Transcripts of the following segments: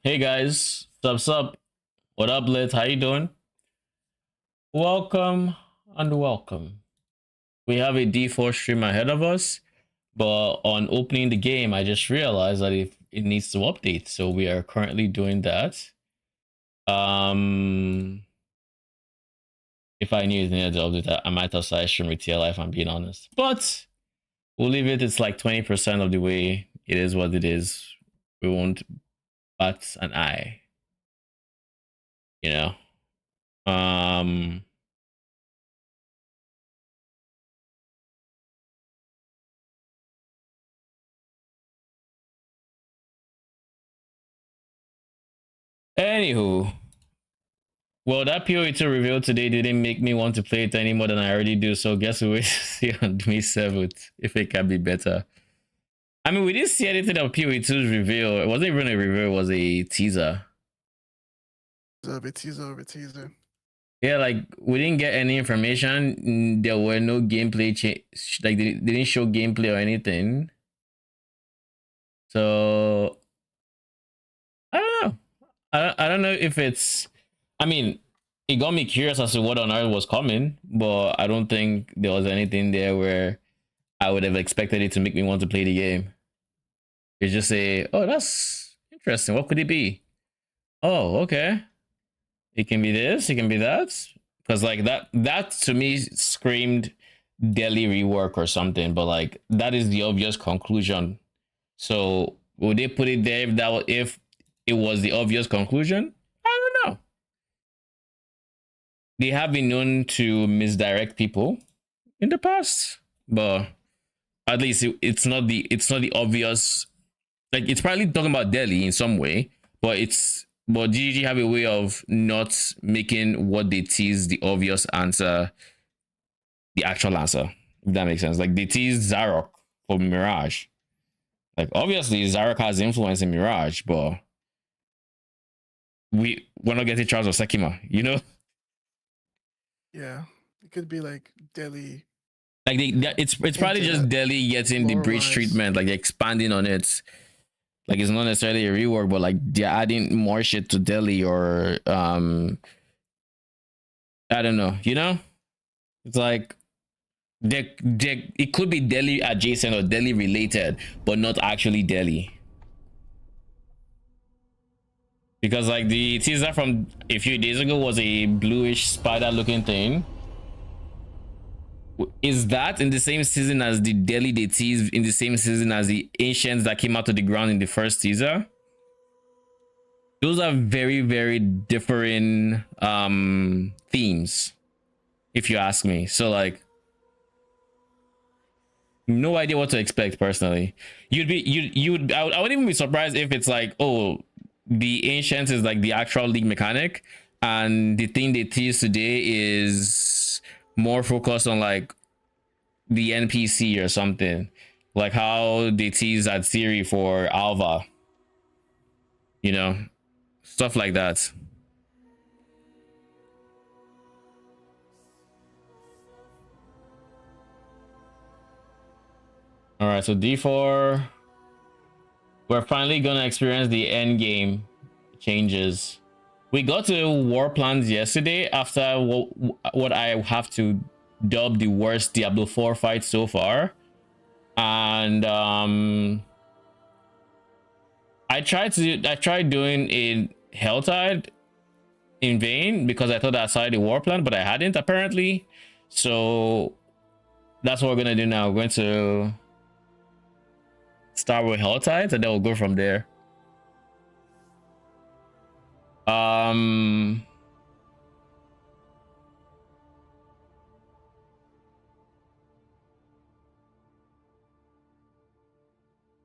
Hey guys, sup? What up, Lit? How you doing? Welcome and welcome. We have a D4 stream ahead of us, but on opening the game, I just realized that it needs to update. So we are currently doing that. Um, if I knew it needed to update that, I might have started stream with TLI if I'm being honest. But we'll leave it. It's like 20% of the way. It is what it is. We won't bat an eye. You know. Anywho, well, that PoE2 reveal today didn't make me want to play it any more than I already do. So guess we'll see on May 7th if it can be better. I mean, we didn't see anything of PoE2's reveal. It wasn't even a reveal, it was a teaser. Teaser. Yeah, like we didn't get any information. There were no gameplay change. Like they didn't show gameplay or anything. So I don't know. I don't know if it's. I mean, it got me curious as to what on earth was coming, but I don't think there was anything there where I would have expected it to make me want to play the game. It's just say, oh, that's interesting. What could it be? Oh, okay. It can be this, it can be that. Because like that to me screamed daily rework or something, but like that is the obvious conclusion. So would they put it there if it was the obvious conclusion? I don't know. They have been known to misdirect people in the past, but at least it's not the obvious. Like it's probably talking about Delhi in some way, but GG have a way of not making what they tease the obvious answer the actual answer, if that makes sense. Like they tease Zarok for Mirage. Like obviously Zarok has influence in Mirage, but we're not getting Charles of Sekima, you know? Yeah, it could be like Delhi. Like it's probably just Delhi getting the bridge treatment, like expanding on it. Like it's not necessarily a rework, but like they're adding more shit to Delhi or I don't know, you know? It's like it could be Delhi adjacent or Delhi related, but not actually Delhi. Because like the teaser from a few days ago was a bluish spider looking thing. Is that in the same season as the Delhi they teased in the same season as the ancients that came out to the ground in the first teaser? Those are very, very different themes, if you ask me. So like no idea what to expect personally. I wouldn't even be surprised if it's like, oh, the ancients is like the actual league mechanic, and the thing they tease today is more focused on like the NPC or something, like how they tease that theory for Alva, you know, stuff like that. All right, so D4, we're finally gonna experience the end game changes. We got to war plans yesterday after what I have to dub the worst Diablo 4 fight so far, and I tried doing a Helltide in vain because I thought I saw the war plan, but I hadn't apparently. So that's what we're gonna do now. We're going to start with Helltides and then we'll go from there.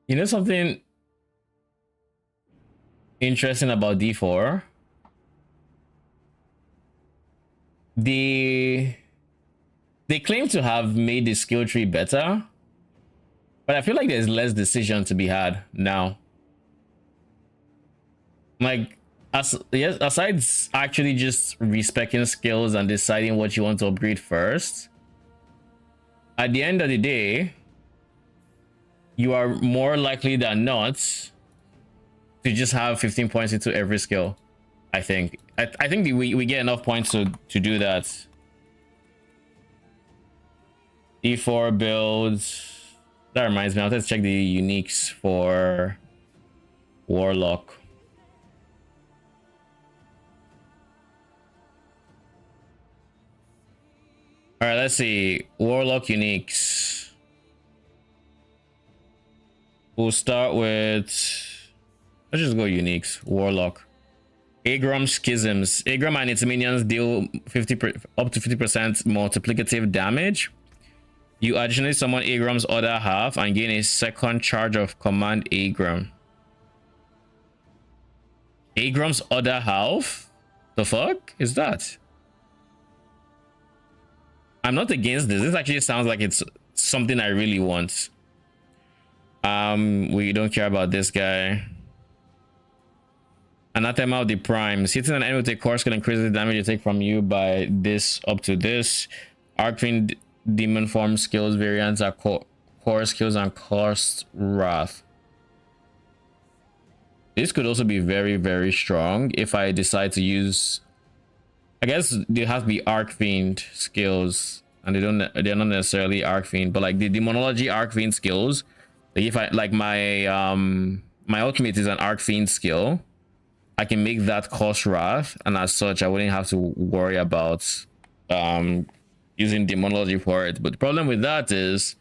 You know something interesting about D4? They claim to have made the skill tree better, but I feel like there's less decision to be had now. Like, aside actually just respecting skills and deciding what you want to upgrade first, at the end of the day, you are more likely than not to just have 15 points into every skill. I think we get enough points to do that. E4 builds. That reminds me, I'll just check the uniques for Warlock. All right, let's see. Warlock uniques. We'll start with, let's just go uniques. Warlock. Agram schisms. Agram and its minions deal up to 50% multiplicative damage. You additionally summon Agram's other half and gain a second charge of command Agram. Agram's other half? The fuck is that? I'm not against this. This actually sounds like it's something I really want. We don't care about this guy. Anathema of the Primes. Hitting an enemy with a course can increase the damage you take from you by this up to this. Arcane demon form skills variants are core skills and cost wrath. This could also be very, very strong if I decide to use. I guess they have to be Arcfiend skills, and they're not necessarily Arcfiend, but like the demonology Arcfiend skills. Like if I like my ultimate is an Arcfiend skill, I can make that cost wrath, and as such I wouldn't have to worry about using demonology for it. But the problem with that is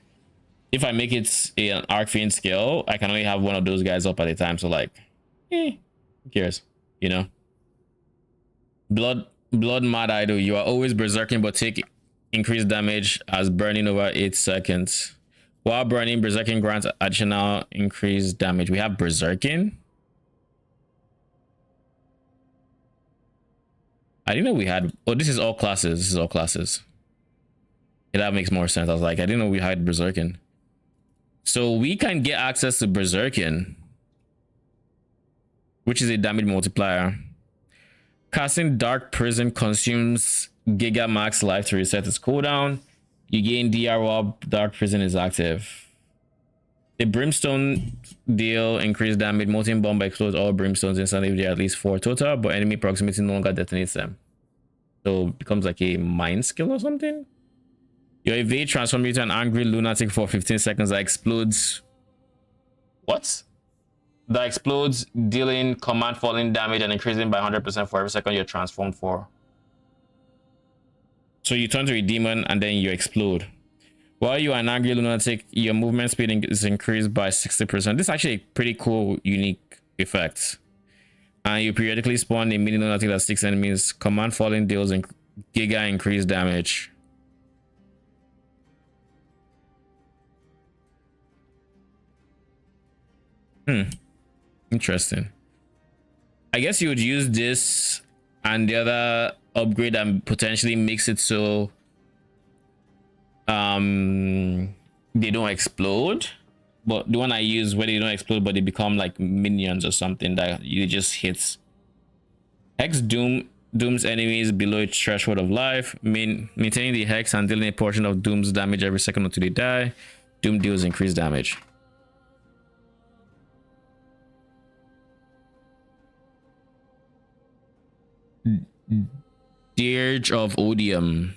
if I make it an Arcfiend skill, I can only have one of those guys up at a time. So like, who cares, you know? Blood Mad Idol. You are always berserking but take increased damage as burning over 8 seconds. While burning, berserking grants additional increased damage. We have berserking. I didn't know we had. Oh, this is all classes. This is all classes. Yeah, that makes more sense. I was like, I didn't know we had berserking. So we can get access to berserking, which is a damage multiplier. Casting Dark Prison consumes Giga Max life to reset its cooldown. You gain DR while Dark Prison is active. The Brimstone deal increased damage. Molten Bomb explodes all Brimstones instantly if there are at least 4 total, but enemy proximity no longer detonates them. So it becomes like a mind skill or something. Your evade transforms you to an angry lunatic for 15 seconds that explodes. What? That explodes, dealing command falling damage and increasing by 100% for every second you're transformed for. So you turn to a demon and then you explode. While you are an angry lunatic, your movement speed is increased by 60%. This is actually a pretty cool, unique effect. And you periodically spawn a mini lunatic that sticks enemies. Command falling deals giga increased damage. Interesting. I guess you would use this and the other upgrade and potentially makes it so they don't explode. But the one I use where they don't explode but they become like minions or something that you just hit. Hex dooms enemies below its threshold of life, maintaining the hex and dealing a portion of doom's damage every second until they die. Doom deals increased damage. Dirge of Odium.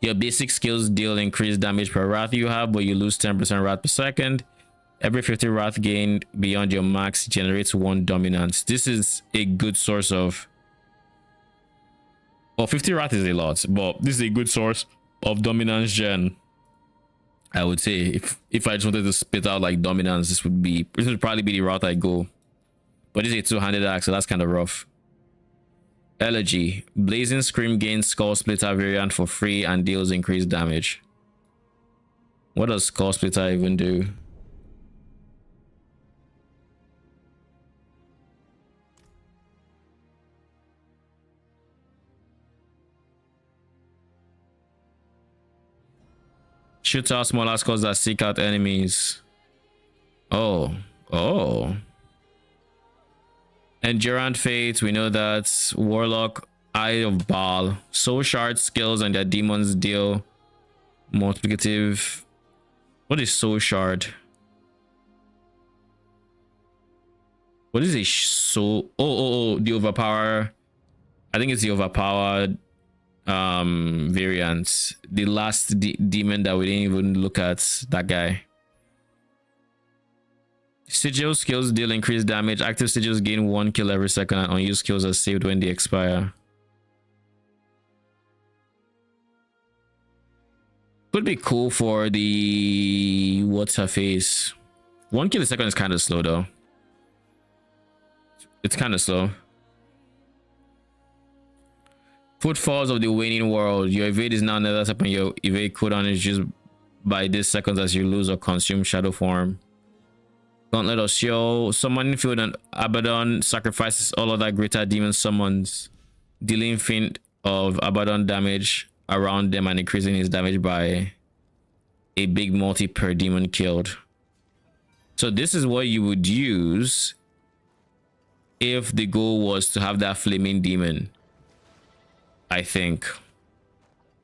Your basic skills deal increased damage per wrath you have, but you lose 10% wrath per second. Every 50 wrath gained beyond your max generates 1 dominance. This is a good source of. Well, 50 wrath is a lot, but this is a good source of dominance gen. I would say if I just wanted to spit out like dominance, this would probably be the route I go. But this is a two-handed axe, so that's kind of rough. Elegy. Blazing Scream gains Skull Splitter variant for free and deals increased damage. What does Skull Splitter even do? Shoots out smaller skulls that seek out enemies. Oh. Endurant Fate, we know that. Warlock, Eye of Baal. Soul Shard skills and their demons deal multiplicative. What is Soul Shard? What is a so? Oh, the overpower. I think it's the overpowered variant. The last demon that we didn't even look at. That guy. Sigil skills deal increased damage. Active sigils gain 1 kill every second, and unused skills are saved when they expire. Could be cool for the what's her face. 1 kill a second is kind of slow though. It's kind of slow. Footfalls of the waning world. Your evade is now another step, and your evade cooldown is just by this seconds as you lose or consume shadow form. Gauntlet of Sheol. Summoning field and Abaddon sacrifices all of that greater demon summons, dealing feint of Abaddon damage around them and increasing his damage by a big multi per demon killed. So this is what you would use if the goal was to have that flaming demon, I think,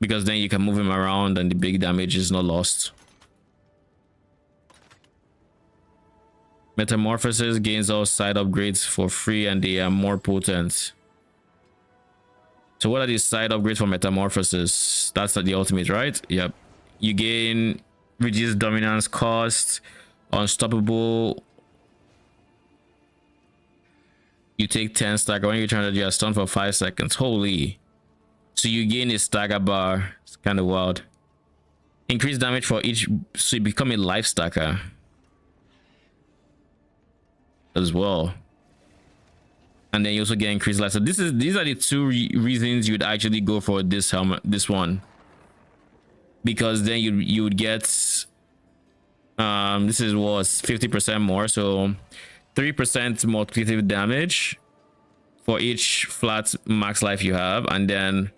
because then you can move him around and the big damage is not lost. Metamorphosis gains all side upgrades for free, and they are more potent. So what are these side upgrades for Metamorphosis? That's the ultimate, right? Yep. You gain reduced dominance cost, unstoppable. You take 10 stagger when you turn to your stun for 5 seconds. Holy. So you gain a stagger bar. It's kind of wild. Increased damage for each, so you become a life stacker as well. And then you also get increased life. So these are the two reasons you'd actually go for this helmet, this one, because then you would get this was 50% more, so 3% multiplicative damage for each flat max life you have, and then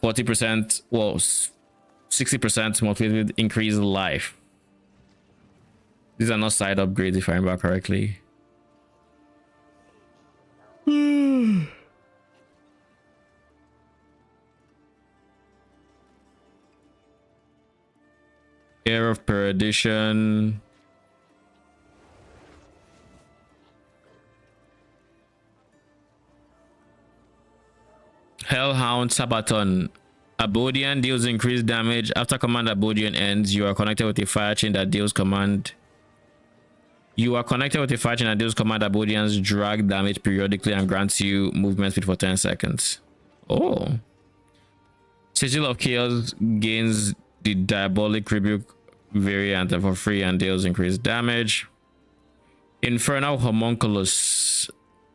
40%, well, 60% multiplicative increased life. These are not side upgrades if I remember correctly. Air of Perdition. Hellhound Sabaton. Abodian deals increased damage. After command Abodian ends, you are connected with a fire chain that deals command. You are connected with a fire chain that deals command Abodian's drag damage periodically and grants you movement speed for 10 seconds. Oh. Sigil of Chaos gains the Diabolic Rebuke variant for free and deals increased damage. Infernal Homunculus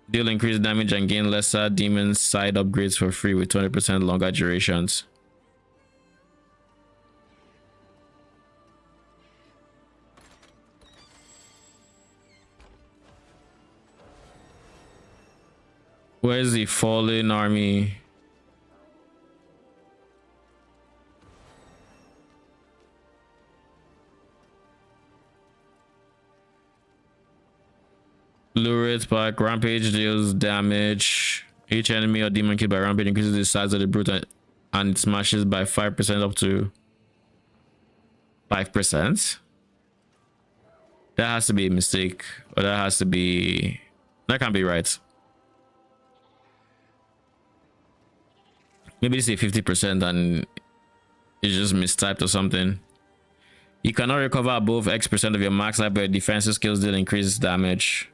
deal increased damage and gain lesser demon side upgrades for free with 20% longer durations. Where's the fallen army? Lure it back. Rampage deals damage. Each enemy or demon killed by rampage increases the size of the brute and it smashes by 5% up to 5%. That has to be a mistake, or that has to be, that can't be right. Maybe it's a 50% and it's just mistyped or something. You cannot recover above X% of your max life, but your defensive skills deal increased damage.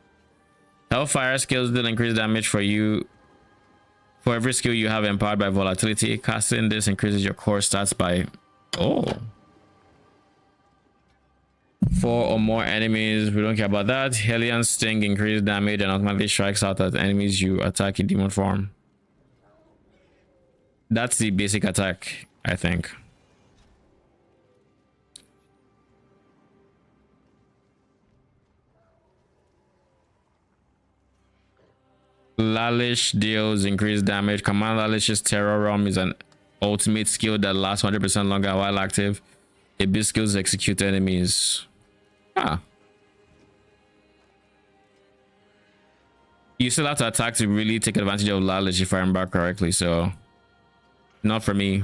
Hellfire skills deal increased damage for you. For every skill you have empowered by volatility, casting this increases your core stats by 4 or more enemies. We don't care about that. Hellion Sting increased damage and automatically strikes out at enemies you attack in demon form. That's the basic attack, I think. Lalish deals increased damage. Command Lalish's Terror Realm is an ultimate skill that lasts 100% longer while active. Abyss skills execute enemies. You still have to attack to really take advantage of Lalish if I remember correctly, so not for me.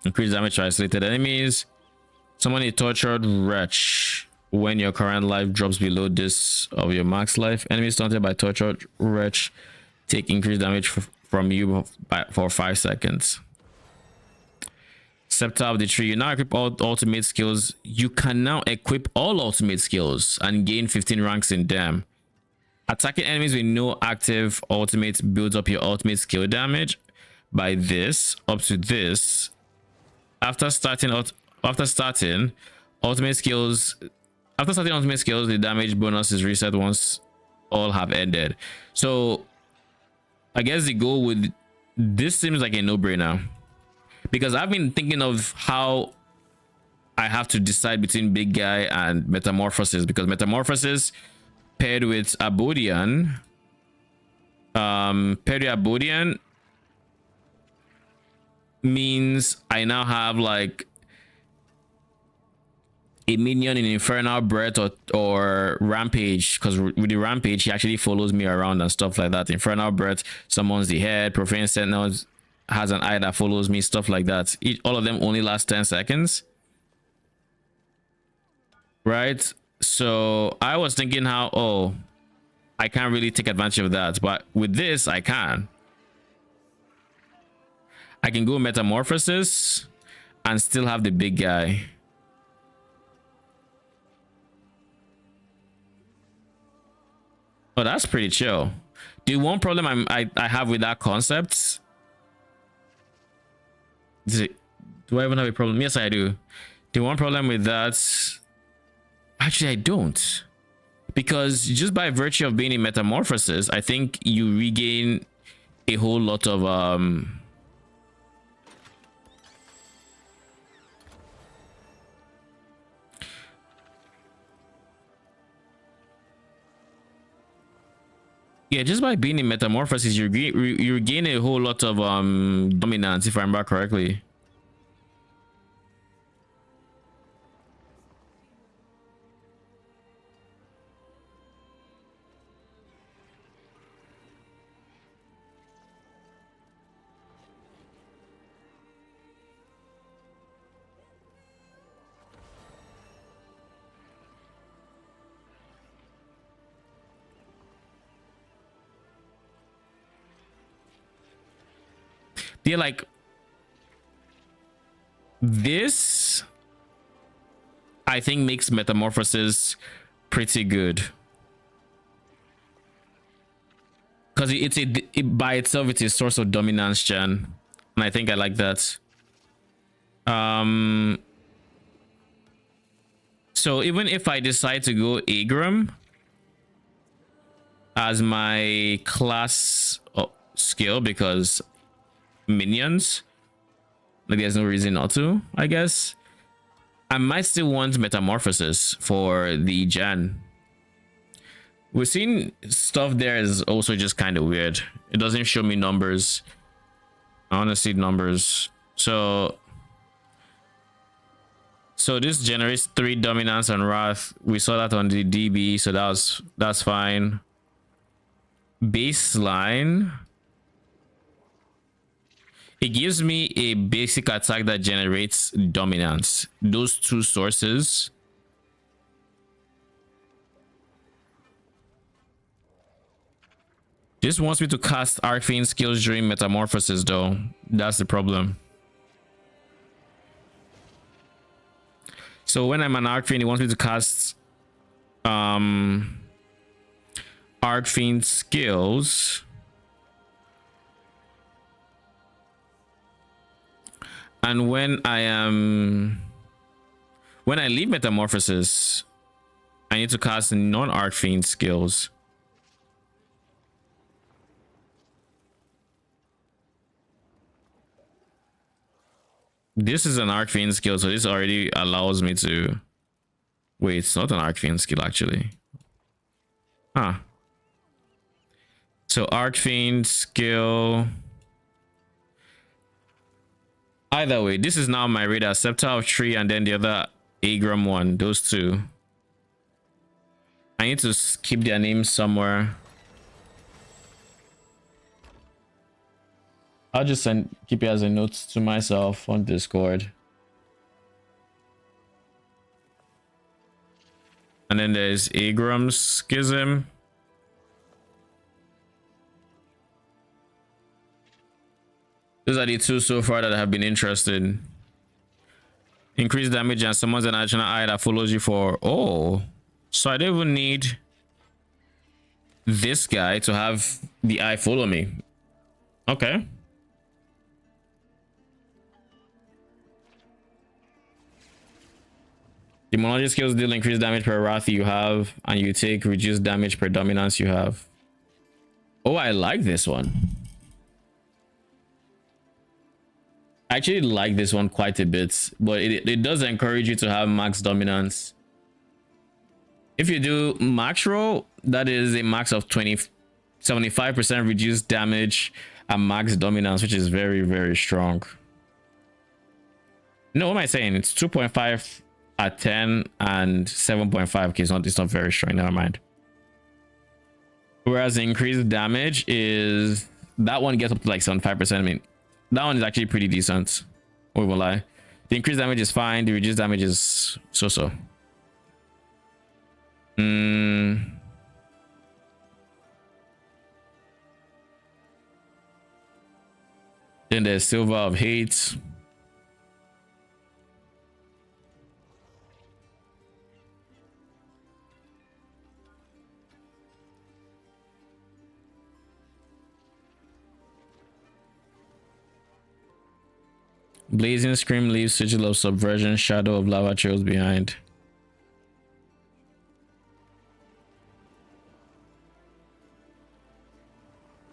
Increased damage to isolated enemies. Summon a tortured wretch. when your current life drops below this of your max life. Enemies taunted by torture wretch take increased damage from you for 5 seconds. Scepter of the Tree. You now equip all ultimate skills. You can now equip all ultimate skills and gain 15 ranks in them. Attacking enemies with no active ultimate builds up your ultimate skill damage by this up to this. After starting ultimate skills, the damage bonus is reset once all have ended. So I guess the goal with this seems like a no-brainer, because I've been thinking of how I have to decide between big guy and metamorphosis, because metamorphosis paired with Abodian means I now have like a minion in Infernal Breath or Rampage, because with the Rampage he actually follows me around and stuff like that. Infernal Breath summons the head, Profane Sentinel has an eye that follows me, stuff like that. All of them only last 10 seconds, right? So I was thinking how, I can't really take advantage of that, but with this I can go metamorphosis and still have the big guy. Oh, that's pretty chill. The one problem I have with that concept, do I even have a problem? Yes, I do. The one problem with that, actually I don't, because just by virtue of being in metamorphosis, I think you regain a whole lot of yeah, just by being in metamorphosis, you gain a whole lot of dominance, if I remember correctly. They're like, this I think makes metamorphosis pretty good, because it by itself it's a source of dominance gen, and I think I like that. So even if I decide to go Agram as my class skill, because minions, like there's no reason not to, I guess I might still want metamorphosis for the gen. We've seen stuff there is also just kind of weird. It doesn't show me numbers. I want to see numbers. So this generates 3 dominance and wrath. We saw that on the DB, so that's fine. Baseline, it gives me a basic attack that generates dominance. Those 2 sources. This wants me to cast Arcane skills during metamorphosis though. That's the problem. So when I'm an Arcane, it wants me to cast Arcane skills. And when I leave metamorphosis, I need to cast non-Arcane skills. This is an Arcane skill, so this already allows me to... Wait, it's not an Arcane skill actually. Huh. So Arcane skill... Either way, this is now my radar. Scepter of Tree and then the other Agram one. Those 2. I need to keep their names somewhere. I'll just keep it as a note to myself on Discord. And then there's Agram's Schism. Those are the two so far that have been interested. Increase damage and summons an additional eye that follows you for... Oh. So I don't even need this guy to have the eye follow me. Okay. Demonology skills deal increased damage per wrath you have, and you take reduced damage per dominance you have. Oh, I like this one. I actually like this one quite a bit, but it does encourage you to have max dominance. If you do max roll, that is a max of 75% reduced damage and max dominance, which is very, very strong. No, what am I saying? It's 2.5 at 10 and 7.5. Okay, it's not very strong. Never mind. Whereas the increased damage is that one gets up to like 75%. I mean, that one is actually pretty decent. We won't lie. The increased damage is fine. The reduced damage is so-so. Then there's Silver of Hate. Blazing Scream leaves Sigil of Subversion, Shadow of Lava trails behind.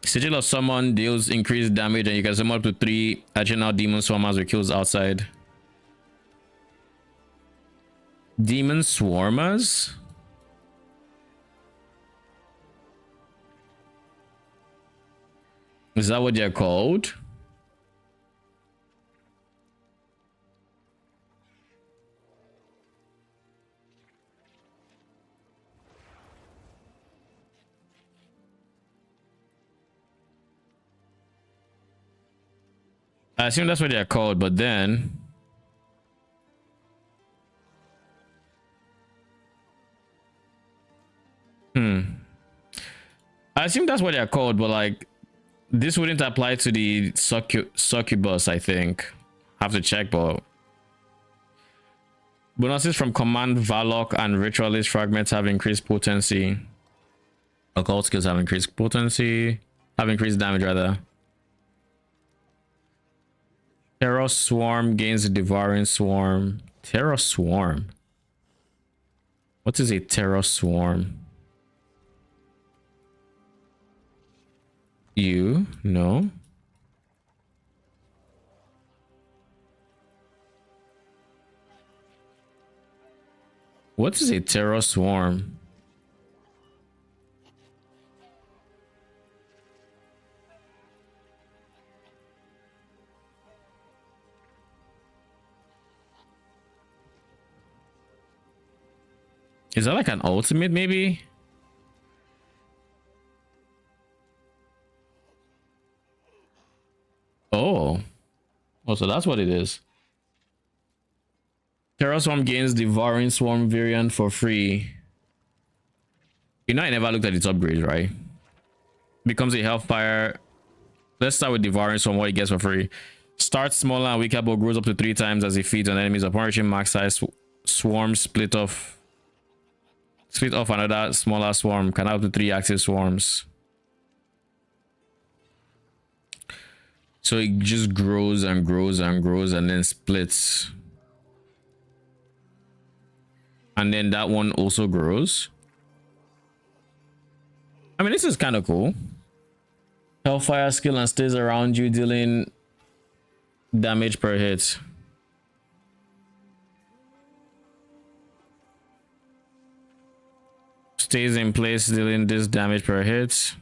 Sigil of Summon deals increased damage, and you can summon up to 3 additional demon swarmers with kills outside. Demon swarmers? Is that what they're called? I assume that's what they're called, but then I assume that's what they're called, but like this wouldn't apply to the succubus, I think. Have to check, but bonuses from command, Warlock, and ritualist fragments have increased potency. Occult skills have increased potency, have increased damage rather. Terror Swarm gains a Devouring Swarm. Terror Swarm. What is a Terror Swarm? You? No. What is a Terror Swarm? Is that like an ultimate maybe? Oh. Oh, so that's what it is. Terror Swarm gains Devouring Swarm variant for free. You know I never looked at its upgrades, right? Becomes a Hellfire. Let's start with Devouring Swarm, what it gets for free. Starts smaller and weaker but grows up to 3 times as it feeds on enemies. Upon reaching max size, swarm split off another smaller swarm. Can have up to 3 active swarms. So it just grows and grows and grows and then splits. And then that one also grows. I mean, this is kind of cool. Hellfire skill and stays around you, dealing damage per hit. Stays in place, dealing this damage per hit.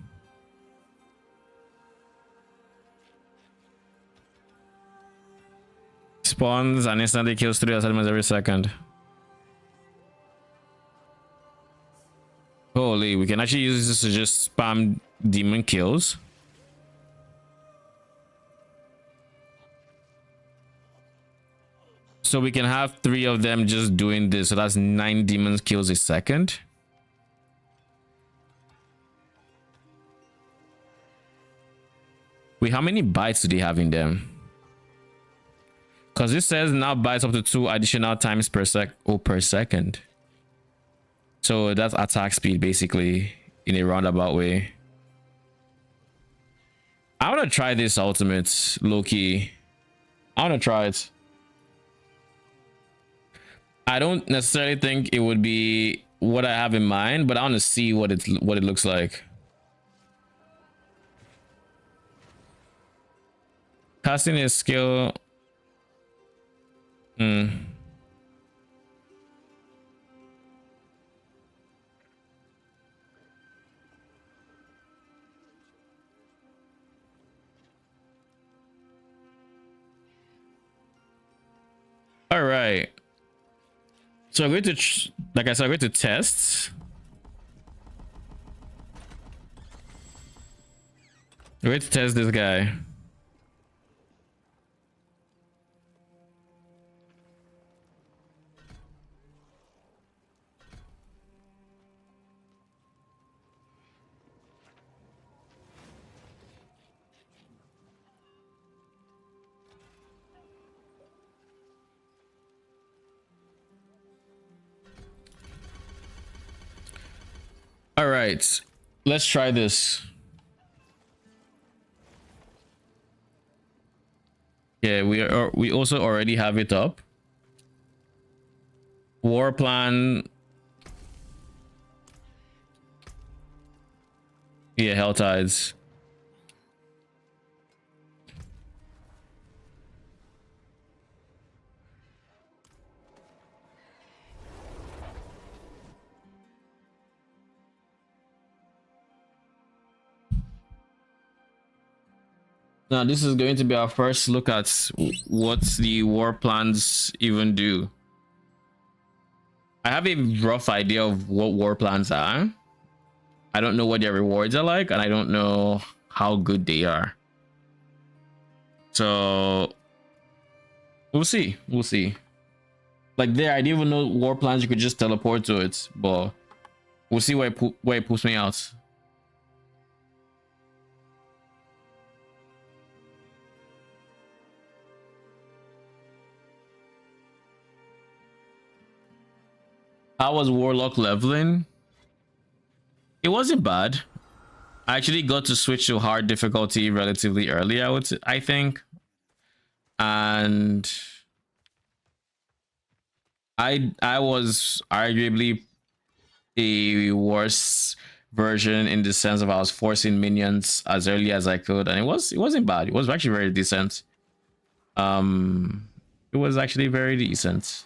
Spawns and instantly kills 3 elements every second. Holy, we can actually use this to just spam demon kills. So we can have 3 of them just doing this. So that's 9 demons kills a second. Wait, how many bites do they have in them? Because it says now bites up to 2 additional times per second. So that's attack speed basically in a roundabout way. I want to try this ultimate low-key. I want to try it. I don't necessarily think it would be what I have in mind, but I want to see what it looks like. Casting a skill. All right. So I'm going to, like I said, I'm going to test. I'm going to test this guy. All right, let's try this. Yeah, we also already have it up. War plan. Yeah, Hell Tides. Now, this is going to be our first look at what the war plans even do. I have a rough idea of what war plans are. I don't know what their rewards are like, and I don't know how good they are. So we'll see. We'll see. Like there, I didn't even know war plans you could just teleport to it, but we'll see where it pulls me out. How was Warlock leveling? It wasn't bad. I actually got to switch to hard difficulty relatively early, I think. And I was arguably a worse version in the sense of I was forcing minions as early as I could, and it wasn't bad. It was actually very decent. It was actually very decent.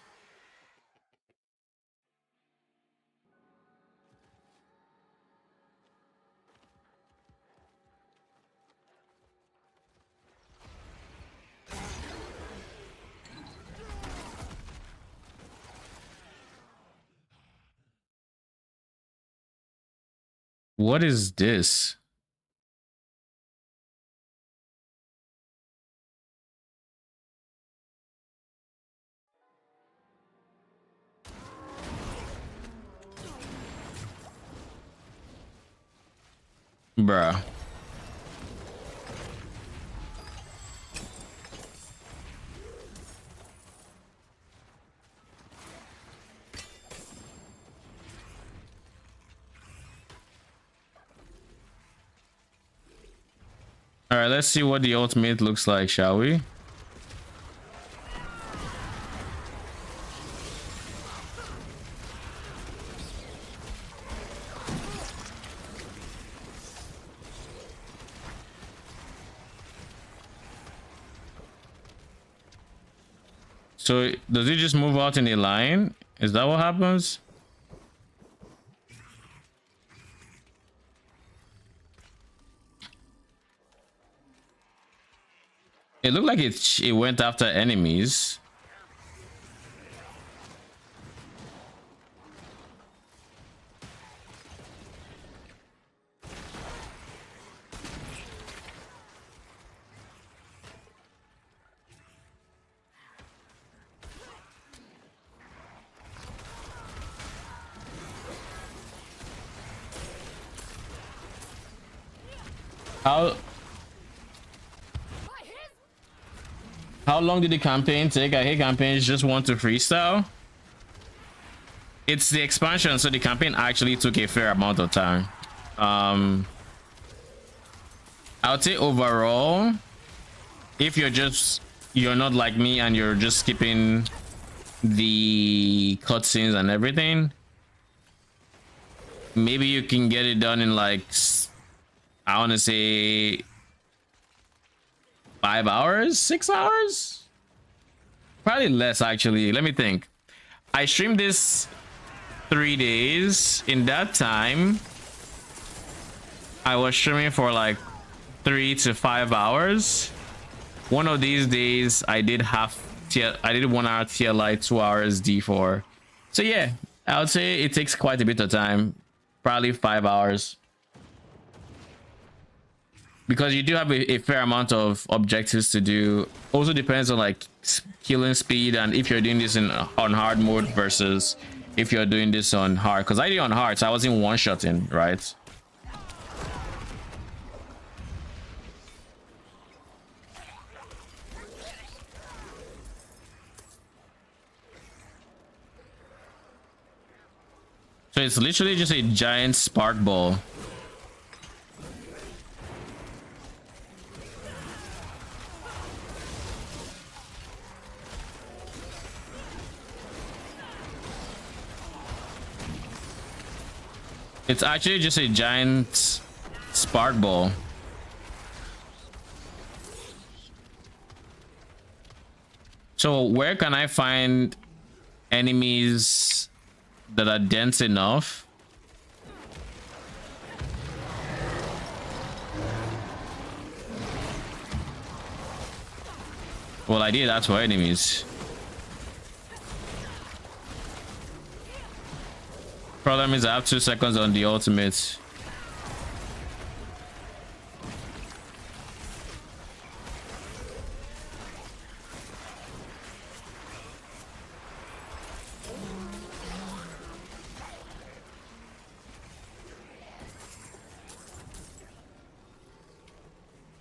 What is this? Bruh. All right, let's see what the ultimate looks like, shall we? So does it just move out in a line? Is that what happens? It looked like it went after enemies. How how long did the campaign take? I hate campaigns just want to freestyle. It's the expansion, so the campaign actually took a fair amount of time. I would say overall, if you're not like me and you're just skipping the cutscenes and everything, maybe you can get it done in like, I want to say 5 hours, 6 hours, probably less actually. Let me think. I streamed this 3 days. In that time I was streaming for like 3 to 5 hours. One of these days I did 1 hour TLI, 2 hours D4. So yeah, I would say it takes quite a bit of time, probably 5 hours, because you do have a fair amount of objectives to do. Also depends on like killing speed and if you're doing this on hard mode versus if you're doing this on hard, because I did on hard, so I wasn't one-shotting, right? So it's literally just a giant spark ball. It's actually just a giant spark ball. So where can I find enemies that are dense enough? Well, I did ask for enemies. Problem is I have 2 seconds on the ultimate.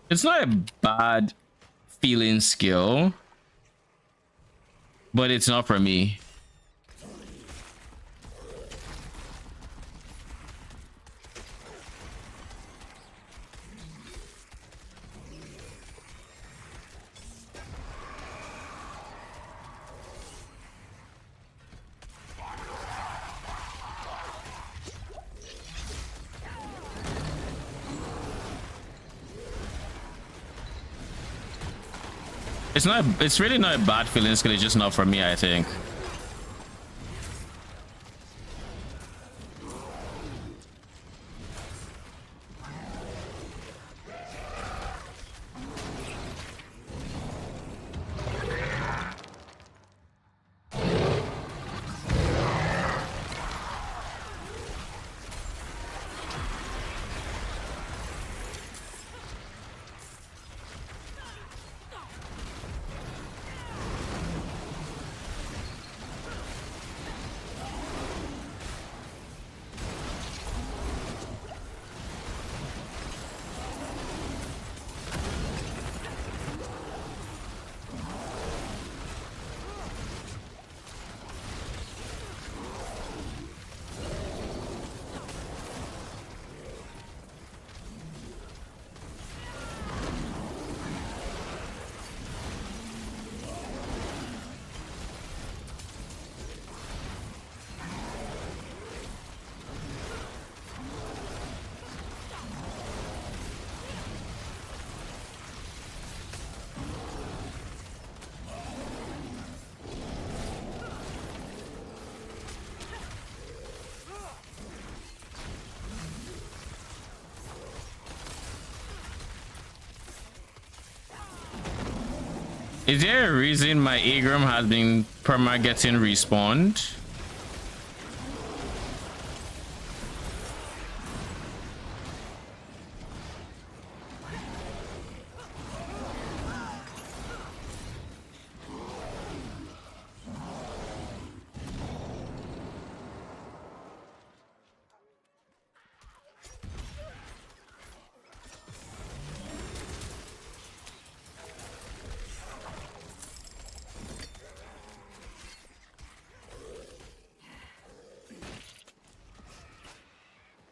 It's not a bad feeling skill, but it's not for me. It's really not a bad feeling skill, it's just not for me, I think. Is there a reason my Agram has been perma getting respawned?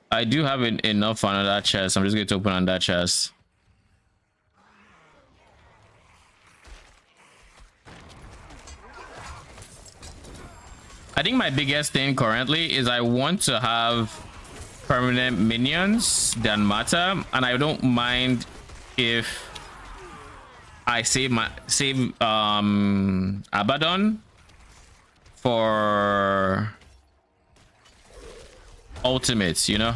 I do have enough on that chest. I'm just going to open on that chest. I think my biggest thing currently is I want to have permanent minions that matter, and I don't mind if I save Abaddon for ultimates, you know.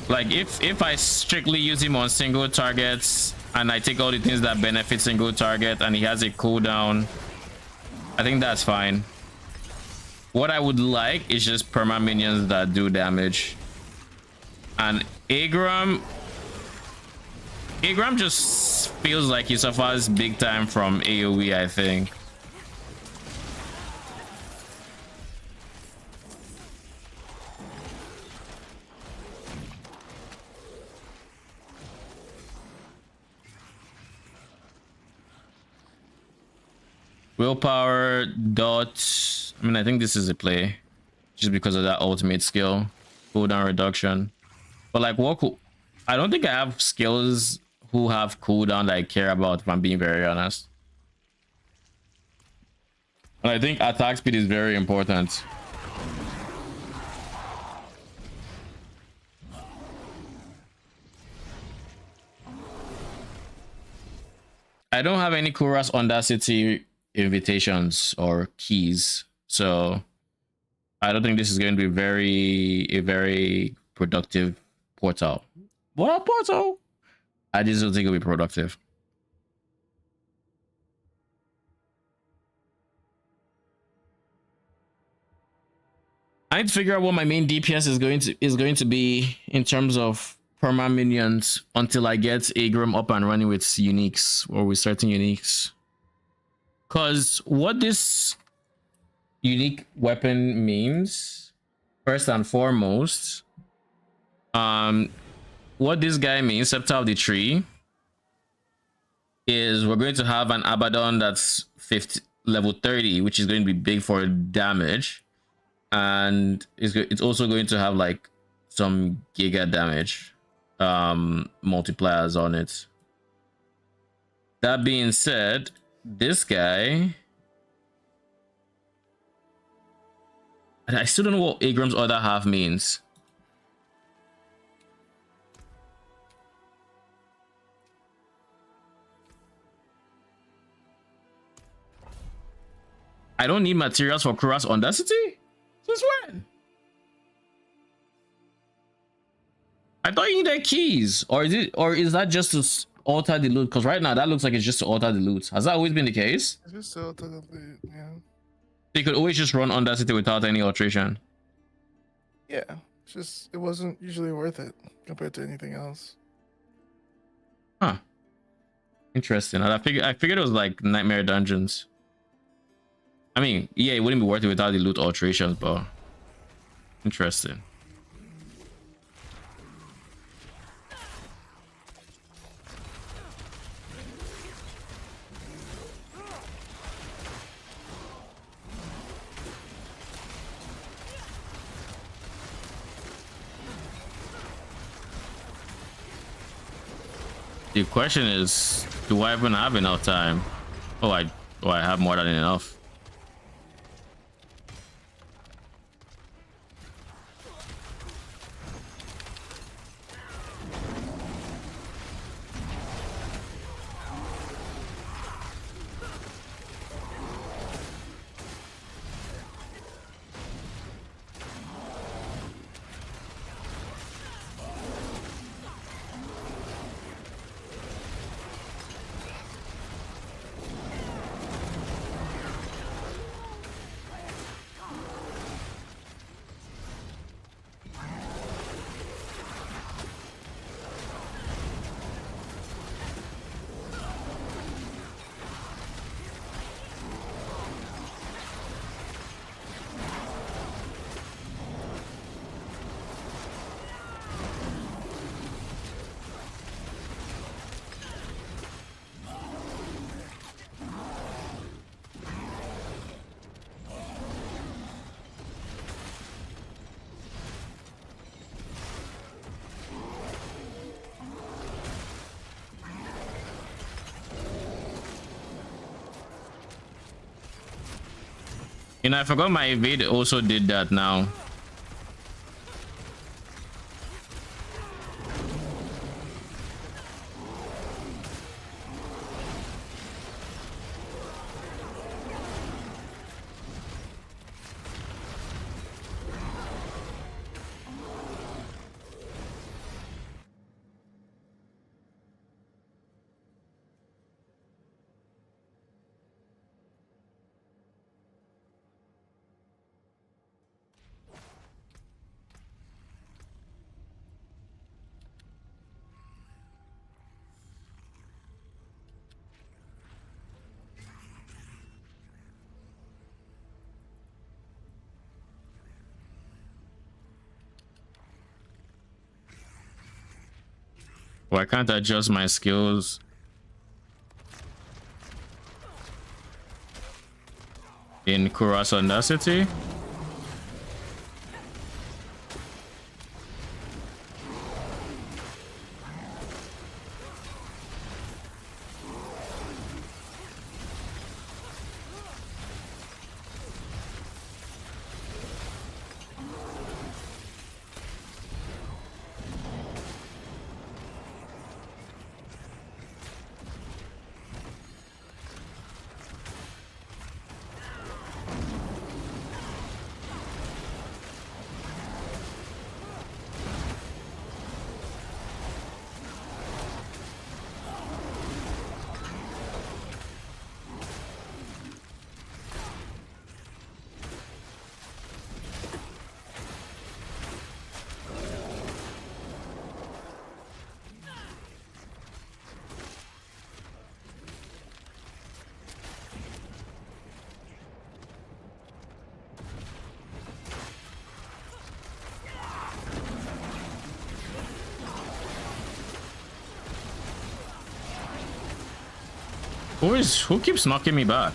Like if I strictly use him on single targets and I take all the things that benefit single target and he has a cooldown, I think that's fine. What I would like is just perma minions that do damage. And Agram just feels like he suffers big time from AoE, I think. Willpower dot. I mean, I think this is a play just because of that ultimate skill, cooldown reduction. But like, I don't think I have skills who have cooldown that I care about, if I'm being very honest. And I think attack speed is very important. I don't have any Kuras Audacity invitations or keys, so I don't think this is going to be a very productive portal. What portal? I just don't think it'll be productive. I need to figure out what my main DPS is going to be in terms of perma minions until I get Agram up and running with uniques or with certain uniques. Because what this unique weapon means, first and foremost, what this guy means, Scepter of the Tree, is we're going to have an Abaddon that's level 30, which is going to be big for damage, and it's also going to have like some giga damage multipliers on it. That being said, this guy, I still don't know what Agram's other half means. I don't need materials for Kuras Audacity? Since when? I thought you needed keys, or is that just to alter the loot? Because right now that looks like it's just to alter the loot. Has that always been the case? It's just to alter the loot, yeah. So you could always just run Audacity without any alteration. Yeah, it's just it wasn't usually worth it compared to anything else. Huh. Interesting. I figured it was like Nightmare Dungeons. I mean, yeah, it wouldn't be worth it without the loot alterations, but interesting. The question is, do I even have enough time? Oh, I have more than enough. You know, I forgot my evade also did that now. Why can't I adjust my skills? In Kuras Audacity? Who keeps knocking me back?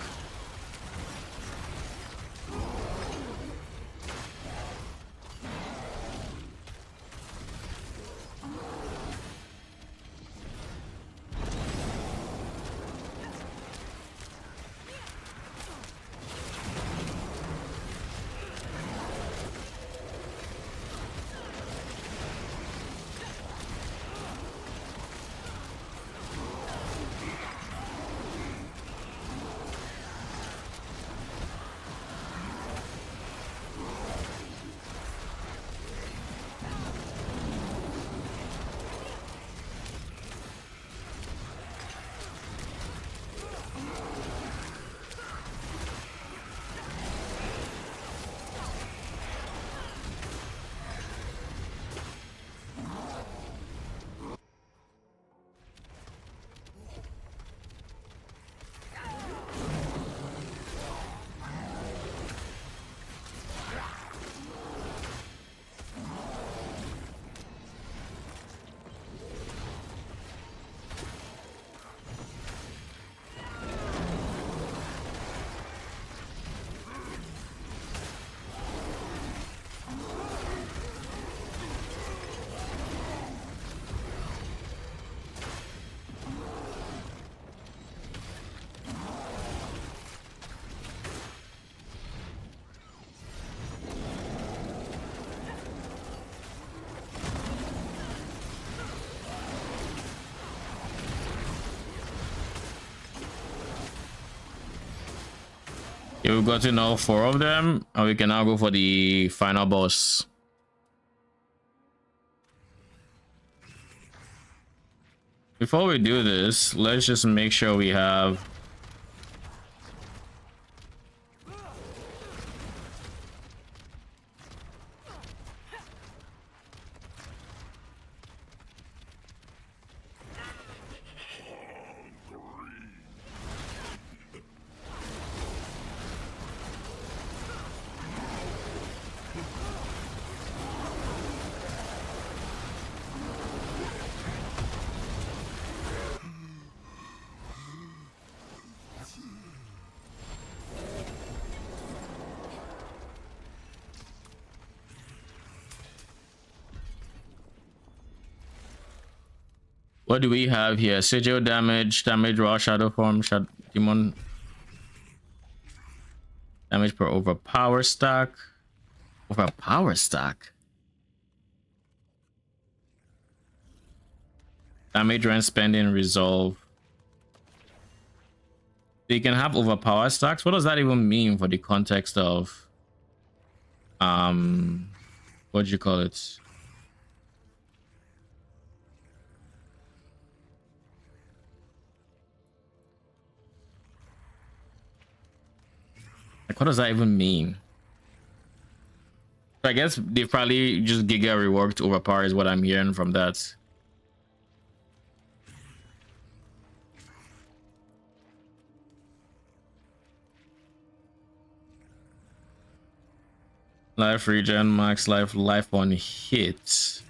Yeah, we've gotten all 4 of them, and we can now go for the final boss. Before we do this, let's just make sure we have what do we have here? Sigil damage, damage raw, shadow form, demon Damage per overpower stack. Overpower stack. Damage when spending resolve. So you can have overpower stacks. What does that even mean for the context of what do you call it? Like, what does that even mean? So I guess they probably just giga reworked overpower is what I'm hearing from that. Life regen, max life on hit,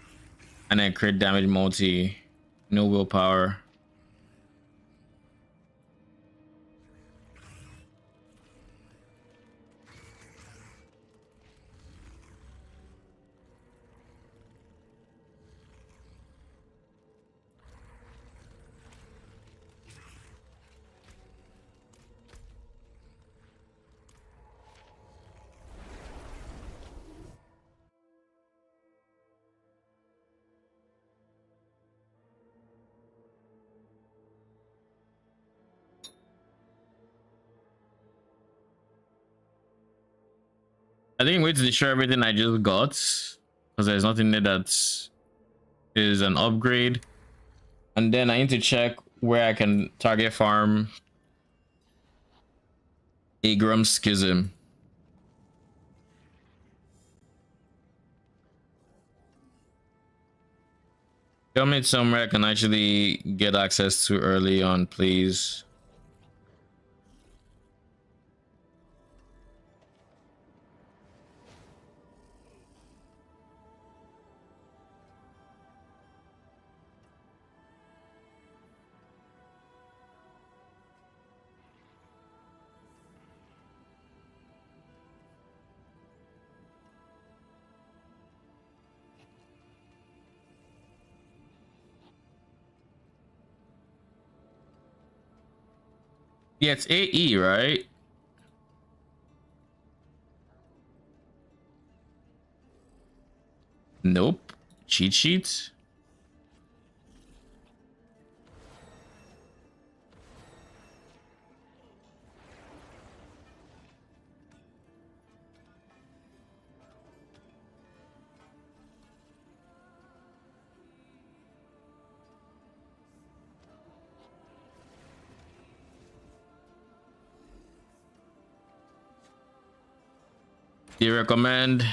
and then crit damage multi, no willpower. I think wait to destroy everything I just got, because there's nothing there that is an upgrade. And then I need to check where I can target farm Agram Schism. Tell me somewhere I can actually get access to early on, please. Yeah, it's AE, right? Nope. Cheat sheet. Do you recommend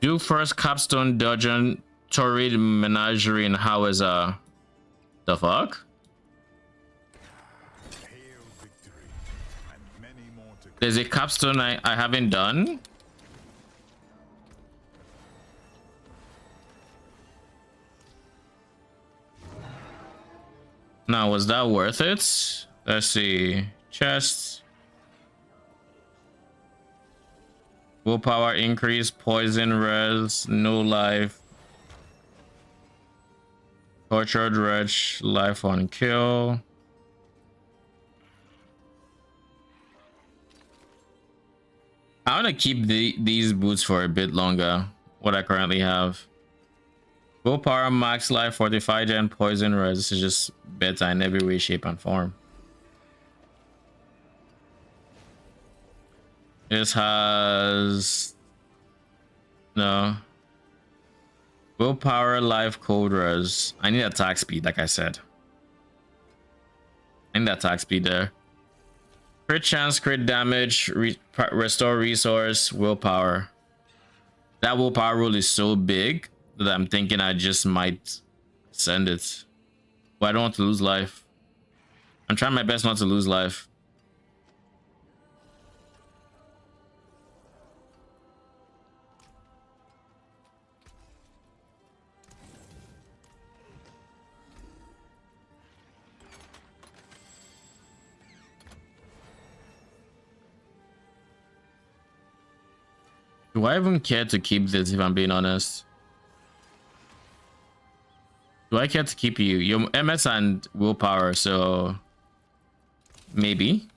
do first capstone dungeon torrid menagerie and how is the fuck? There's a capstone I haven't done. Now, was that worth it? Let's see. Chests. Willpower increase, poison res, no life. Tortured wretch, life on kill. I want to keep these boots for a bit longer. What I currently have. Willpower, max life, 45 gen, poison res. This is just better in every way, shape, and form. This has no willpower, life, cold res. I need attack speed, like I said. I need attack speed there. Crit chance, crit damage, restore resource, willpower. That willpower rule is so big that I'm thinking I just might send it. But I don't want to lose life. I'm trying my best not to lose life. Do I even care to keep this, if I'm being honest? Do I care to keep you? Your MS and willpower, so maybe.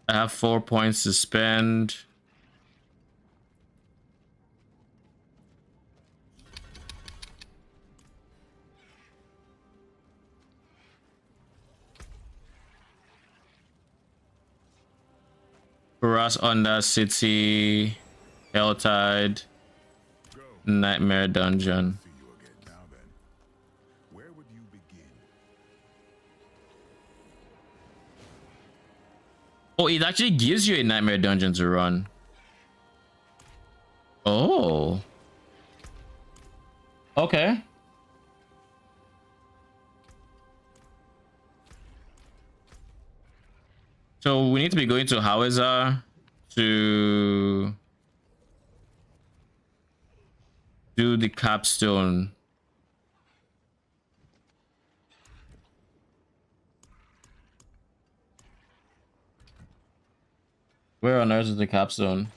I have 4 points to spend. Harass Under City, Helltide, Nightmare Dungeon. Oh, it actually gives you a Nightmare Dungeon to run. Oh. Okay. So we need to be going to Howitzer to do the capstone. Where on earth is the capstone?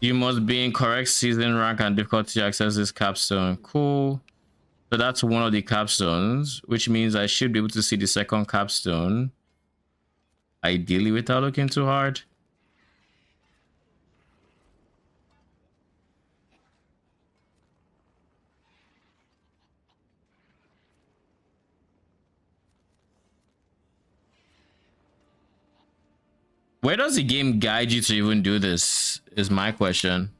You must be in correct season rank and difficulty to access this capstone. Cool. So that's one of the capstones, which means I should be able to see the second capstone. Ideally without looking too hard. Where does the game guide you to even do this is my question.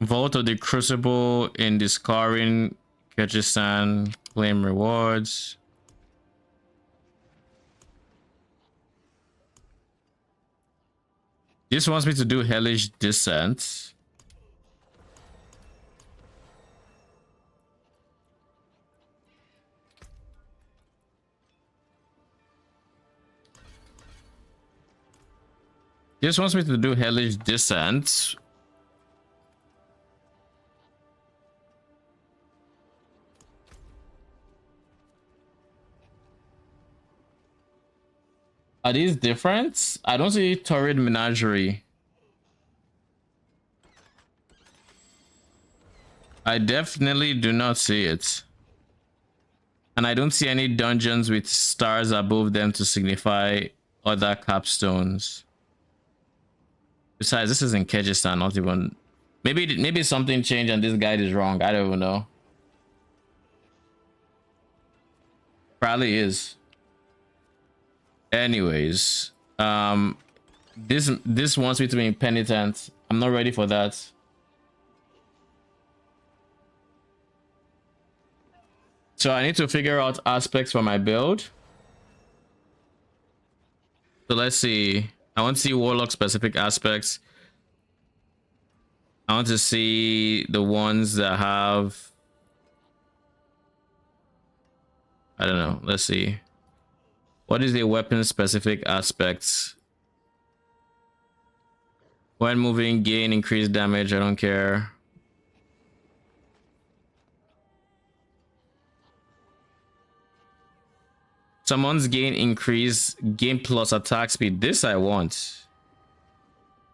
Vault of the Crucible in the Scarring, Kyrgyzstan, claim rewards. This wants me to do Hellish Descent. This wants me to do Hellish Descent. Are these different? I don't see Torrid Menagerie. I definitely do not see it. And I don't see any dungeons with stars above them to signify other capstones. Besides, this is in Kyrgyzstan, not even... Maybe something changed and this guide is wrong. I don't even know. Probably is. Anyways, this wants me to be penitent. I'm not ready for that. So I need to figure out aspects for my build. So let's see. I want to see Warlock specific aspects. I want to see the ones that have... I don't know. Let's see. What is the weapon specific aspects? When moving, gain increased damage. I don't care. Someone's gain increase, gain plus attack speed. This I want.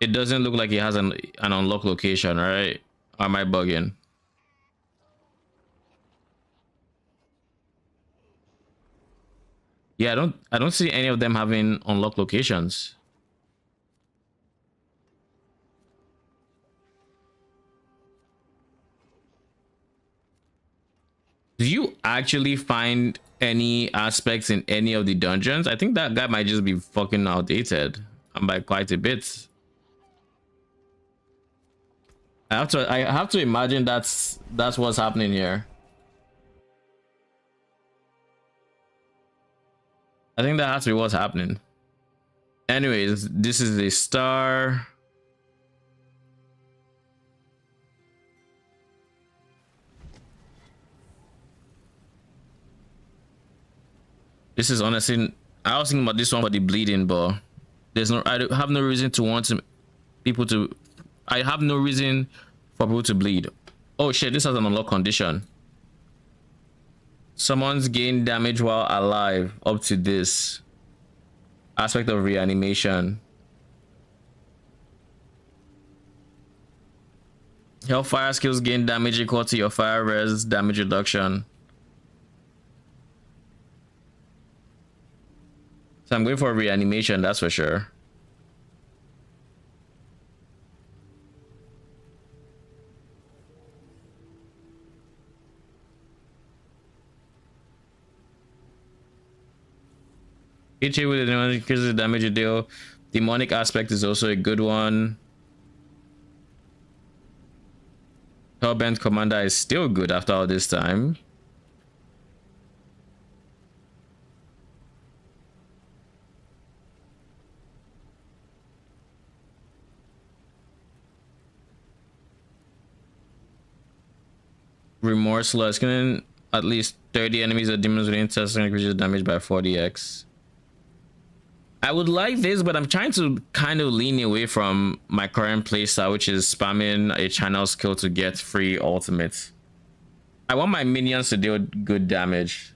It doesn't look like it has an unlock location, right? Or am I bugging? Yeah, I don't see any of them having unlock locations. Do you actually find any aspects in any of the dungeons? I think that guy might just be fucking outdated and by quite a bit. I have to imagine that's what's happening here. I think that has to be what's happening. Anyways, this is a star. This is honestly, I was thinking about this one for the bleeding, but there's no, I have no reason to want people to, I have no reason for people to bleed. Oh shit, this has an unlock condition. Someone's gained damage while alive up to this aspect of reanimation. Hellfire skills gain damage equal to your fire res damage reduction. So I'm going for reanimation, that's for sure. Each hit with a demonic increases the damage you deal. Demonic aspect is also a good one. Hellbent Commander is still good after all this time. Remorseless can at least 30 enemies or demons within test and increases damage by 40x. I would like this, but I'm trying to kind of lean away from my current playstyle, which is spamming a channel skill to get free ultimates. I want my minions to deal good damage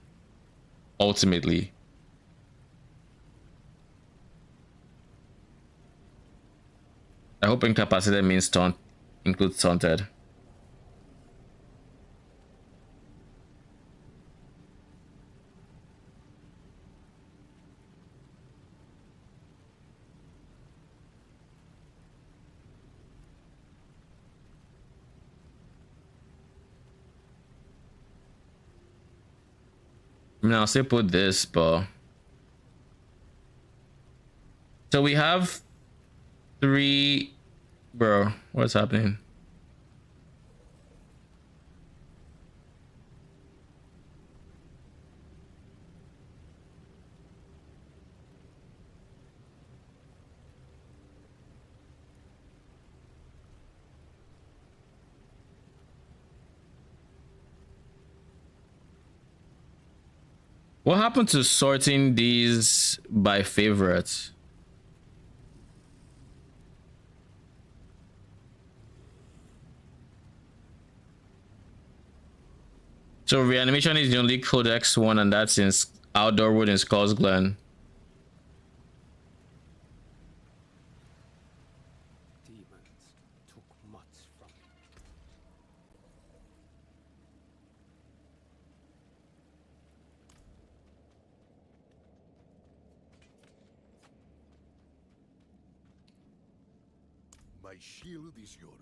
ultimately. I hope incapacitated means taunt includes taunted. I mean, I'll still put this, but so we have 3, bro. What's happening? What happened to sorting these by favorites? So reanimation is the only codex one, and that's in Outdoor Wood in Skull's Glen. Demons took much from me. My shield is yours.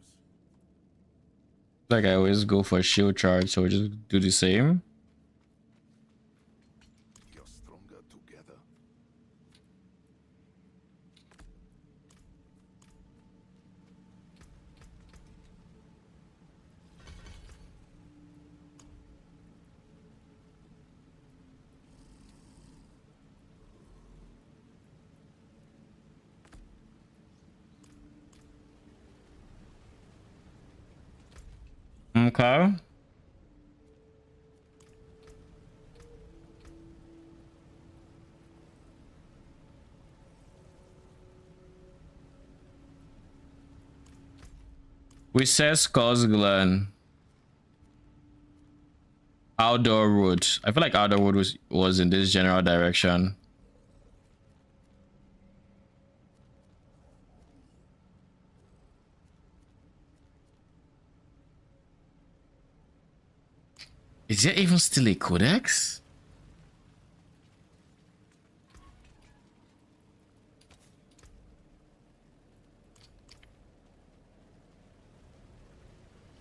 Like I always go for shield charge, so we just do the same. You're stronger together. Okay. We said Skull's Glen. Outdoor Wood. I feel like Outdoor Wood was in this general direction. Is there even still a codex?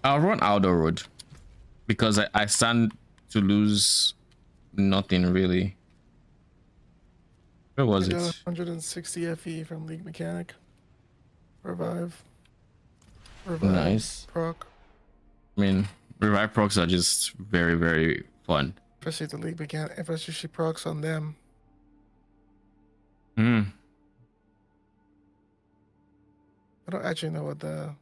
I'll run Outdoor Road because I stand to lose nothing really. Where was I got it? 160 FE from League Mechanic. Revive. Revive. Nice. Proc. I mean, revive procs are just very, very fun. Especially the League Mechanic. Especially she procs on them. Hmm. I don't actually know what the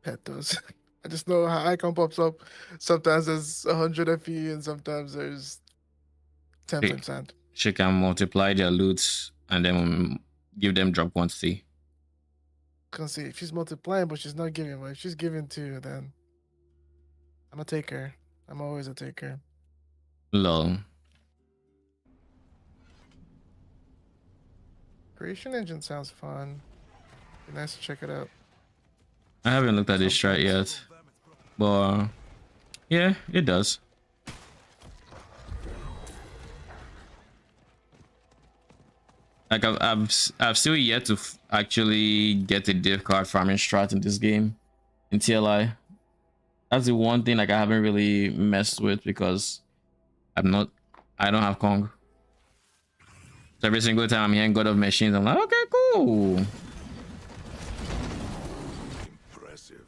pet does. I just know how icon pops up. Sometimes there's 100 FP and sometimes there's 10 flame sand. She can multiply their loots and then give them drop quantity. Can see if she's multiplying, but she's not giving. But if she's giving too, then I'm a taker. I'm always a taker. Lol. Creation engine sounds fun. Be nice to check it out. I haven't looked at this strat yet, but yeah, it does. Like I've still yet to actually get a div card farming strat in this game in TLI. That's the one thing like I haven't really messed with because I don't have Kong. So every single time I'm hearing God of Machines, I'm like, okay, cool. Impressive.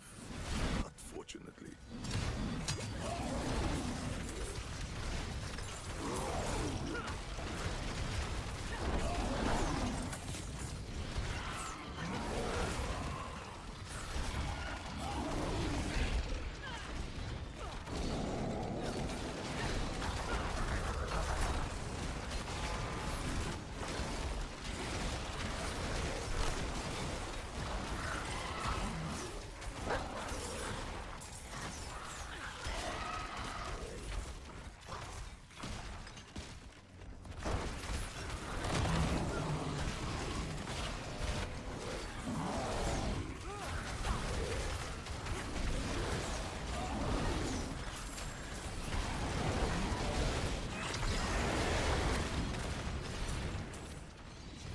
Unfortunately.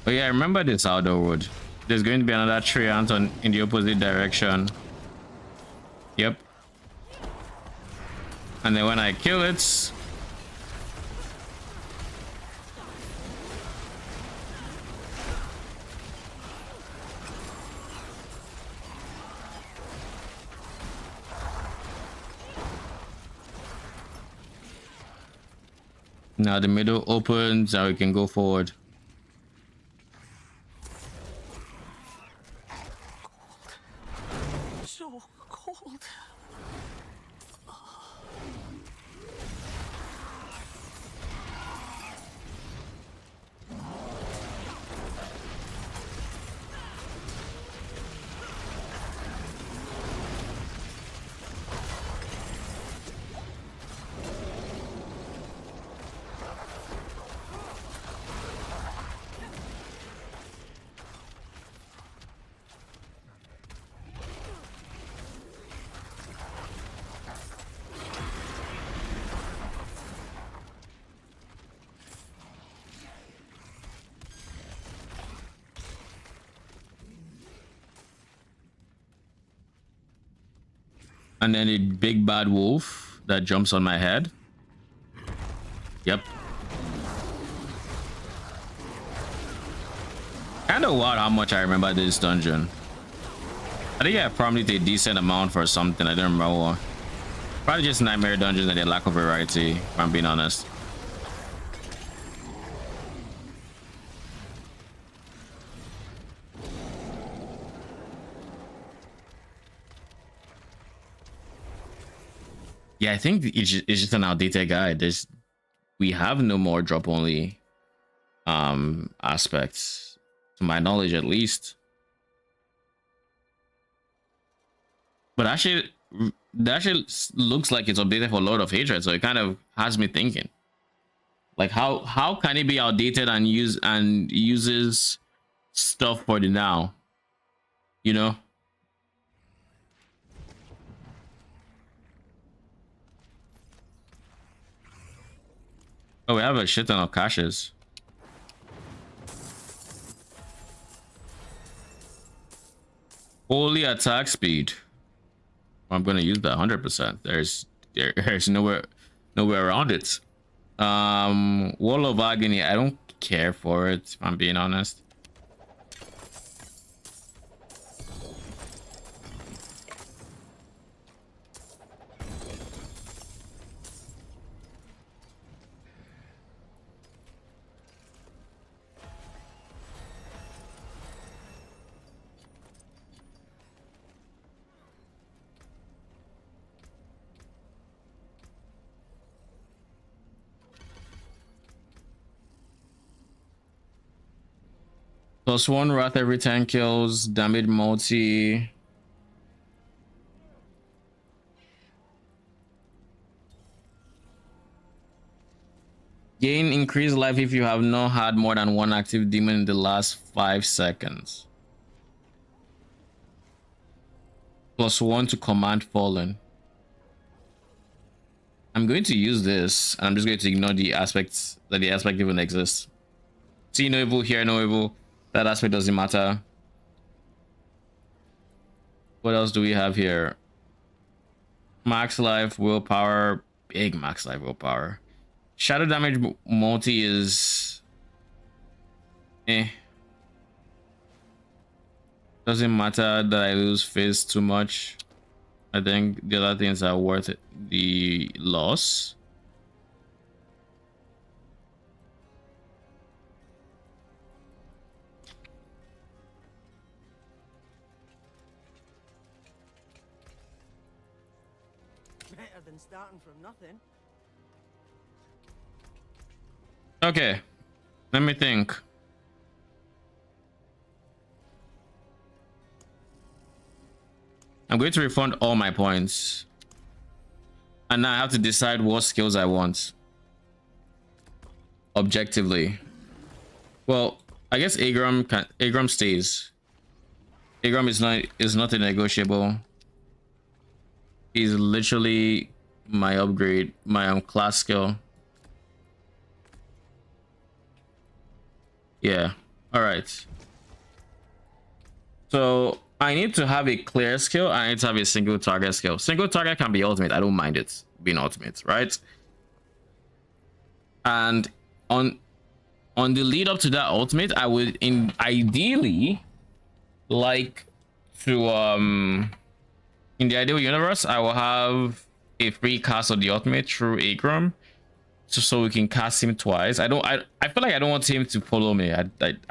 Oh yeah, I remember this outdoor wood. There's going to be another treant in the opposite direction. Yep. And then when I kill it, now the middle opens and we can go forward. So cold. And then a big bad wolf that jumps on my head. Yep. Kind of wild how much I remember this dungeon. I think I promised a decent amount for something. I don't remember what. Probably just nightmare dungeons and their lack of variety, if I'm being honest. Yeah, I think it's just an outdated guide. We have no more drop only aspects, to my knowledge at least. But actually, that actually looks like it's updated for Lord of Hatred, so it kind of has me thinking. Like how can it be outdated and uses stuff for the now? You know? Oh, we have a shit ton of caches. Holy attack speed. I'm gonna use that 100%. There's nowhere around it. Wall of Agony, I don't care for it, if I'm being honest. +1 wrath every 10 kills, damage multi. Gain increased life if you have not had more than one active demon in the last 5 seconds. +1 to command fallen. I'm going to use this. I'm just going to ignore the aspects that the aspect even exists. See no evil, hear no evil. That aspect doesn't matter. What else do we have here? Max life, willpower, big max life, willpower. Shadow damage multi is doesn't matter that I lose phase too much. I think the other things are worth it. The loss. Better than starting from nothing. Okay, let me think. I'm going to refund all my points. And now I have to decide what skills I want. Objectively. Well, I guess Agram stays. Agram is not a negotiable. He's literally my upgrade, my class skill. Yeah. All right. So I need to have a clear skill. I need to have a single target skill. Single target can be ultimate. I don't mind it being ultimate, right? And on the lead up to that ultimate, I would ideally like to in the ideal universe, I will have a free cast of the ultimate through Agram, so we can cast him twice. I feel like I don't want him to follow me. I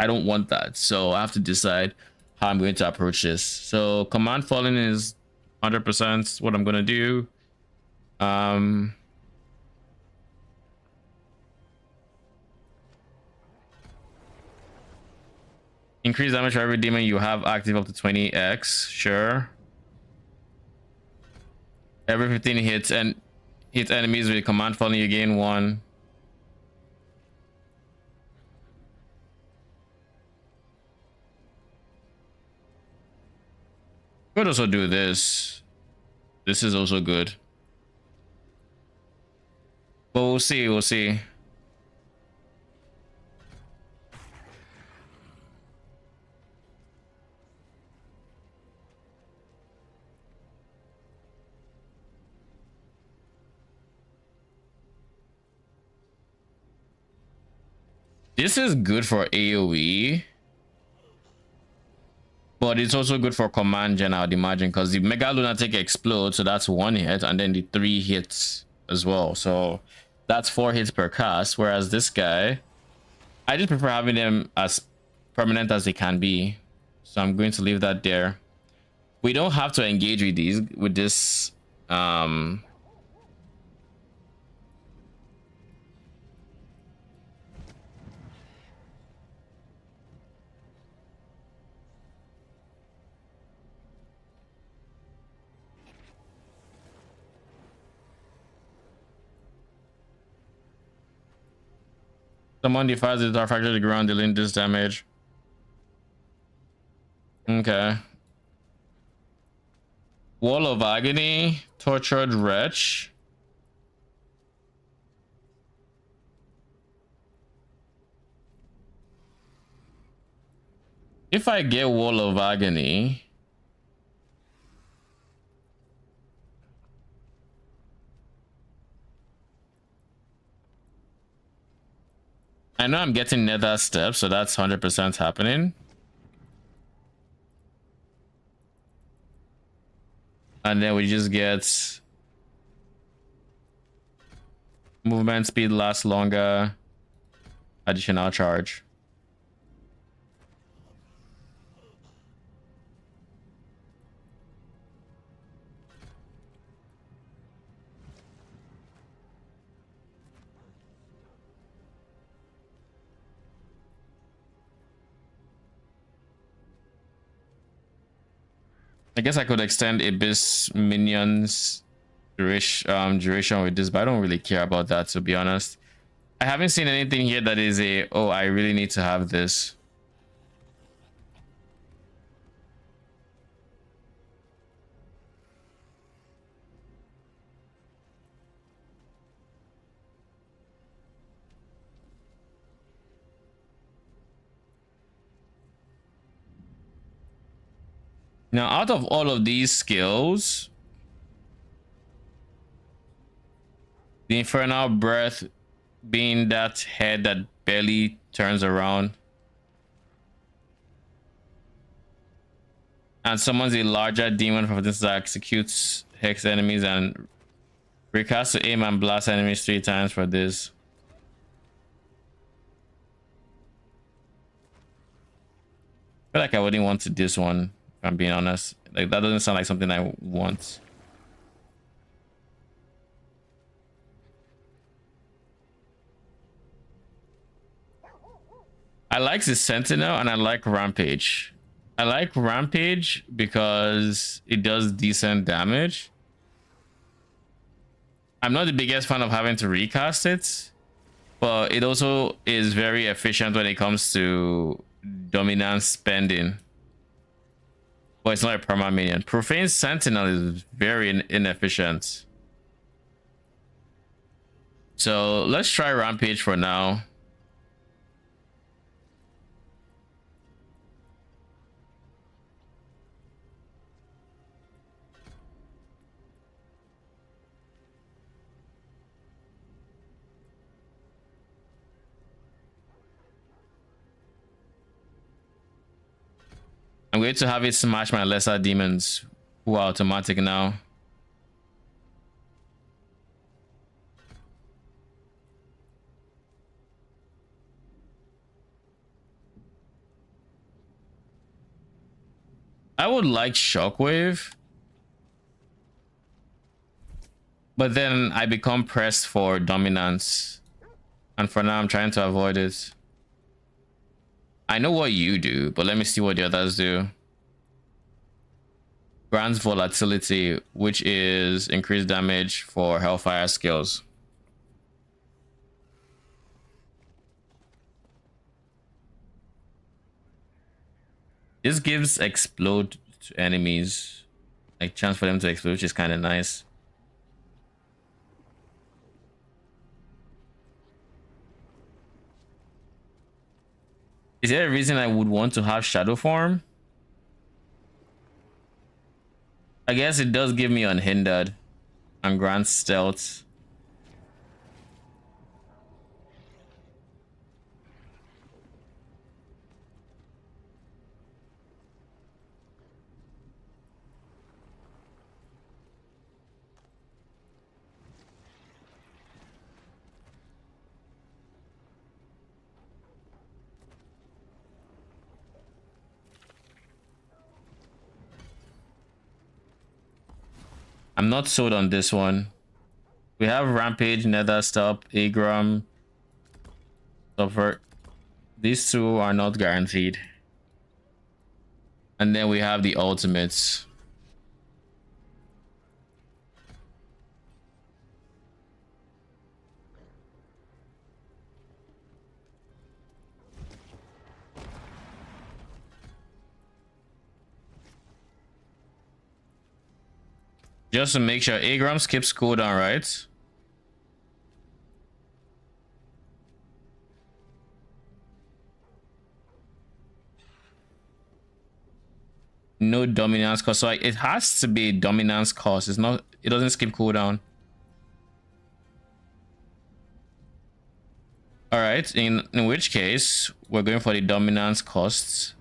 don't want that. So I have to decide how I'm going to approach this. So command fallen is 100% what I'm gonna do. Increase damage for every demon you have active up to 20x. Sure. Every 15 hits and hit enemies with command fallen, you gain 1. Could also do this. This is also good. But we'll see, we'll see. This is good for AoE. But it's also good for command gen, I'd imagine, because the Mega Lunatic explodes, so that's 1 hit, and then the 3 hits as well. So that's 4 hits per cast, whereas this guy, I just prefer having them as permanent as they can be. So I'm going to leave that there. We don't have to engage with this someone defies the artifact to the ground, dealing this damage. Okay. Wall of Agony, Tortured Wretch. If I get Wall of Agony, I know I'm getting Nether Steps, so that's 100% happening. And then we just get movement speed lasts longer, additional charge. I guess I could extend Abyss Minion's duration with this, but I don't really care about that, to be honest. I haven't seen anything here that is a, oh, I really need to have this. Now, out of all of these skills, the Infernal Breath being that head that barely turns around, and summons a larger demon from this that executes hex enemies and recast to aim and blast enemies 3 times for this. I feel like I wouldn't want to this one, if I'm being honest. Like, that doesn't sound like something I want. I like the Sentinel and I like Rampage. I like Rampage because it does decent damage. I'm not the biggest fan of having to recast it, but it also is very efficient when it comes to dominance spending. But it's not a perma minion. Profane Sentinel is very inefficient. So let's try Rampage for now. I'm going to have it smash my lesser demons who are automatic now. I would like Shockwave, but then I become pressed for dominance, and for now I'm trying to avoid it. I know what you do, but let me see what the others do. Grants volatility, which is increased damage for Hellfire skills. This gives explode to enemies, like chance for them to explode, which is kind of nice. Is there a reason I would want to have Shadow Form? I guess it does give me Unhindered and grants stealth. I'm not sold on this one. We have Rampage, Nether Stop, Agram, Subvert. These two are not guaranteed. And then we have the ultimates. Just to make sure, Agram skips cooldown, right? No dominance cost, so it has to be dominance cost. It's not. It doesn't skip cooldown. All right. In which case, we're going for the dominance costs.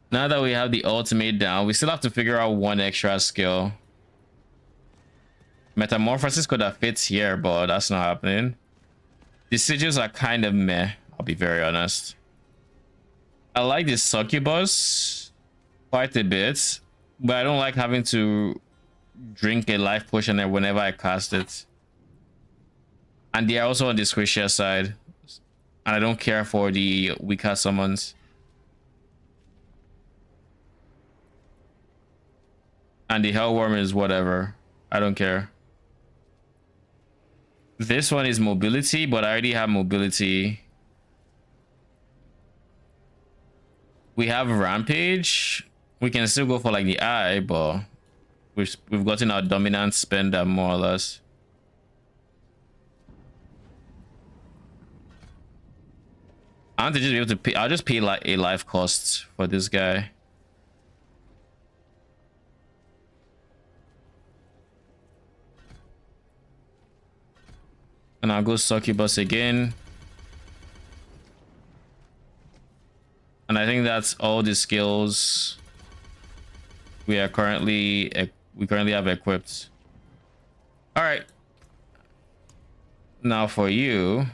Now that we have the ultimate down, we still have to figure out one extra skill. Metamorphosis could have fits here, but that's not happening. The sigils are kind of meh, I'll be very honest. I like this succubus quite a bit, but I don't like having to drink a life potion whenever I cast it. And they are also on the squishier side. And I don't care for the weaker summons. And the Hellworm is whatever. I don't care. This one is mobility, but I already have mobility. We have Rampage. We can still go for like the eye, but we've gotten our dominant spender more or less. I want to just be able to pay. I'll just pay like a life cost for this guy. And I'll go Succubus again. And I think that's all the skills we currently have equipped. All right. Now for you.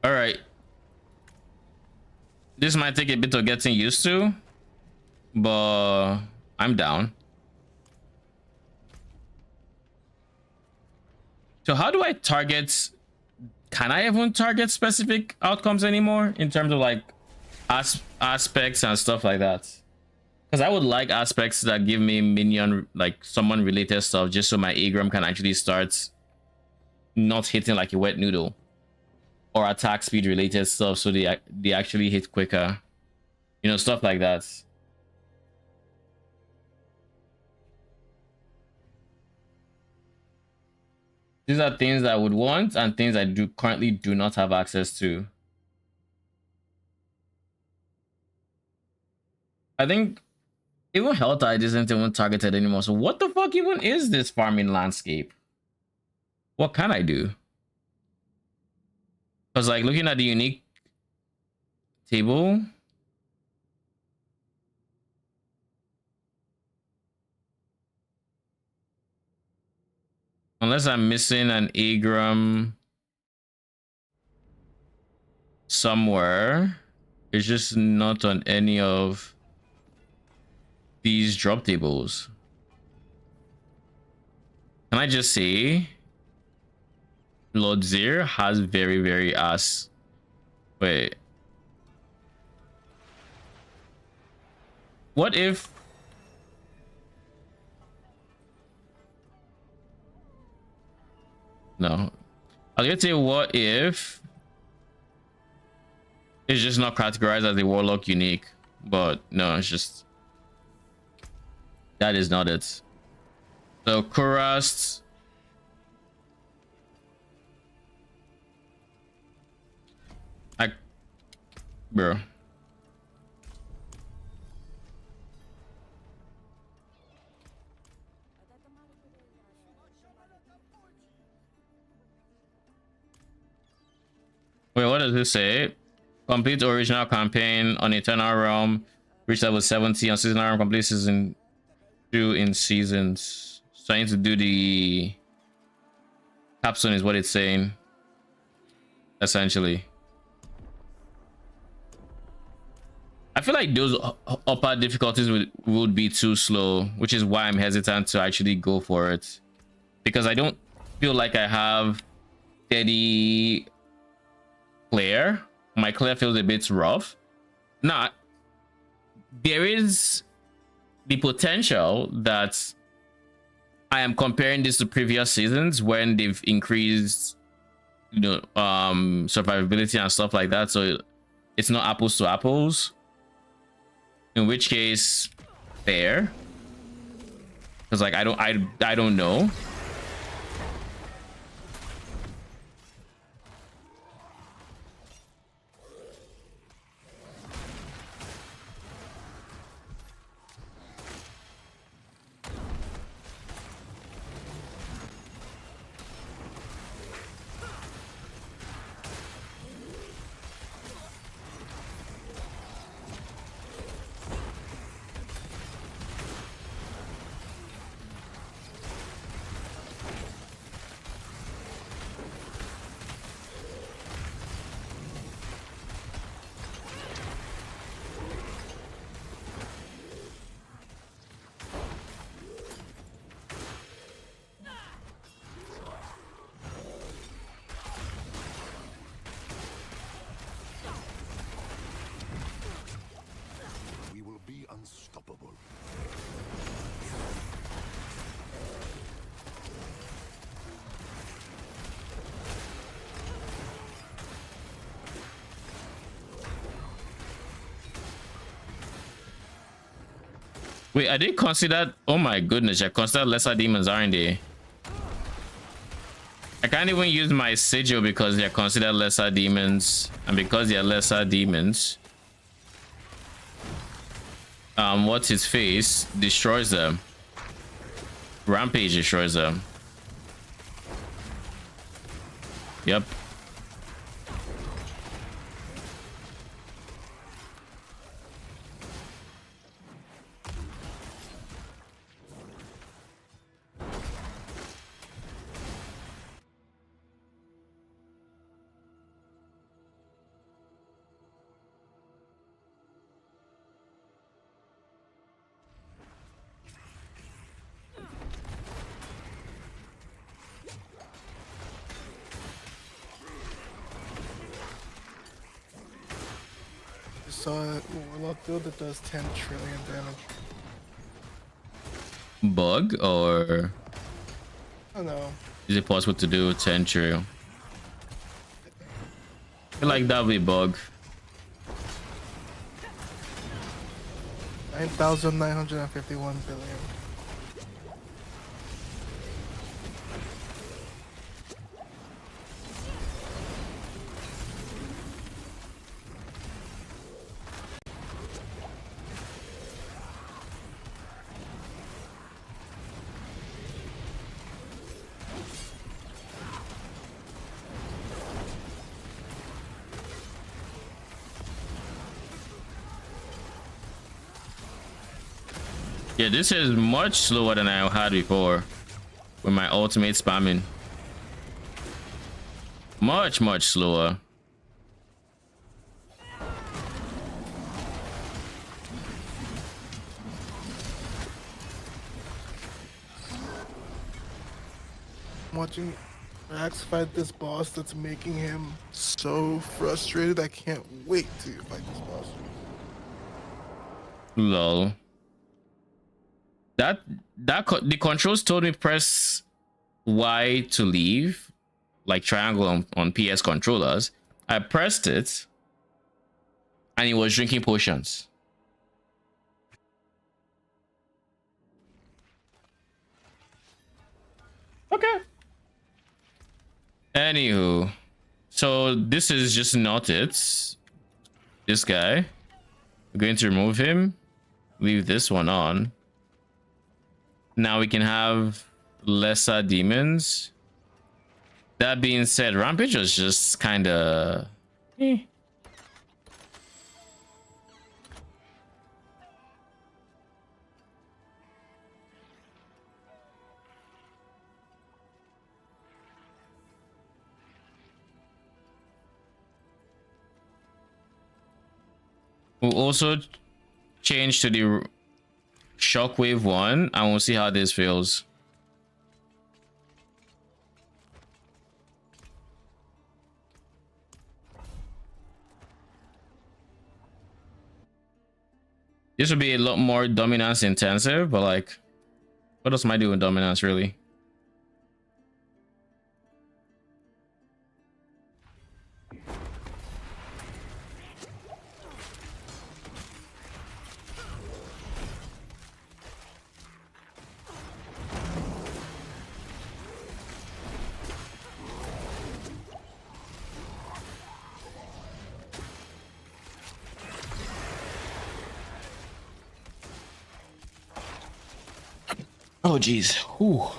All right. This might take a bit of getting used to, but I'm down. So how do I target? Can I even target specific outcomes anymore in terms of like aspects and stuff like that? Because I would like aspects that give me minion, like summon related stuff, just so my Agram can actually start not hitting like a wet noodle. Or attack speed related stuff, so they actually hit quicker, you know, stuff like that. These are things that I would want and things I currently do not have access to. I think even Health Tide isn't even targeted anymore. So what the fuck even is this farming landscape? What can I do? Because like looking at the unique table, unless I'm missing an Agram somewhere, it's just not on any of these drop tables. Can I just say Lord Zir has very, very ass. Wait. What if... No. I was gonna say, what if it's just not categorized as a Warlock unique? But no, it's just... That is not it. So, Kurast... Bro. Wait, what does this say? Complete original campaign on Eternal Realm. Reach level 70 on seasonal realm. Complete season 2 in seasons. So I need to do the capstone is what it's saying. Essentially. I feel like those upper difficulties would be too slow, which is why I'm hesitant to actually go for it. Because I don't feel like I have steady clear. My clear feels a bit rough. Now, there is the potential that I am comparing this to previous seasons when they've increased, you know, survivability and stuff like that. So it's not apples to apples. In which case, fair. because like I don't know. We will be unstoppable. Wait, I did consider. Oh my goodness, I consider lesser demons, aren't they? I can't even use my sigil because they're considered lesser demons, and because they're lesser demons, what's his face destroys them. Rampage destroys them. Yep. Saw it. Warlock build that does 10 trillion damage. Bug, or I don't know. is it possible to do 10 trillion? I feel like that would be bug. 9,951 billion. Yeah, this is much slower than I had before with my ultimate spamming. Much slower. I'm watching Max fight this boss that's making him so frustrated. I can't wait to fight this boss. Lol. The controls told me press Y to leave, like triangle on PS controllers. I pressed it and he was drinking potions. Okay. Anywho, so this is just not it. This guy, we're going to remove him, leave this one on. Now we can have lesser demons. That being said, Rampage was just kind of We'll also change to the Shockwave one, and we'll see how this feels. This would be a lot more dominance intensive, but like, what else am I doing dominance really? Oh jeez. Whew.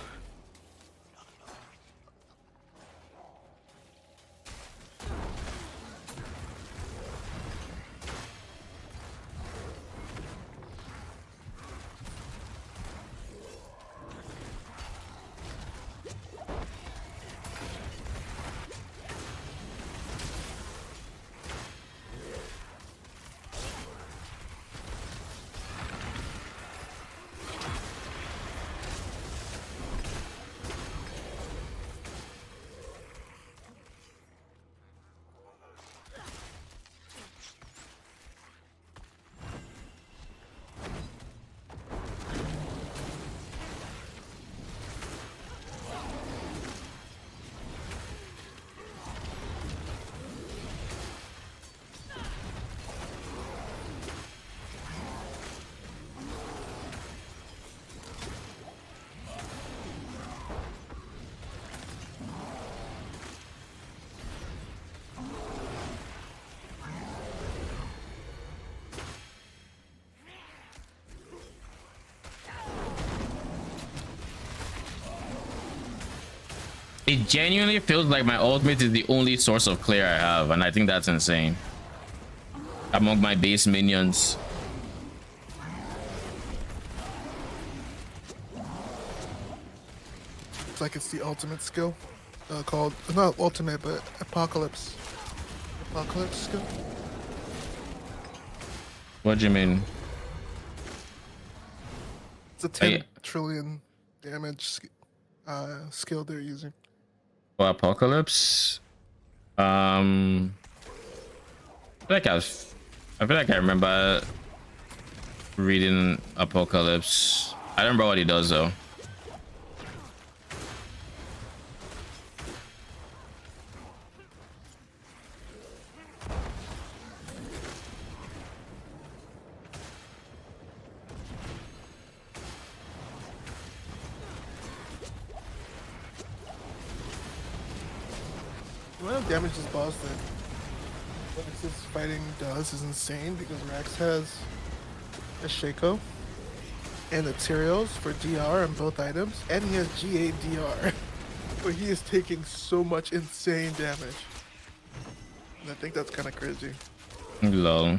It genuinely feels like my ultimate is the only source of clear I have, and I think that's insane. Among my base minions. It's like it's the ultimate skill. Called, not ultimate, but apocalypse. Apocalypse skill. What do you mean? It's a 10 trillion damage skill they're using. For Apocalypse? I feel like I feel like I remember reading Apocalypse. I don't remember what he does though. The amount of damage this boss that Rex's fighting does is insane because Rex has a Shaco and materials for DR on both items, and he has GA DR, where he is taking so much insane damage. And I think that's kind of crazy. Lol.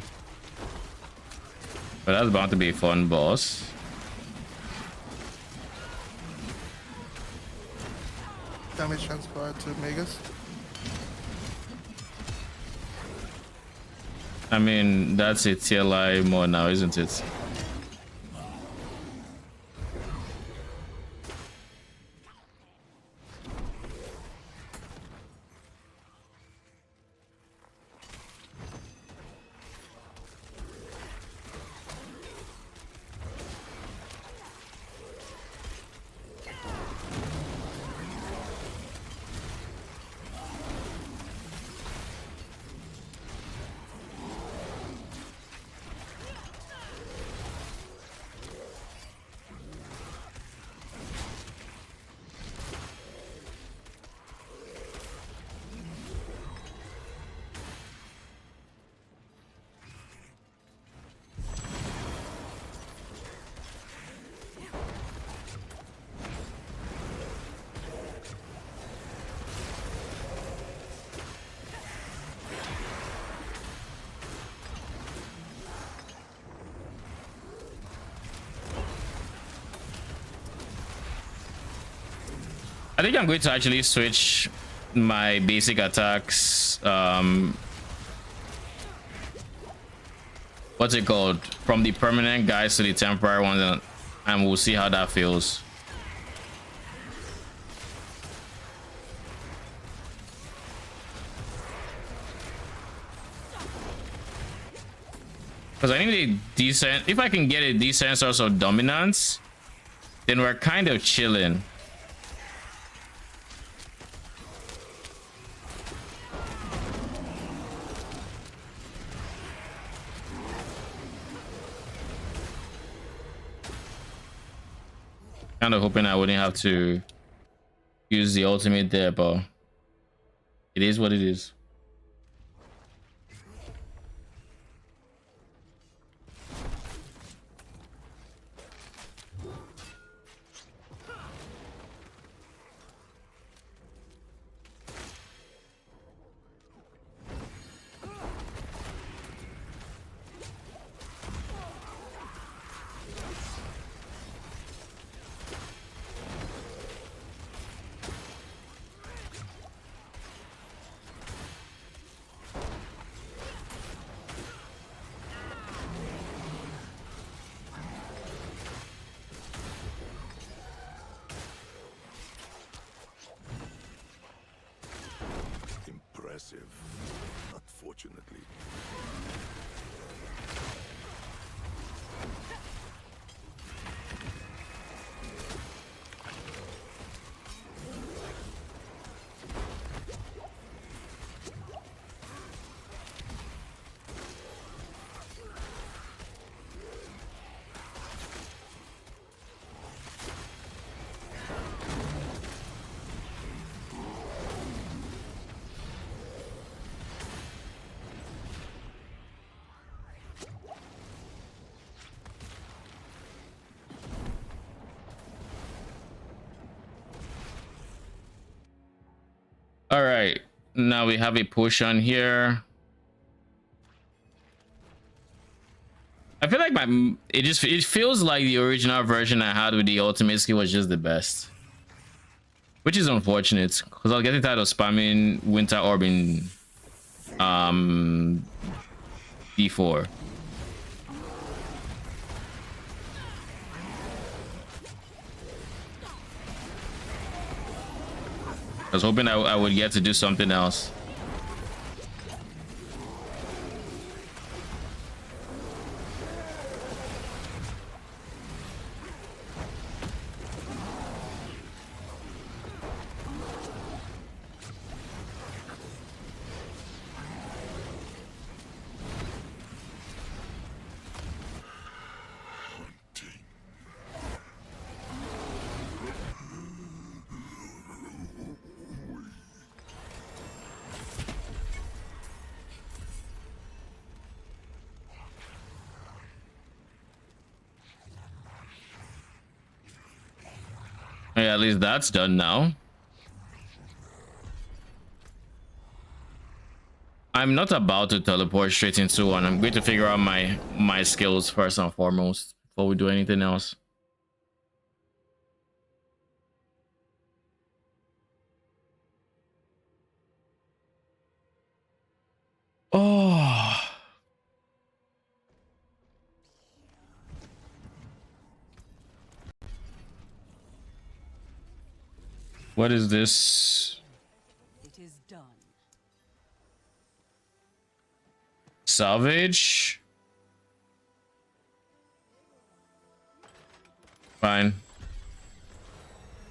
But that's bound to be a fun boss. Damage transfer to Magus. I mean, that's a TLI more now, isn't it? I think I'm going to actually switch my basic attacks. What's it called? From the permanent guys to the temporary ones, and we'll see how that feels. Because I need a decent, if I can get a decent source of dominance, then we're kind of chilling. Kind of hoping I wouldn't have to use the ultimate there, but it is what it is. unfortunately. All right, now we have a push on here. I feel like it feels like the original version I had with the ultimate skill was just the best, which is unfortunate because I was getting tired of spamming Winter Orb in D4. I was hoping I would get to do something else. Yeah, at least that's done now. I'm not about to teleport straight into one. I'm going to figure out my skills first and foremost before we do anything else. Oh. What is this? It is done. Salvage? Fine.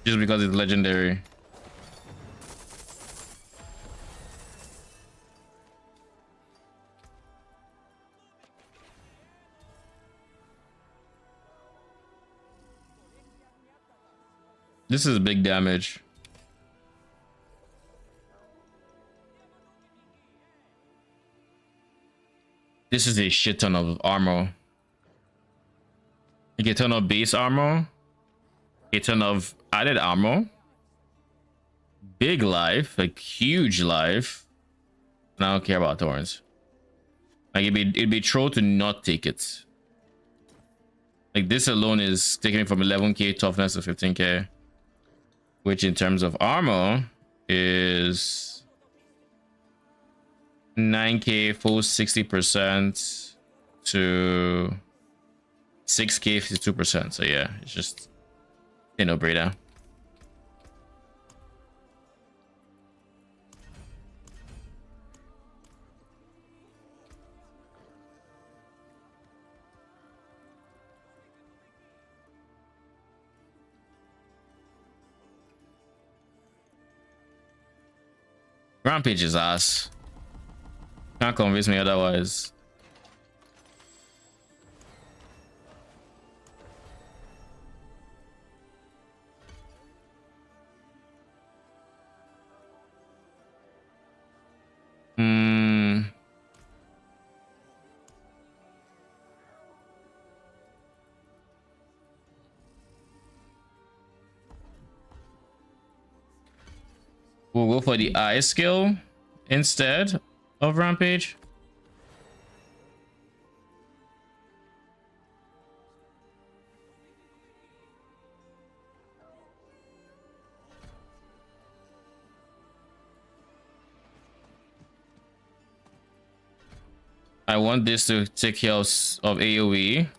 Just because it's legendary. This is big damage. This is a shit ton of armor. You get a ton of base armor, a ton of added armor, big life, like huge life. And I don't care about thorns. Like it'd be troll to not take it. Like this alone is taking it from 11k toughness to 15k, which in terms of armor is 9k full 60% to 6k 52%. So yeah, it's just a no-brainer. Rampage is ass. Can't convince me otherwise. We'll go for the eye skill instead of Rampage. I want this to take care of AoE.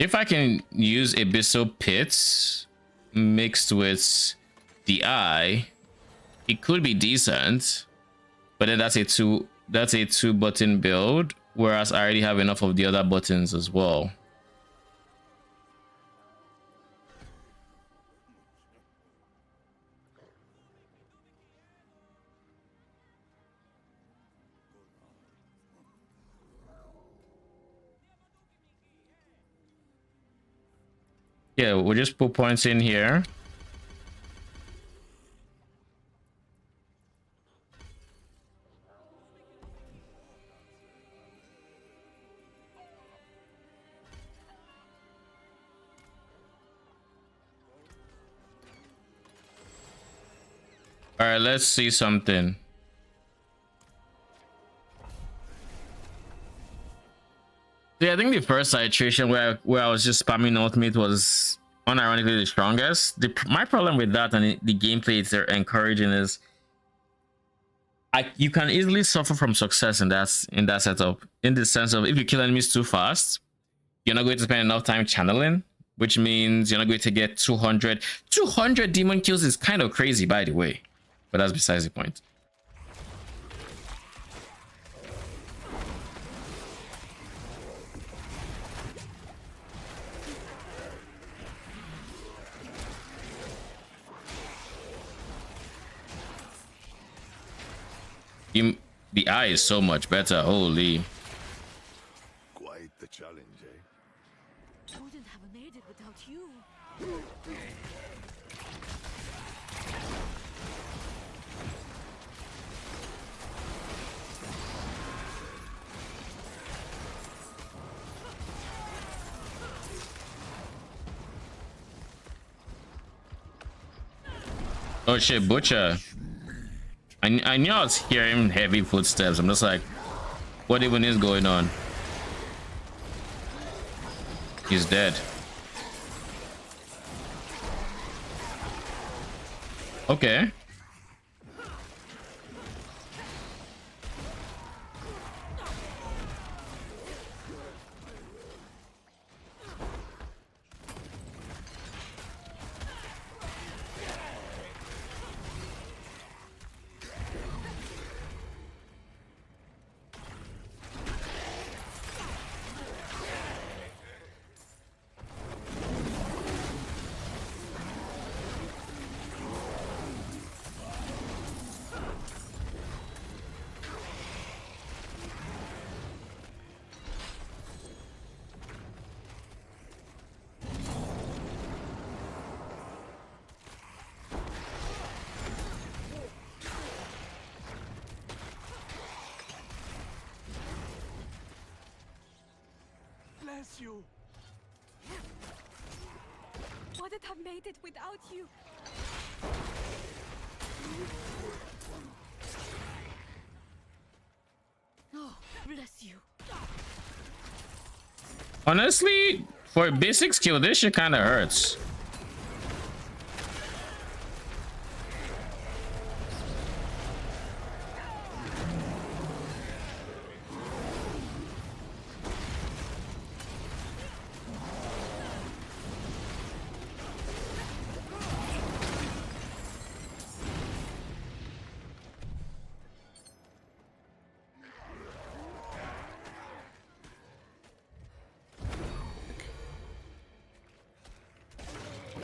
If I can use Abyssal Pits mixed with the eye, it could be decent. But then that's a two button build, whereas I already have enough of the other buttons as well. Yeah, we'll just put points in here. All right, let's see something. Yeah, I think the first iteration where I was just spamming ultimate was unironically the strongest. My problem with that and the gameplay they're encouraging is you can easily suffer from success in that setup, in the sense of if you kill enemies too fast, you're not going to spend enough time channeling, which means you're not going to get 200 demon kills. Is kind of crazy, by the way, but that's besides the point. The eye is so much better. Holy. Quite the challenge, eh? Wouldn't have made it without you. Oh shit, Butcher. I knew I was hearing heavy footsteps. I'm just like, what even is going on? He's dead. Okay. Bless you. Wouldn't have made it without you. Oh, bless you. Honestly, for a basic skill, this shit kind of hurts.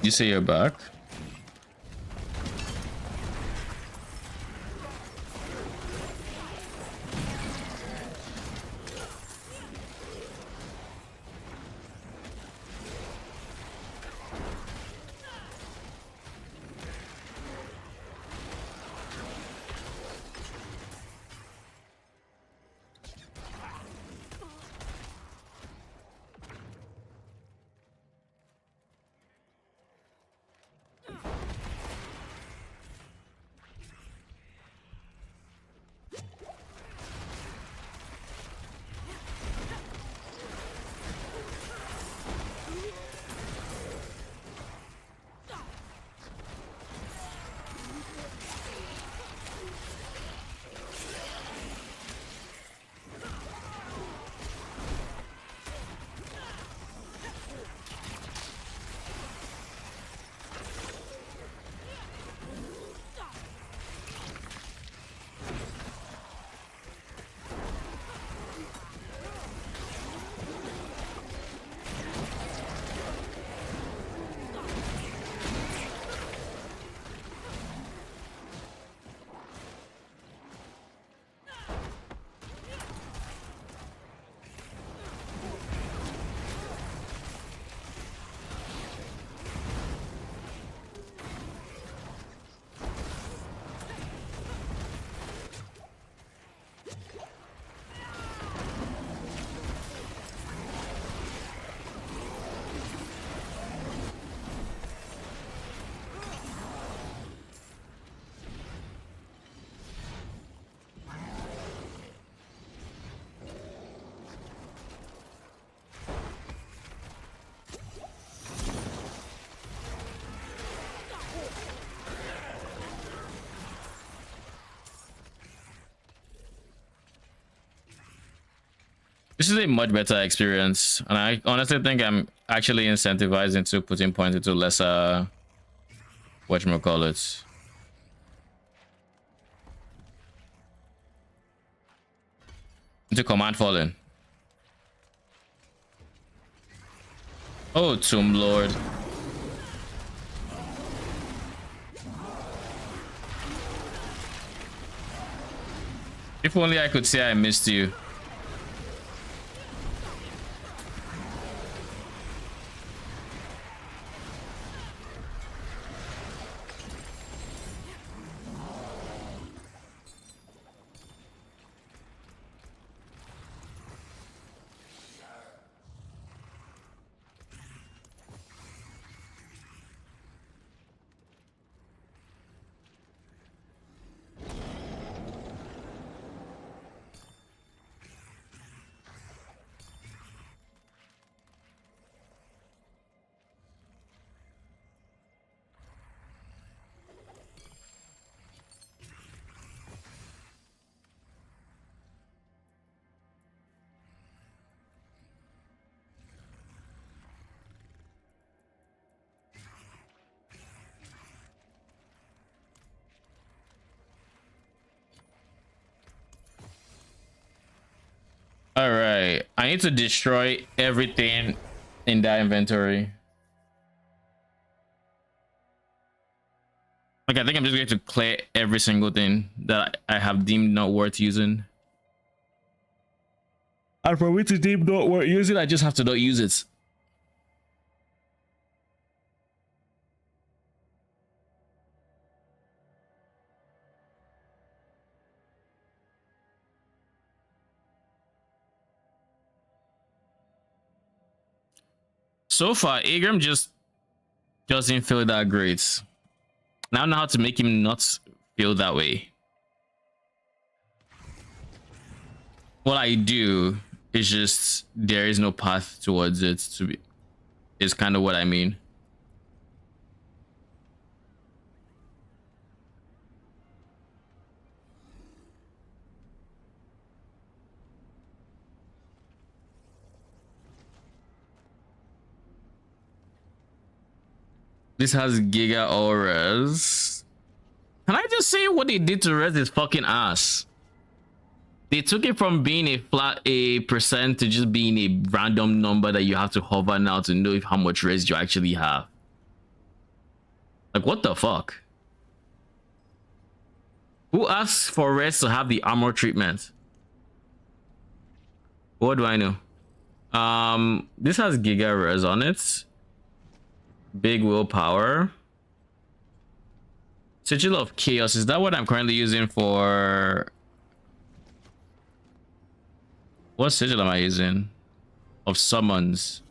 You say you're back? This is a much better experience, and I honestly think I'm actually incentivized into putting points into lesser, whatchamacallit, into command falling. Oh, Tomb Lord. If only I could say I missed you. All right, I need to destroy everything in that inventory. Like, I think I'm just going to clear every single thing that I have deemed not worth using. And for me to deem not worth using, I just have to not use it. So far, Agram just doesn't feel that great. Now I know how to make him not feel that way. What I do is just there is no path towards it to be, is kind of what I mean. This has Giga Auras. Can I just say what they did to Res is fucking ass? They took it from being a flat a percent to just being a random number that you have to hover now to know if how much res you actually have. Like, what the fuck? Who asks for res to have the armor treatment? What do I know? This has Giga Res on it. Big willpower. Sigil of Chaos. Is that what I'm currently using for? What sigil am I using? Of summons.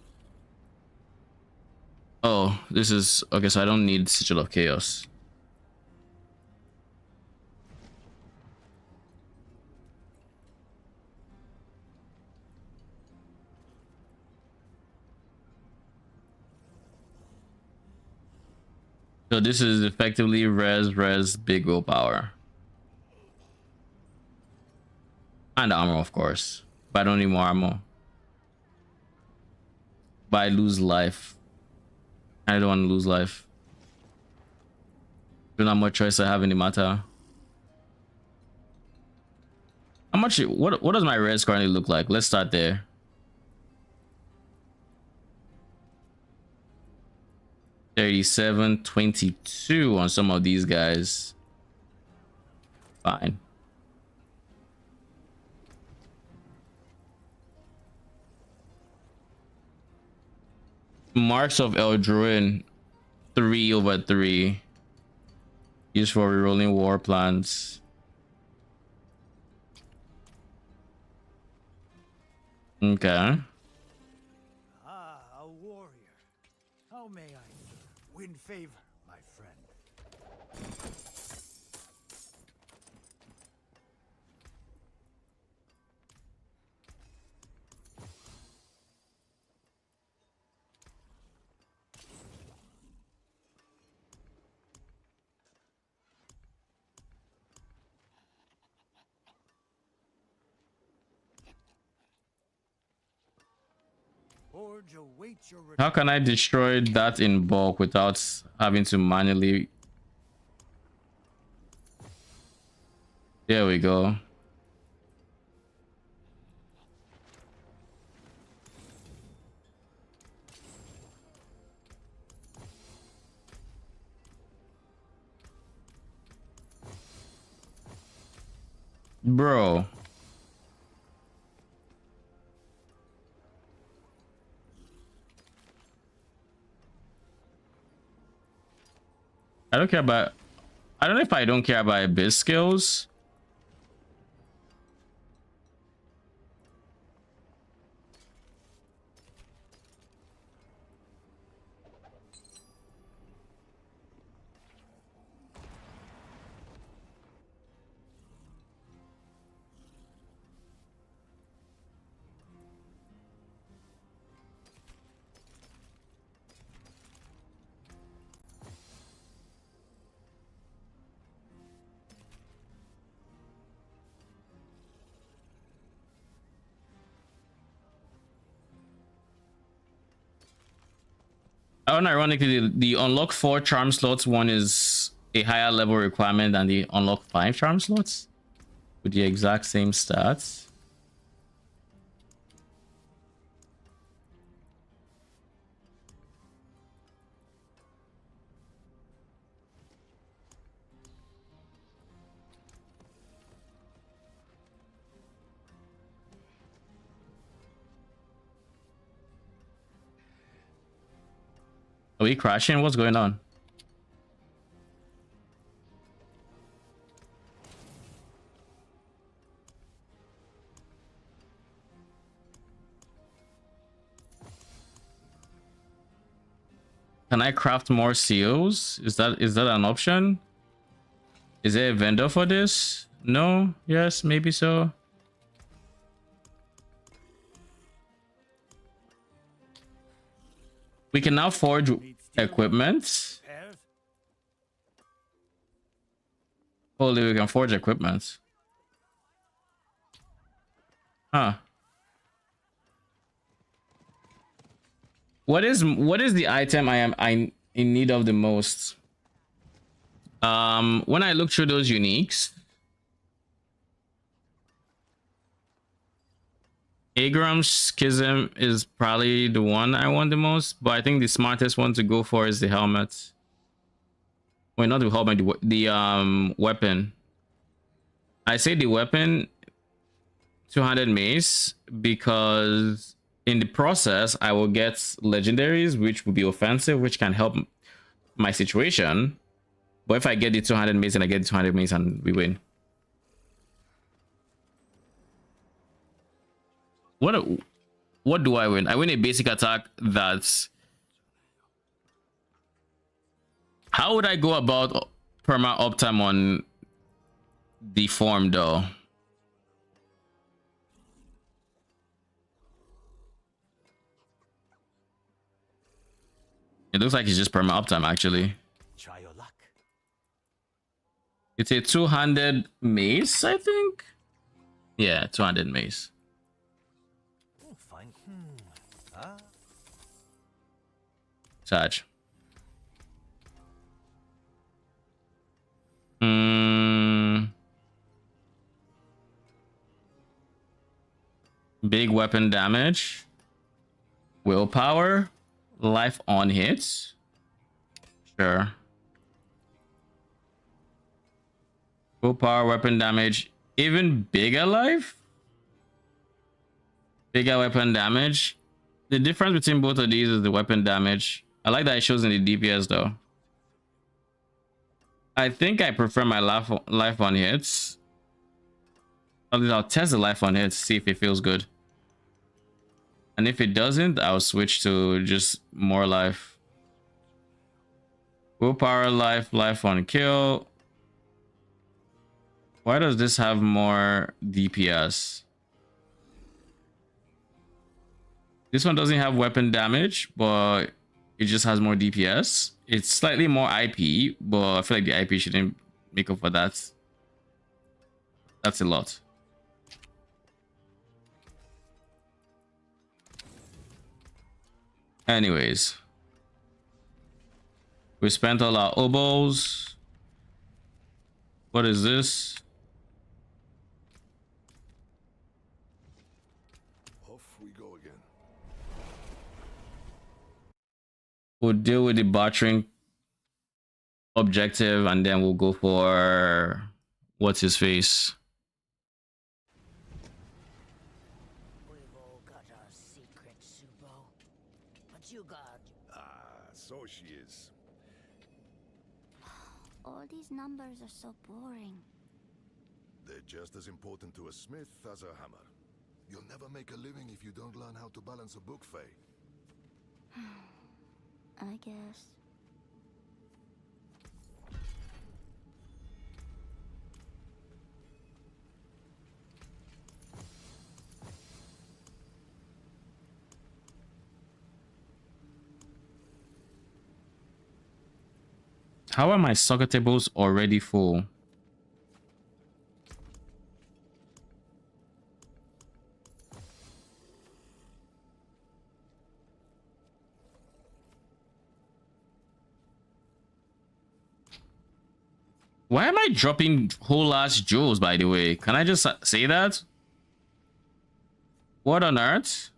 Oh, this is okay. So I don't need Sigil of Chaos. So this is effectively res, big willpower. And armor, of course. But I don't need more armor. But I lose life. I don't want to lose life. There's not much choice I have in the matter. How much? What does my res currently look like? Let's start there. $37.22 on some of these guys. Fine. Marks of Eldruin, 3/3. Used for rerolling war plans. Okay. Ah, a warrior. How may I win favor, my friend? forge awaits your How can I destroy that in bulk without having to manually? There we go. Bro. I don't care about... I don't know if I don't care about abyss skills. Ironically, the unlock 4 charm slots one is a higher level requirement than the unlock 5 charm slots with the exact same stats. Are we crashing? What's going on? Can I craft more seals? Is that an option? Is there a vendor for this? No? Yes, maybe so. We can now forge equipment. Holy, we can forge equipment. Huh. What is the item I'm in need of the most? When I look through those uniques, Agram's Schism is probably the one I want the most, but I think the smartest one to go for is the helmet. Wait, not the helmet, the weapon. I say the weapon, 200 mace, because in the process I will get legendaries, which will be offensive, which can help my situation. But if I get the 200 mace and I get the 200 mace and we win. What do I win? I win a basic attack that's... How would I go about perma uptime on the form though? It looks like it's just perma uptime actually. Try your luck. It's a 200 mace, I think. Yeah, 200 mace. Fine. Sag. Big weapon damage. Willpower. Life on hits. Sure. Willpower, weapon damage. Even bigger life. Bigger weapon damage. The difference between both of these is the weapon damage. I like that it shows in the DPS though. I think I prefer my life on hits. At least I'll test the life on hits, see if it feels good. And if it doesn't, I'll switch to just more life. Willpower, life on kill. Why does this have more DPS? This one doesn't have weapon damage, but it just has more DPS. It's slightly more IP, but I feel like the IP shouldn't make up for that. That's a lot. . Anyways, we spent all our obols. What is this? Off we go again. We'll deal with the bartering objective and then we'll go for what's his face. We've all got our secrets, Subo. What you got? Ah, so she is. All these numbers are so boring. They're just as important to a smith as a hammer. You'll never make a living if you don't learn how to balance a book, Faye. I guess. How are my soccer tables already full? Why am I dropping whole ass jewels, by the way? Can I just say that? What on earth?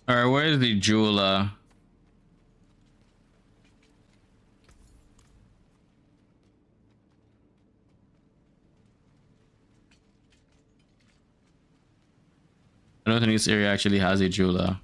All right, where's the jeweler? I don't think this area actually has a jeweler.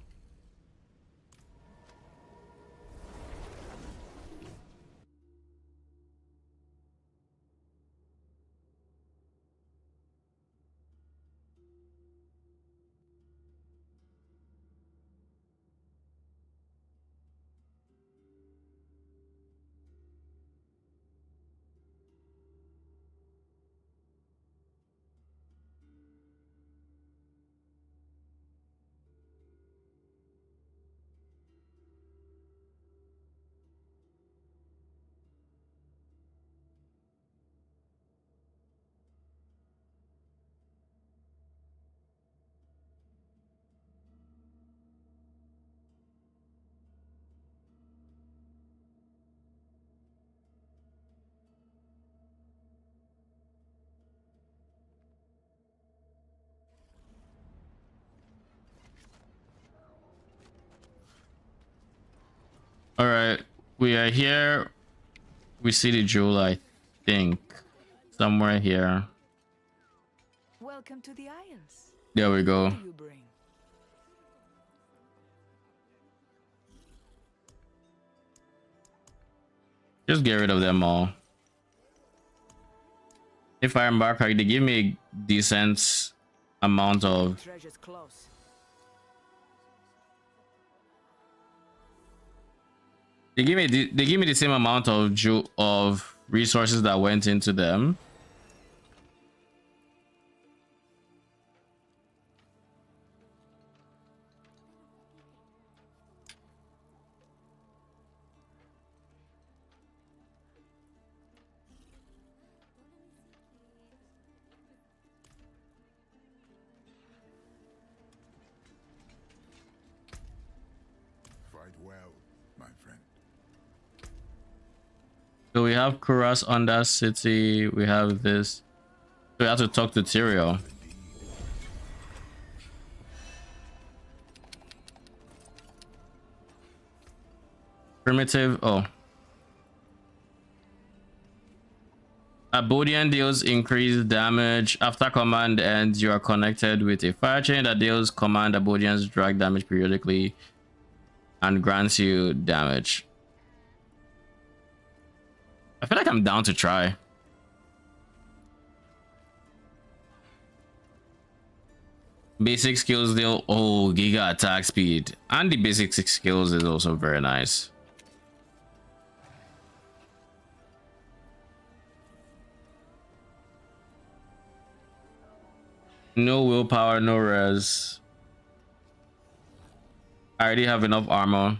All right, we are here. We see the jeweler, I think, somewhere here. Welcome to the Isles. There we go. What do you bring? Just get rid of them all. If I embark, they give me a decent amount of. Treasure's close. They give me the same amount of resources that went into them. Fight well, my friend. So we have Kuras under city. We have this. So we have to talk to Tyrael. Primitive. Oh. Abodian deals increased damage after command ends. You are connected with a fire chain that deals command Abodians drag damage periodically and grants you damage. I feel like I'm down to try. Basic skills deal. Oh, Giga attack speed. And the basic six skills is also very nice. No willpower, no res. I already have enough armor.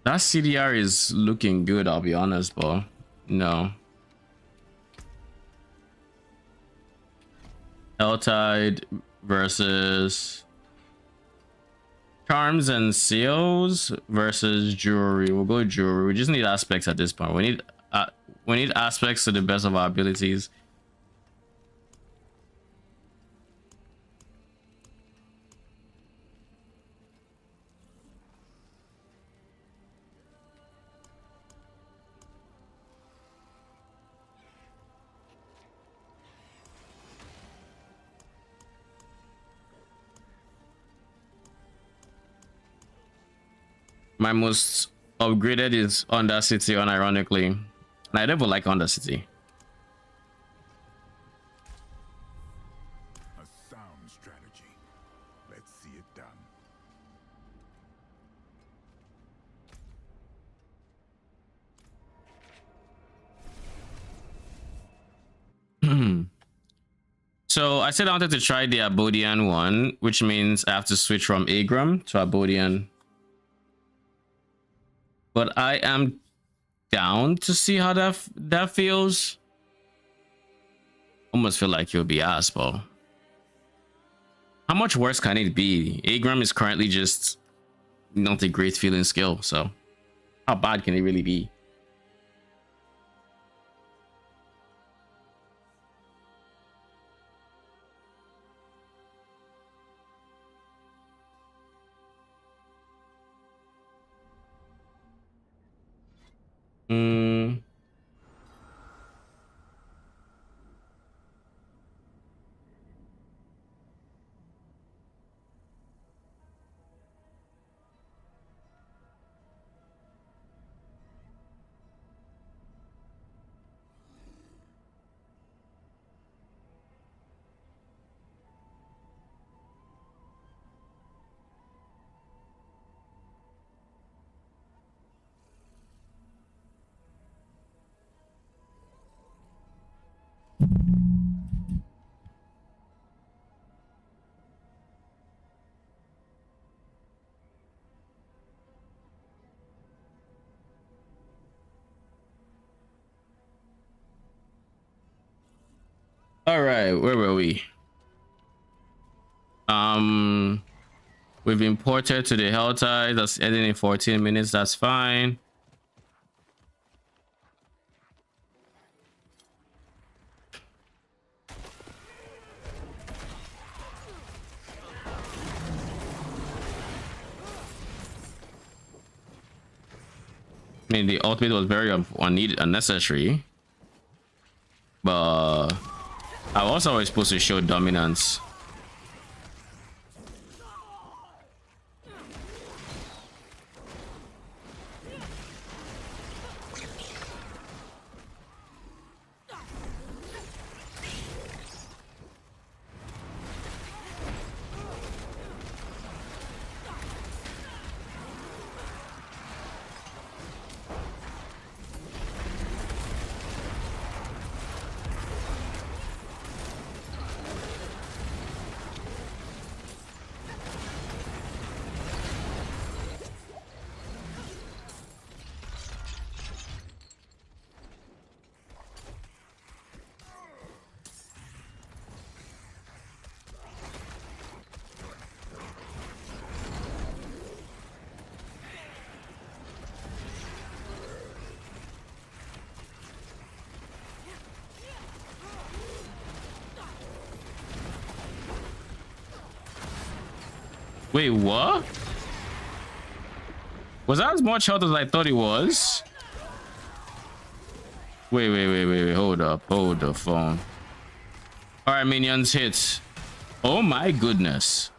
That CDR is looking good, I'll be honest, but no. Helltide versus charms and seals versus jewelry. We'll go jewelry. We just need aspects at this point. We need aspects to the best of our abilities. My most upgraded is Undercity, unironically. And I never like Undercity. A sound strategy. Let's see it done. So I said I wanted to try the Abodian one, which means I have to switch from Agram to Abodian. But I am down to see how that feels. Almost feel like you'll be ass, bro. How much worse can it be? Agram is currently just not a great feeling skill, so how bad can it really be? All right, where were we? We've been ported to the Helltide. That's ending in 14 minutes. That's fine. I mean, the ultimate was very unneeded, unnecessary. But I was always supposed to show dominance. Wait, what? Was that as much health as I thought it was? Wait. Hold up. Hold the phone. All right, minions hits. Oh my goodness.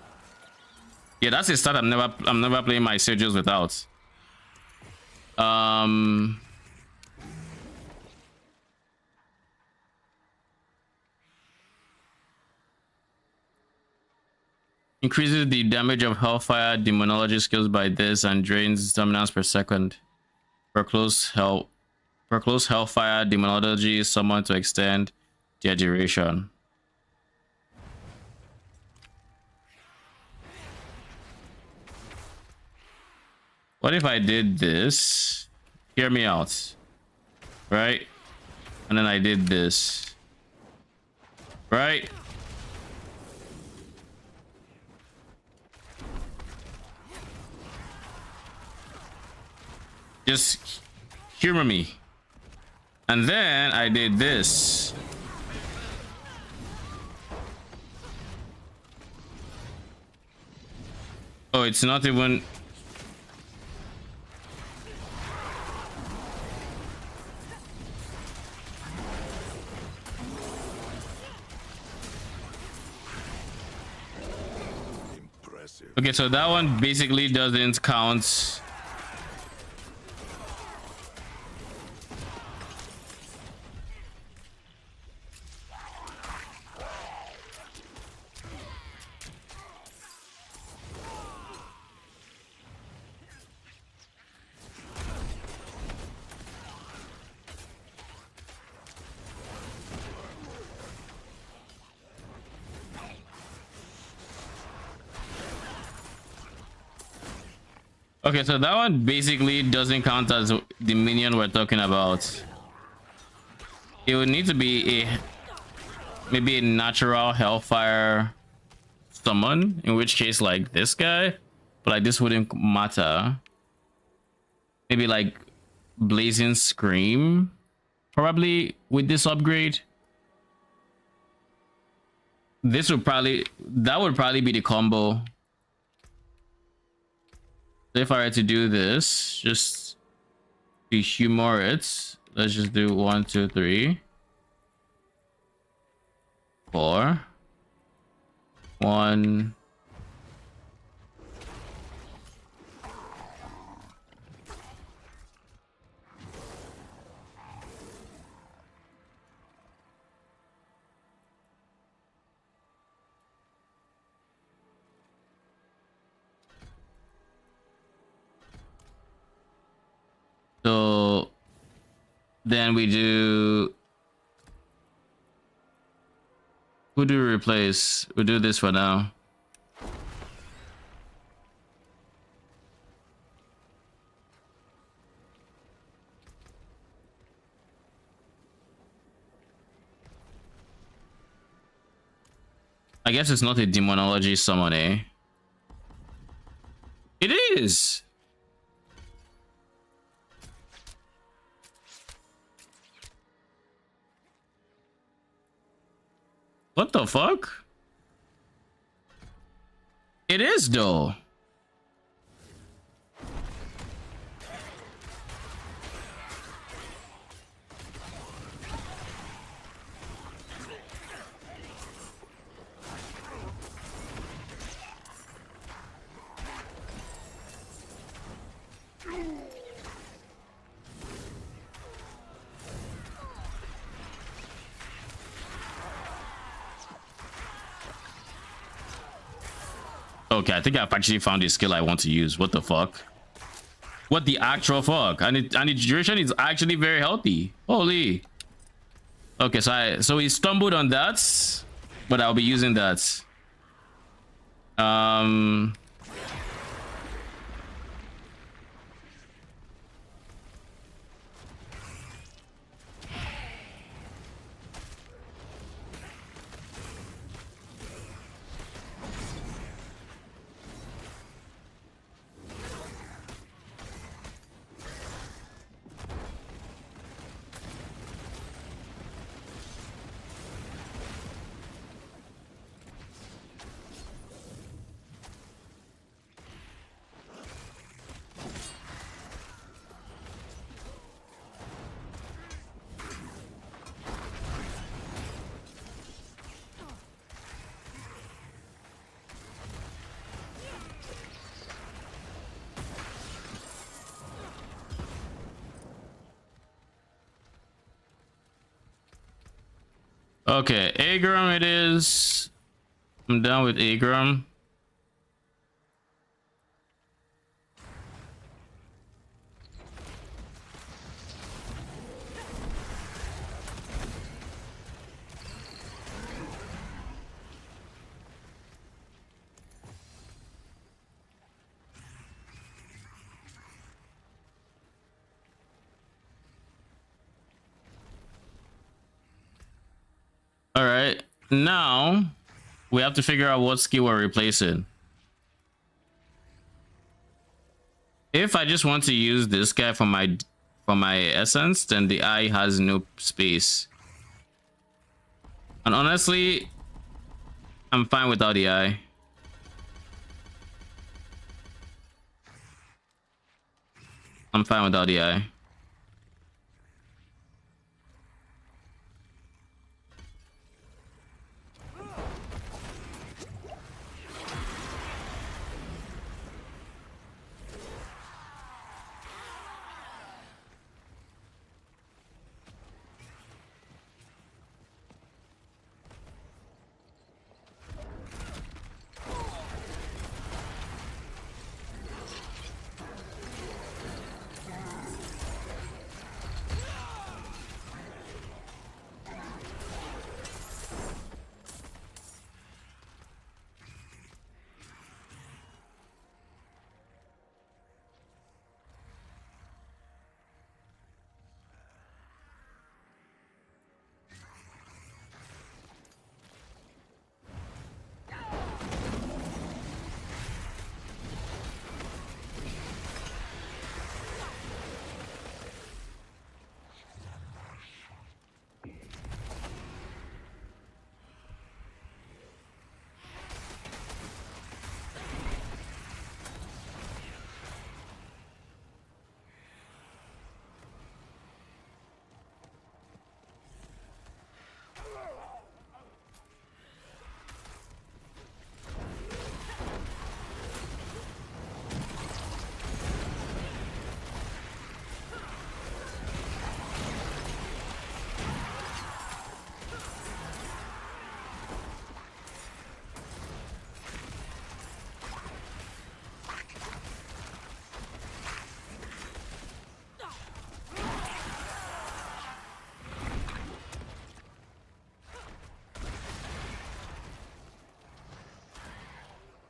Yeah, that's a start. I'm never playing my sigils without. Increases the damage of Hellfire Demonology skills by this and drains stamina per second. For close Hellfire Demonology summon to extend their duration. What if I did this? Hear me out. Right? And then I did this. Right? Just humor me. And then I did this. Oh, it's not even... Impressive. Okay, so that one basically doesn't count. Okay, so that one basically doesn't count as the minion we're talking about. It would need to be maybe a natural Hellfire summon, in which case like this guy, but like this wouldn't matter. Maybe like Blazing Scream, probably with this upgrade. That would probably be the combo. If I were to do this, just to humor it, let's just do 1, 2, 3, 4, 1. So then we do, who do we replace? We'll do this for now. I guess it's not a demonology summon, eh? It is. What the fuck? It is though. Okay, I think I've actually found a skill I want to use. What the fuck? What the actual fuck? And the duration is actually very healthy. Holy. Okay, so we stumbled on that, but I'll be using that. Okay, Agram it is. I'm done with Agram. All right, now we have to figure out what skill we're replacing. If I just want to use this guy for my essence, then the eye has no space. And honestly, I'm fine without the eye. I'm fine without the eye.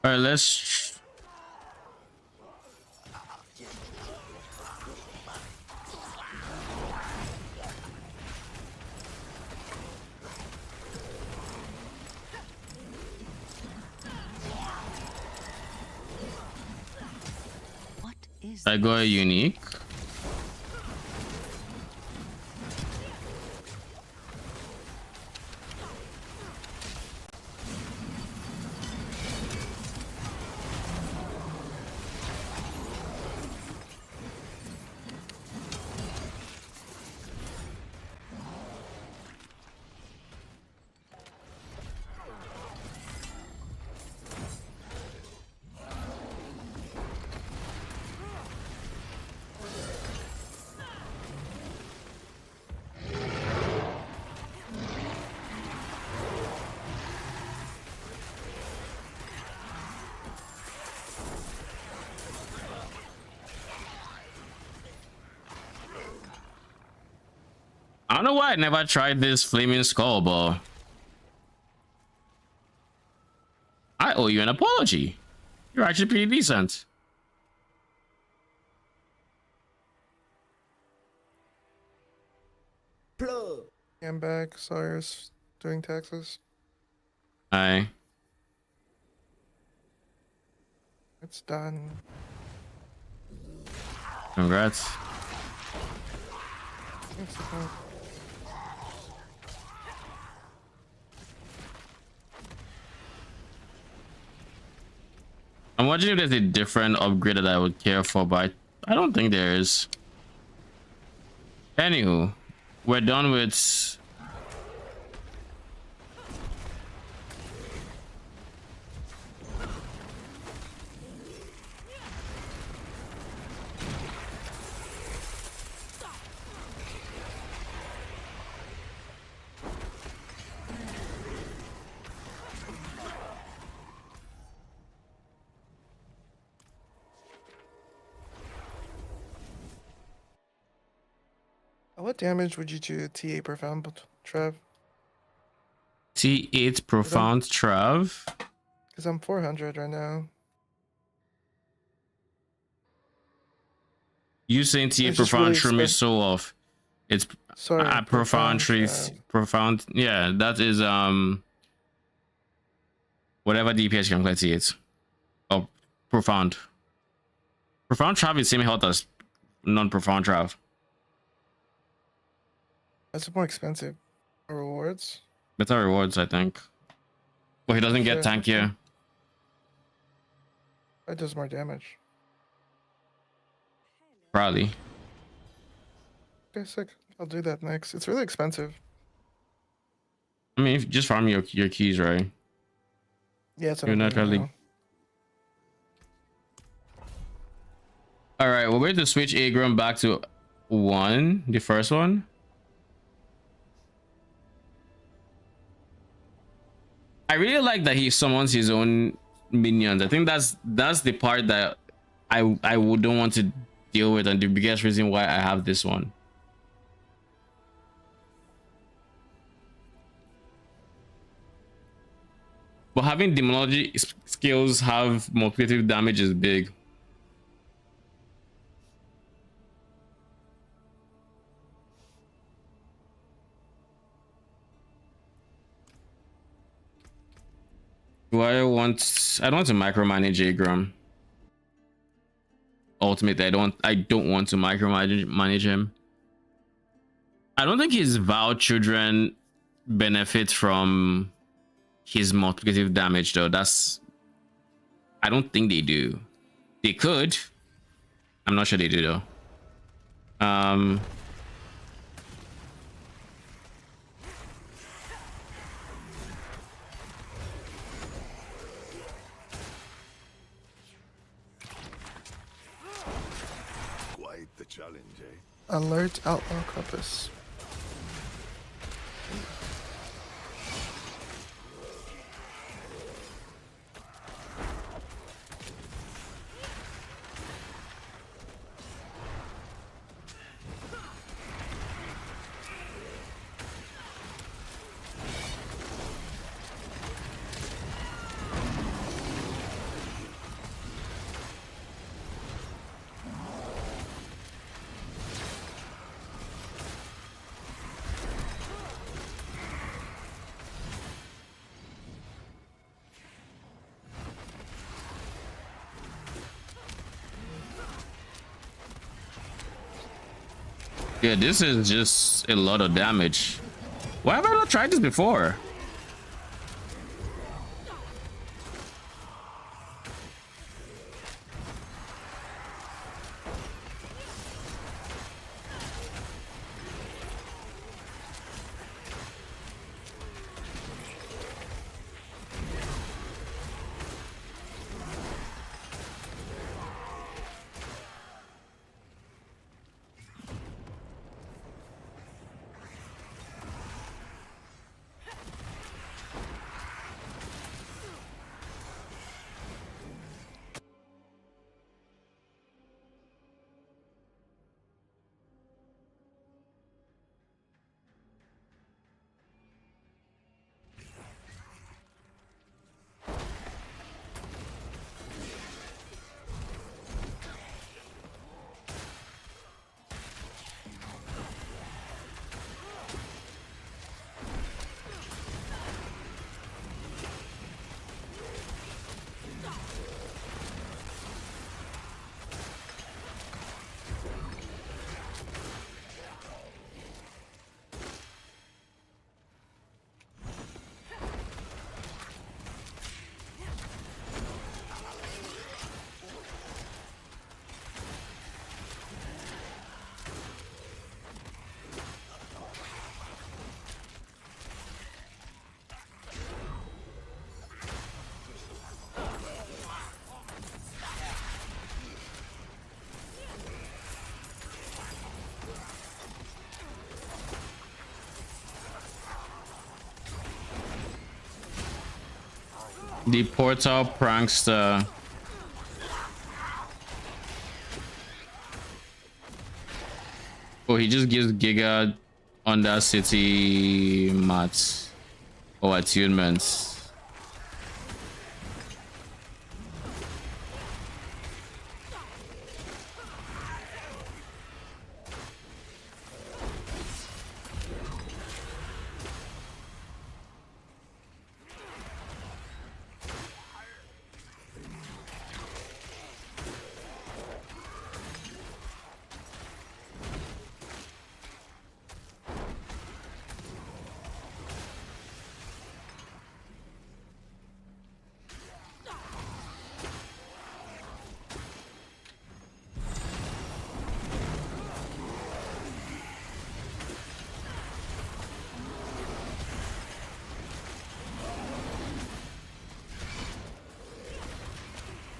All right, let's. I got a unique. I don't know why I never tried this flaming skull, but I owe you an apology. You're actually pretty decent. I'm back. Sawyer's doing taxes. Aye. It's done. Congrats. Thanks, okay. I'm wondering if there's a different upgrade that I would care for, but I don't think there is. Anywho, we're done with What damage would you do T8 profound, Trev? T8 profound Trav. Because I'm 400 right now. You saying T8 It's just profound really Shroom is so off. It's Sorry, profound trees. Trav. Profound. Yeah, that is whatever DPS you can play T8. Oh, profound. Profound Trav is same health as non-profound Trav. That's more expensive. Rewards. Better rewards, I think. But he doesn't get Sure. tankier. That does more damage. Probably. Okay, sick. I'll do that next. It's really expensive. I mean, if you just farm your keys, right? Yeah, it's You're not really. All right, we're going to switch Agram back to 1, the first one. I really like that he summons his own minions. I think that's the part that I wouldn't want to deal with, and the biggest reason why I have this one. But having demonology skills have multiplicative damage is big. I don't want to micromanage Agram. Ultimately, I don't want to micromanage him. I don't think his Vow children benefit from his multiplicative damage though. I don't think they do. They could. I'm not sure they do though. Quite the challenge, eh? Alert Outlaw Compass. Yeah, this is just a lot of damage. Why have I not tried this before? The portal prankster. Oh, Oh, he just gives Giga under city mats or attunements.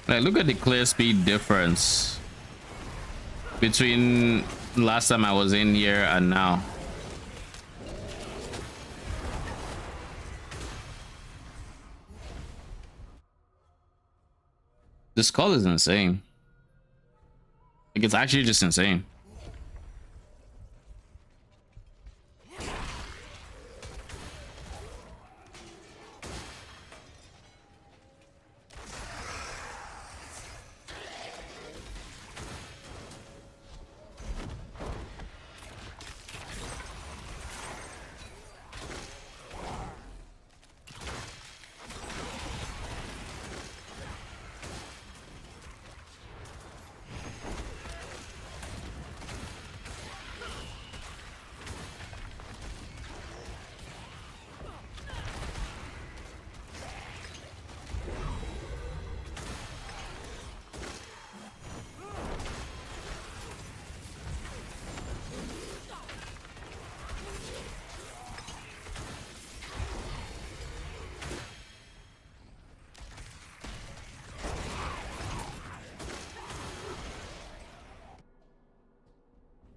Like, look at the clear speed difference between last time I was in here and now. The skull is insane. Like, it's actually just insane.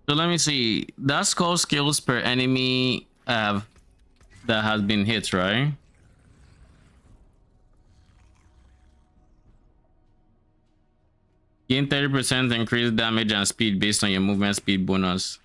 So let me see. That's called skills per enemy that has been hit, right? Gain 30% increased damage and speed based on your movement speed bonus.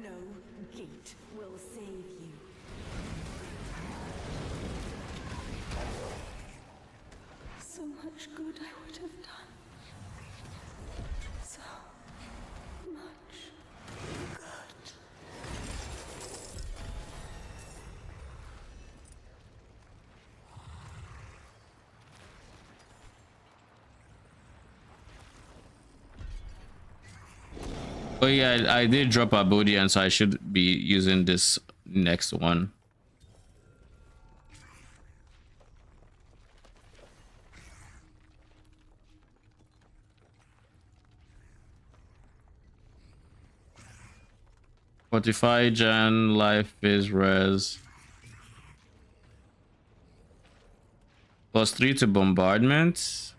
No gate will save you. So much good I would have done. So much good. Oh yeah, I did drop a booty, and so I should be using this next one. Fortify Gen life is res. +3 to bombardment.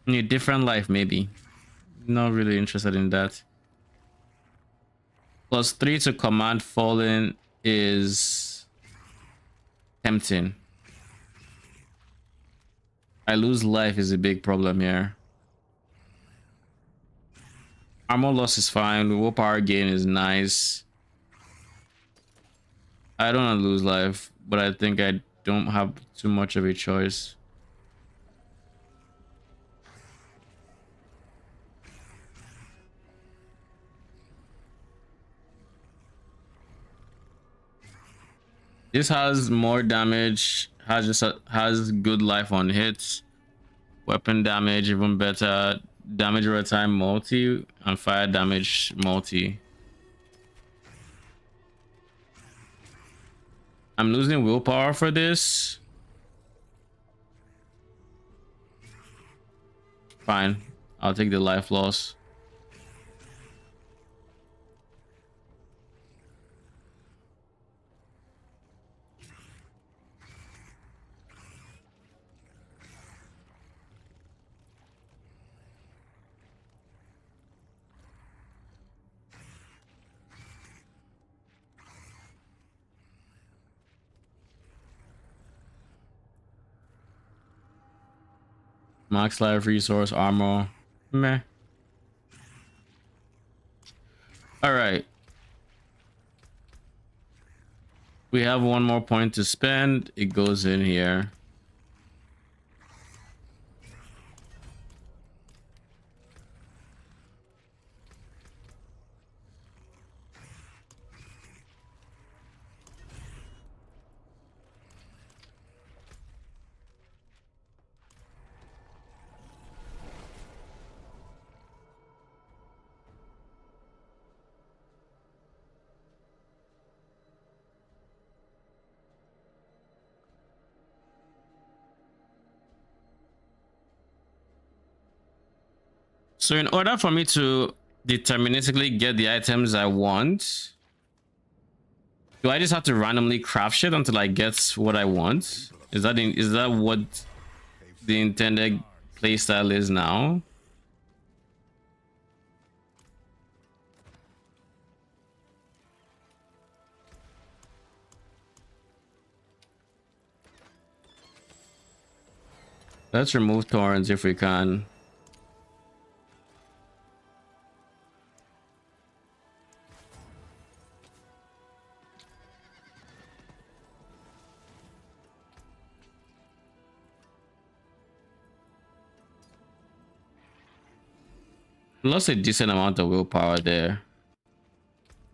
Need different life, maybe. Not really interested in that. +3 to command fallen is tempting. I lose life is a big problem here. Armor loss is fine. Willpower gain is nice. I don't want to lose life, but I think I don't have too much of a choice. This has more damage, has good life on hits, weapon damage even better, damage over time multi, and fire damage multi. I'm losing willpower for this. Fine. I'll take the life loss. Max life resource armor. Meh. All right. We have one more point to spend. It goes in here. So in order for me to deterministically get the items I want, do I just have to randomly craft shit until I get what I want? Is that what the intended playstyle is now? Let's remove torrents if we can. Lost a decent amount of willpower there.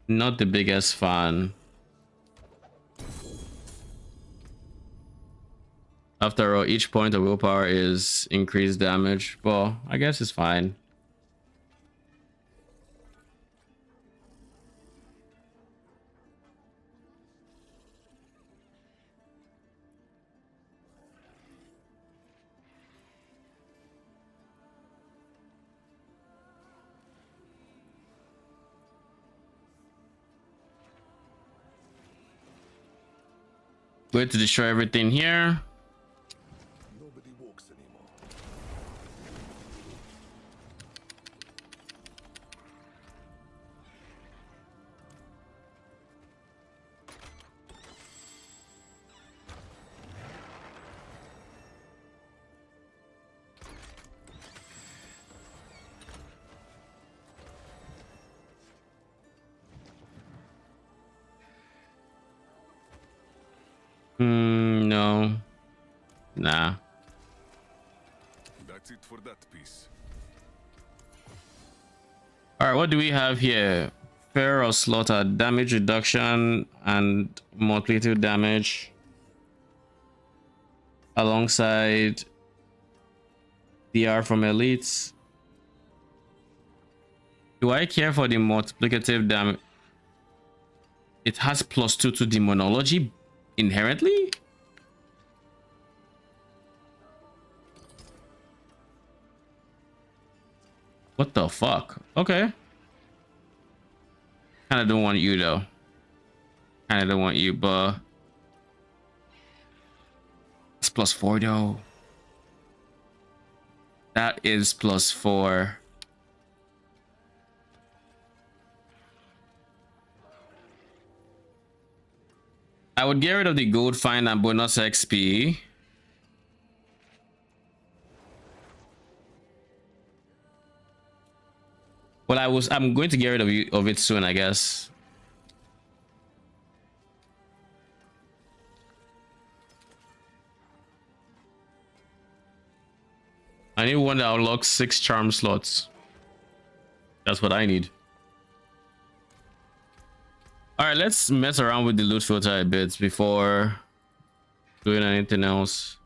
Not the biggest fan. After all, each point of willpower is increased damage. Well, I guess it's fine. Going to destroy everything here. Nobody walks anymore. No. Nah. That's it for that piece. All right, what do we have here? Fair or slaughter, damage reduction and multitude damage alongside DR from elites. Do I care for the multiplicative damage? It has +2 to demonology inherently. What the fuck? Okay. Kind of don't want you though. Kind of don't want you, but it's +4 though. That is +4. I would get rid of the gold find and bonus XP. Well, I'm going to get rid of it soon, I guess. I need one that unlocks 6 charm slots. That's what I need. All right, let's mess around with the loot filter a bit before doing anything else.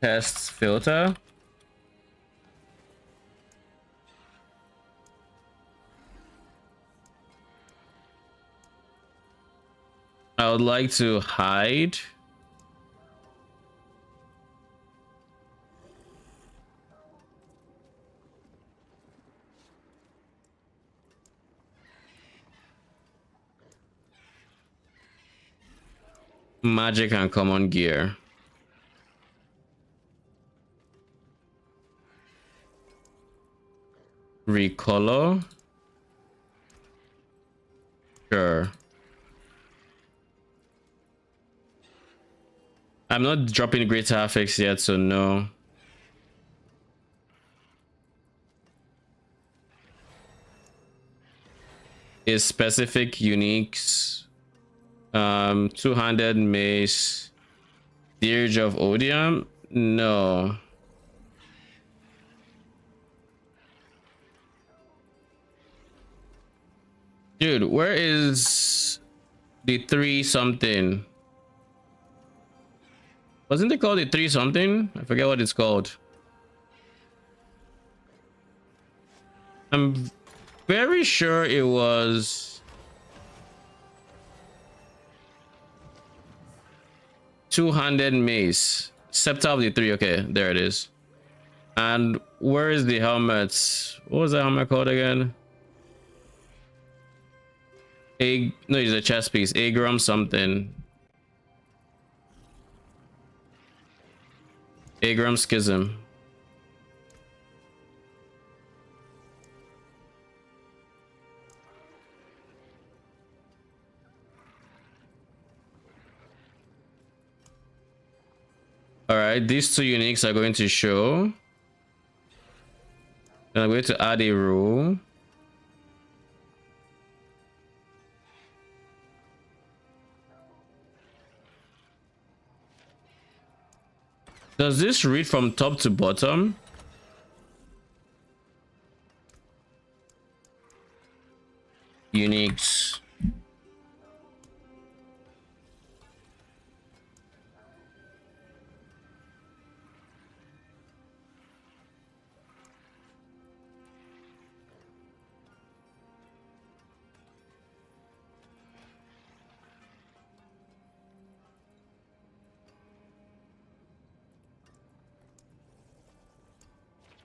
Test filter. I would like to hide. Magic and common gear. Recolor. Sure. I'm not dropping great affix yet, so no. Is specific uniques. Two-handed mace. Dirge of Odium? No. Dude, where is the 3 something? Wasn't it called the 3 something? I forget what it's called. I'm very sure it was two-handed mace. Scepter of the 3. Okay, there it is. And where is the helmet? What was that helmet called again? No, it's a chest piece. Agram something. Agram Schism. All right, these 2 uniques are going to show. Then I'm going to add a rule. Does this read from top to bottom? Uniques.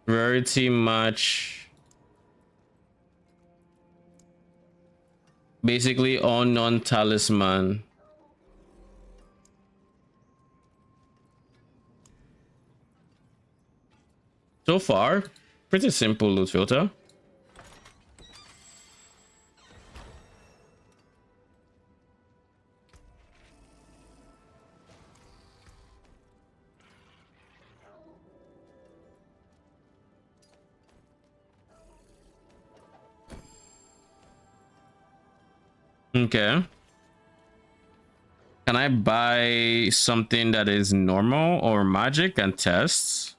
Rarity match. Basically all non-talisman. So far, pretty simple loot filter. Okay. Can I buy something that is normal or magic and tests?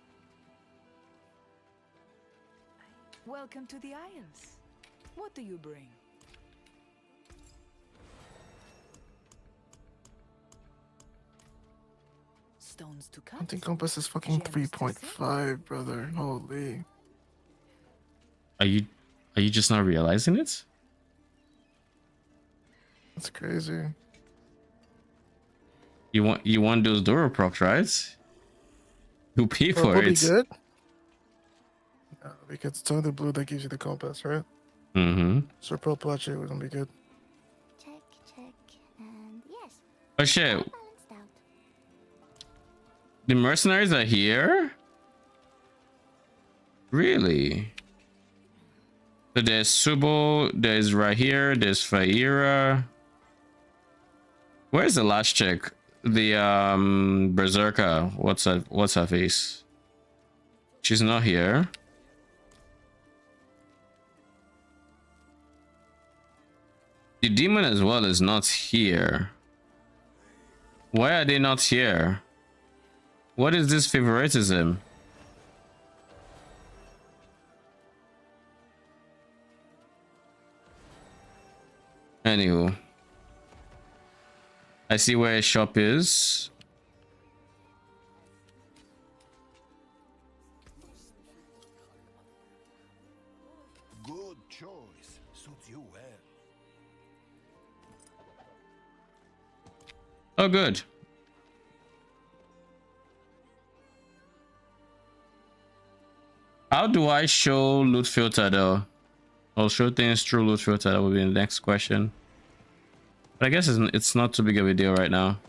Welcome to the Isles. What do you bring? Stones to cut. Hunting compass is fucking Gems to 3.5, brother. Holy. Are you just not realizing it? That's crazy. You want those Doro procs, right? You pay for Purple be it. good? No, because it's only the blue that gives you the compass, right? Mm-hmm. So purple actually wouldn't be good. Check, and yes, Oh shit. balanced out. The mercenaries are here? Really? So there's Subo, there's Rahir, there's Faira. Where's the last chick? The Berserker. What's her face? She's not here. The demon as well is not here. Why are they not here? What is this favoritism? Anywho, I see where a shop is. Oh, good. How do I show loot filter though? I'll show things through loot filter. That will be the next question. But I guess it's not too big of a deal right now.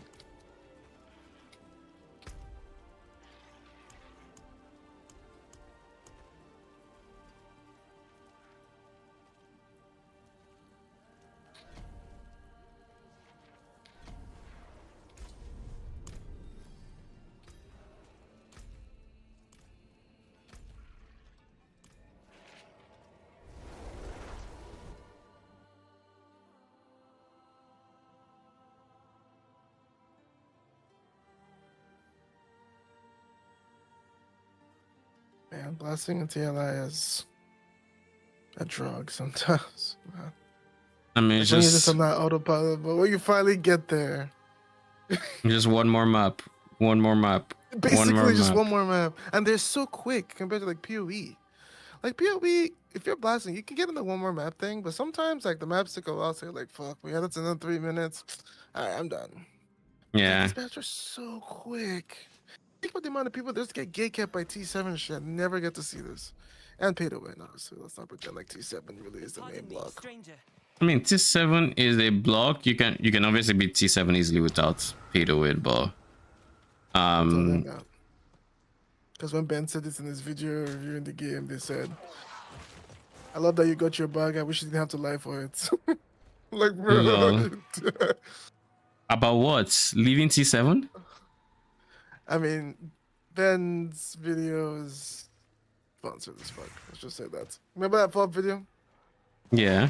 Man, blasting into TLI is a drug sometimes. Man. I mean, Like it's when you're just just on that autopilot, but when you finally get there, one more map, one more map, basically just map. one more map, and they're so quick compared to like PoE. Like PoE, if you're blasting, you can get in the one more map thing, but sometimes like the maps take a while. So you're like, fuck, we had it in 3 minutes. All right, I'm done. Yeah. These maps are so quick. Think about the amount of people that just get gatekept by T7 shit. Never get to see this, and pay to win. Obviously, let's not pretend like T7 really is the main block. I mean, T7 is a block. You can obviously beat T7 easily without pay to win, but because when Ben said this in his video reviewing the game, they said, "I love that you got your bag. I wish you didn't have to lie for it." Like, bro. Lol. About what? Leaving T7? I mean, Ben's video is sponsored as fuck. Let's just say that. Remember that pop video? Yeah.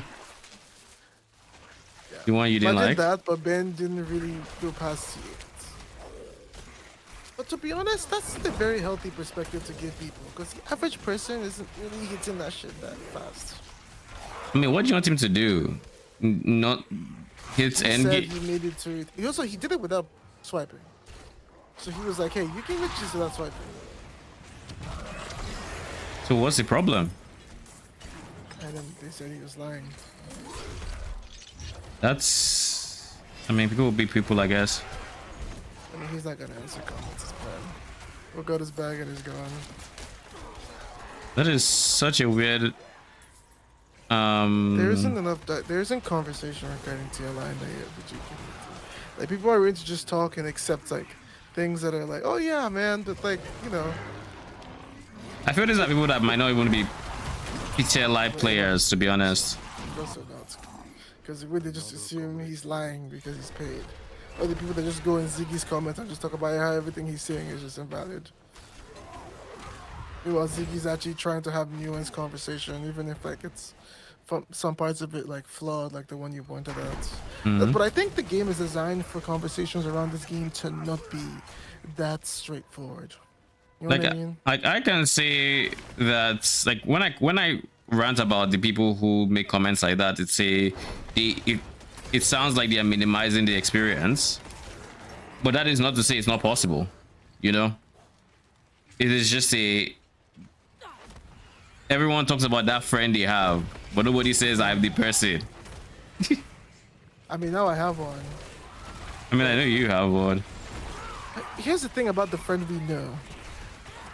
Yeah. The one you didn't Imagine like? that, but Ben didn't really go past it. But to be honest, that's a very healthy perspective to give people, because the average person isn't really hitting that shit that fast. I mean, what do you want him to do? Not hit He end said game? he needed to. He did it without swiping. So he was like, "Hey, you can reach this without swiping." So what's the problem? And then they said he was lying. That's... I mean, people will be people, I guess. I mean, he's not gonna answer comments. It's fine. We'll got his bag and he's gone. That is such a weird... There isn't enough. There isn't conversation regarding TLI in the RPG community. Like, people are ready to just talk and accept like things that are like, "Oh yeah, man," but like, you know. I feel there's like people that might not even be TLI players, to be honest. Also not, because they just assume he's lying because he's paid. Or the people that just go in Ziggy's comments and just talk about how everything he's saying is just invalid. Meanwhile, Ziggy's actually trying to have nuanced conversation, even if like it's some parts of it like flawed, like the one you pointed out. But I think the game is designed for conversations around this game to not be that straightforward. You know Like, what I mean? I can say that, like, when I rant about the people who make comments like that, it sounds like they are minimizing the experience, but that is not to say it's not possible, you know. It is just everyone talks about that friend they have, but nobody says I have the person. I mean, now I have one. I mean, I know you have one. Here's the thing about the friend we know.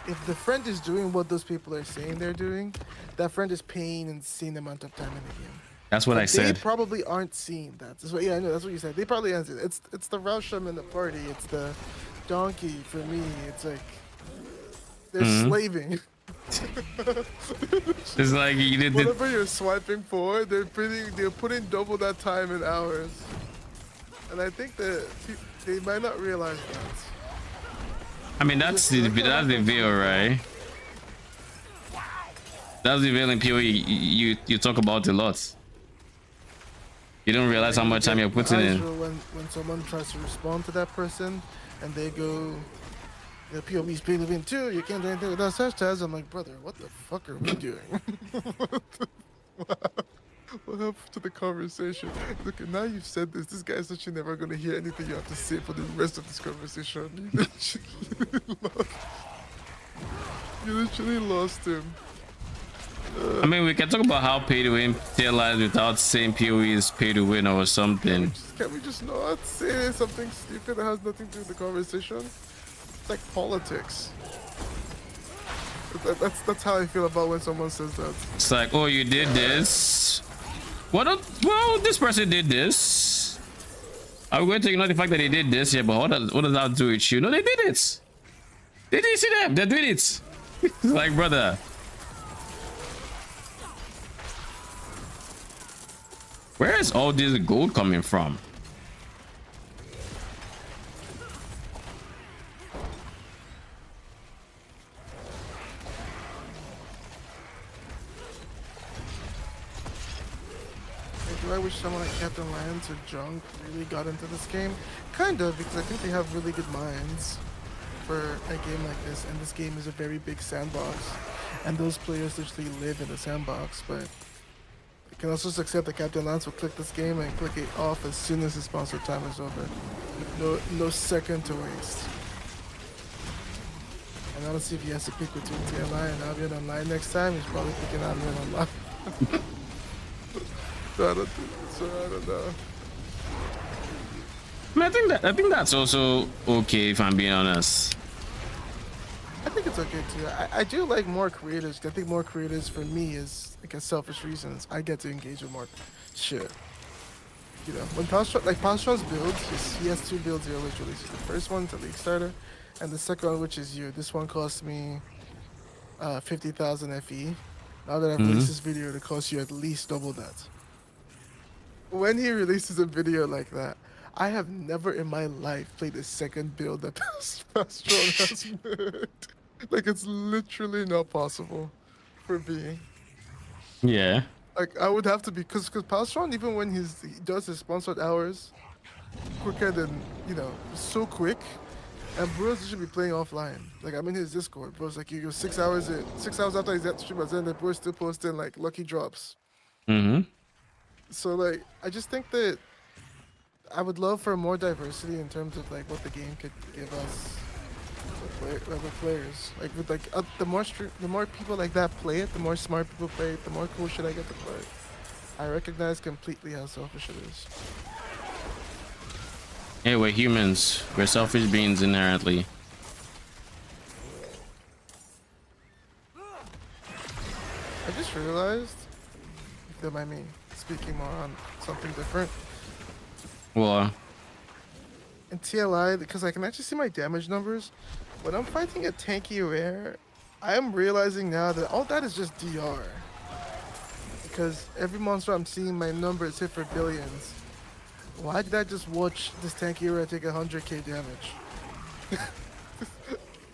If the friend is doing what those people are saying they're doing, that friend is paying an insane amount of time in the game. That's what I said. They probably aren't seeing that. Yeah, I know. That's what you said. They probably aren't seeing it. It's the Rauscham in the party. It's the donkey for me. It's like they're slaving. It's like you did. Whatever you're swiping for, they're putting double that time in hours. And I think that they might not realize that. I mean, that's the veil, right? That's the veil in PoE you talk about a lot. You don't realize how much time you're putting in. When someone tries to respond to that person and they go, the PoE's pay to win too, you can't do anything without search tags. I'm like, brother, what the fuck are we doing? What happened to the conversation? Look, now you've said this guy's actually never going to hear anything you have to say for the rest of this conversation. You literally lost him. I mean, we can talk about how pay to win TLIs without saying PoE is pay to win or something. Can we just not say something stupid that has nothing to do with the conversation? It's like politics. That's how I feel about when someone says that. It's like, oh, you did this. Well, this person did this. Are we going to ignore the fact that they did this? Yeah, but what does that do with you? No, they did it. Did you see them? They're doing it. It's like, brother. Where is all this gold coming from? Do I wish someone like Captain Lance or Junk really got into this game? Kind of, because I think they have really good minds for a game like this, and this game is a very big sandbox, and those players literally live in the sandbox, but you can also just accept that Captain Lance will click this game and click it off as soon as his sponsored time is over. No second to waste. And honestly, if he has to pick between TLI and Albion Online next time, he's probably picking Albion Online. So I don't know. I mean, I think that's also okay, if I'm being honest. I think it's okay too. I do like more creators. I think more creators for me is like a selfish reasons. I get to engage with more shit. You know, when Palstron's builds, he has two builds here which releases. The first one's a League Starter, and the second one, which is you. This one cost me 50,000 FE. Now that I've released this video, it costs you at least double that. When he releases a video like that, I have never in my life played a second build that Palstron has made. Like, it's literally not possible for me. Yeah. Like, I would have to be, because Palstron, even when he does his sponsored hours, quicker than, you know, so quick. And bros should be playing offline. Like, I'm in his Discord. Bro's like, you go 6 hours in. 6 hours after his stream has ended, bro's still posting, like, lucky drops. So, like, I just think that I would love for more diversity in terms of, like, what the game could give us with players. Like, with, like, the more people like that play it, the more smart people play it, the more cool shit I get to play. I recognize completely how selfish it is. Hey, we're humans. We're selfish beings inherently. I just realized, if you don't mind me speaking more on something different. Well, In TLI, because I can actually see my damage numbers, when I'm fighting a tanky rare, I am realizing now that all that is just DR. Because every monster I'm seeing, my numbers hit for billions. Why did I just watch this tanky rare take 100k damage?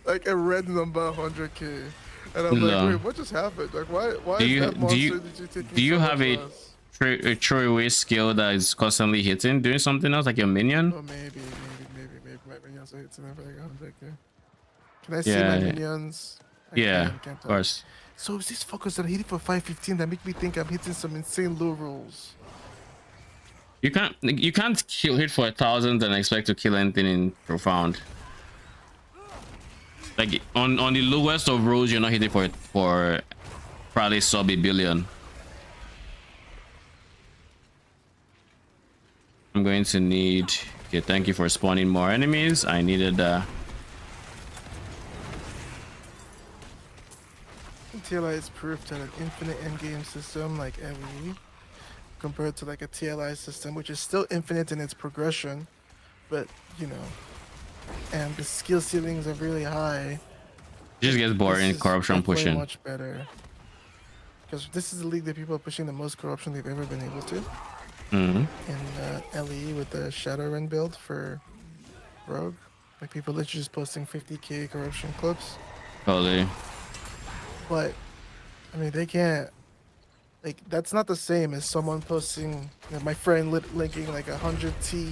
Like a red number 100k. And I'm like, wait, what just happened? Like, why is that monster taking do you so have much a less? a throwaway skill that is constantly hitting, doing something else like your minion? Oh, maybe my minions are hitting them for like 100k. Can I see my minions? Yeah, can't of tell. course. So it's these fuckers that hit it for 515 that make me think I'm hitting some insane low rolls. You can't hit for 1,000 and expect to kill anything in profound. Like on the lowest of rolls, you're not hitting for probably sub a billion. I'm going to need. Okay, thank you for spawning more enemies. I needed TLI is proof that an infinite endgame system like LE, compared to like a TLI system, which is still infinite in its progression, but you know, and the skill ceilings are really high. it just gets boring. Corruption pushing. Much better. Because this is the league that people are pushing the most corruption they've ever been able to. In LE with the Shadowrun build for Rogue, like people literally just posting 50k corruption clips. Totally. But I mean, they can't. Like, that's not the same as someone posting, you know, my friend linking like 100t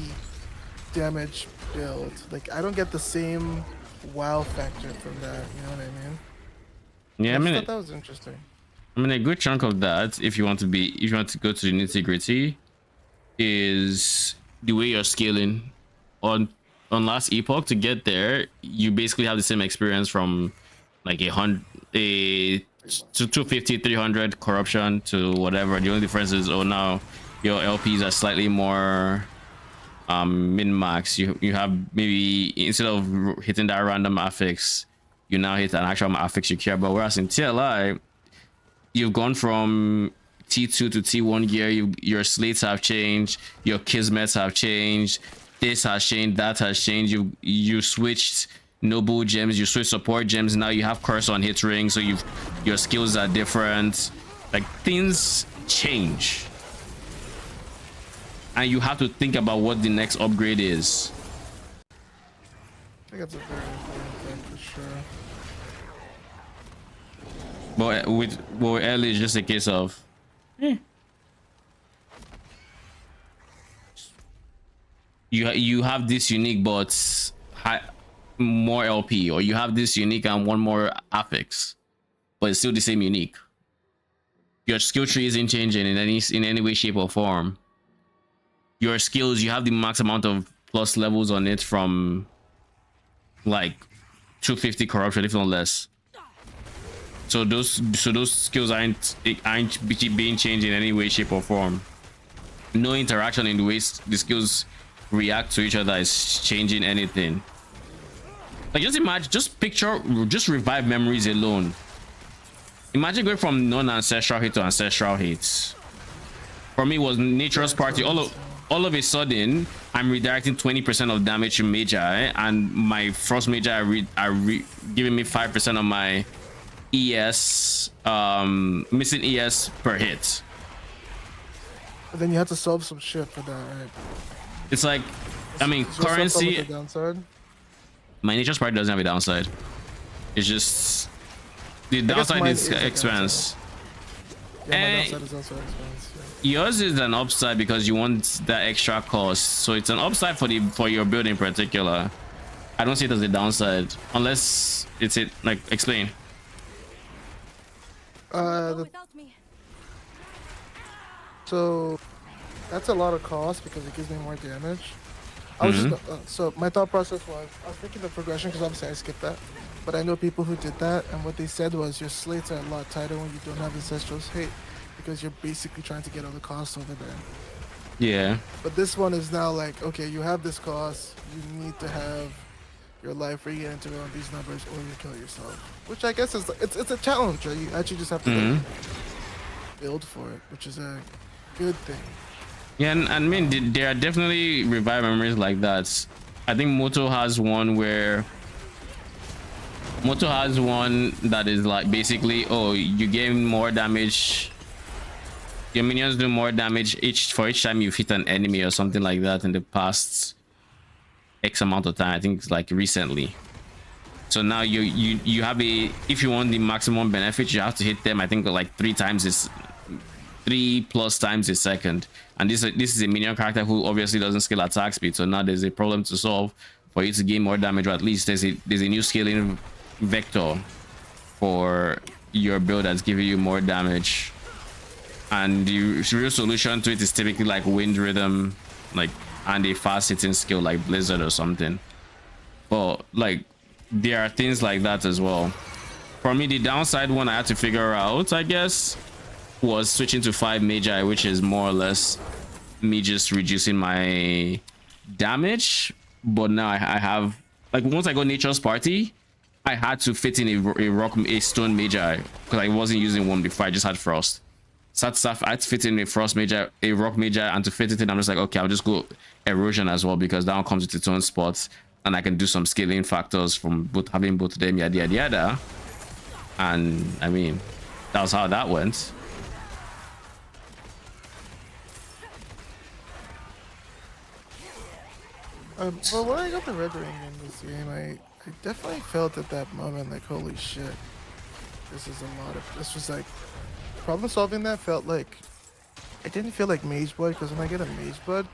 damage build. Like, I don't get the same wow factor from that. You know what I mean? Yeah, I just mean, thought that was interesting. I mean, a good chunk of that, if you want to go to the nitty gritty, is the way you're scaling. On last epoch, to get there, you basically have the same experience from like a to 250, 300 corruption to whatever. The only difference is, oh, now your LPs are slightly more min max. You have maybe, instead of hitting that random affix, you now hit an actual affix you care about. Whereas in TLI, you've gone from T2 to T1 gear. Your slates have changed, your kismets have changed, this has changed, that has changed. You switched noble gems, you switch support gems. Now you have curse on hit ring, so your skills are different. Like, things change, and you have to think about what the next upgrade is. I think that's a very important thing for sure. But with Ellie, it's just a case of you have this unique but more LP, or you have this unique and one more affix, but it's still the same unique. Your skill tree isn't changing in any way, shape, or form. Your skills, you have the max amount of plus levels on it from like 250 corruption, if not less. So those skills aren't being changed in any way, shape, or form. No interaction in the ways the skills react to each other is changing anything. Like, just imagine, just revive memories alone. Imagine going from non-ancestral hit to ancestral hits. For me, it was Nature's Party. All of a sudden, I'm redirecting 20% of damage to Magi, and my Frost Magi are giving me 5% of my ES, missing ES per hit. But then you have to solve some shit for that, right? It's like, I mean, Is there currency. something with the downside? My Nature's Party doesn't have a downside. It's just the downside is expense. Yeah, my downside is also expense. Yeah. Yours is an upside because you want that extra cost, so it's an upside for your build in particular. I don't see it as a downside unless it's it. Like, explain. So that's a lot of cost because it gives me more damage. I was just so my thought process was I was thinking the progression, because obviously I skipped that, but I know people who did that, and what they said was your slates are a lot tighter when you don't have Ancestral's Hate, because you're basically trying to get all the costs over there. Yeah. But this one is now like, okay, you have this cost, you need to have your life re-enter on these numbers or you kill yourself, which I guess is it's a challenge, right? You actually just have to like, build for it, which is a good thing. Yeah, and I mean, there are definitely revive memories like that. I think Moto has one that is like, basically, oh, you gain more damage, your minions do more damage each time you hit an enemy or something like that in the past X amount of time. I think it's like recently. So now you have if you want the maximum benefit, you have to hit them, I think, like 3+ times a second. And this is a minion character who obviously doesn't scale attack speed, so now there's a problem to solve for you to gain more damage, or at least there's a new scaling vector for your build that's giving you more damage. And the real solution to it is typically like wind rhythm, like, and a fast hitting skill like Blizzard or something. But like, there are things like that as well. For me, the downside one I had to figure out, I guess, was switching to 5 Magi, which is more or less me just reducing my damage. But now I have, like, once I got Nature's Party, I had to fit in a stone Magi because I wasn't using one before. I just had Frost. So I had to fit in a Frost Magi, a Rock Magi, and to fit it in, I'm just like, okay, I'll just go Erosion as well, because that one comes with its own spots, and I can do some scaling factors from having both of them, yada yada yada. And I mean, that was how that went. But when I got the red ring in this game, I definitely felt at that moment like, holy shit, this was like, problem solving that felt like, it didn't feel like Mage Blood, because when I get a Mage Blood,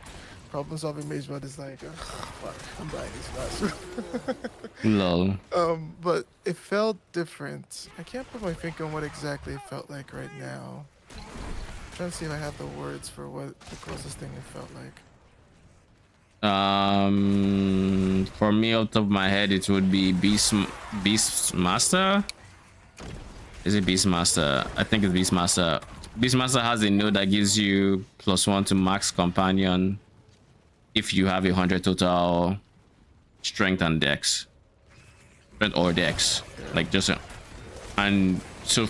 problem solving Mage Blood is like, fuck, I'm buying these fast. Lol. But it felt different. I can't put my finger on what exactly it felt like right now. I'm trying to see if I have the words for what the closest thing it felt like. For me, off the top of my head, it would be Beast Master. Is it Beastmaster? I think it's Beastmaster. Beastmaster has a node that gives you +1 to max companion if you have 100 total strength and dex. Strength or dex. Like just and so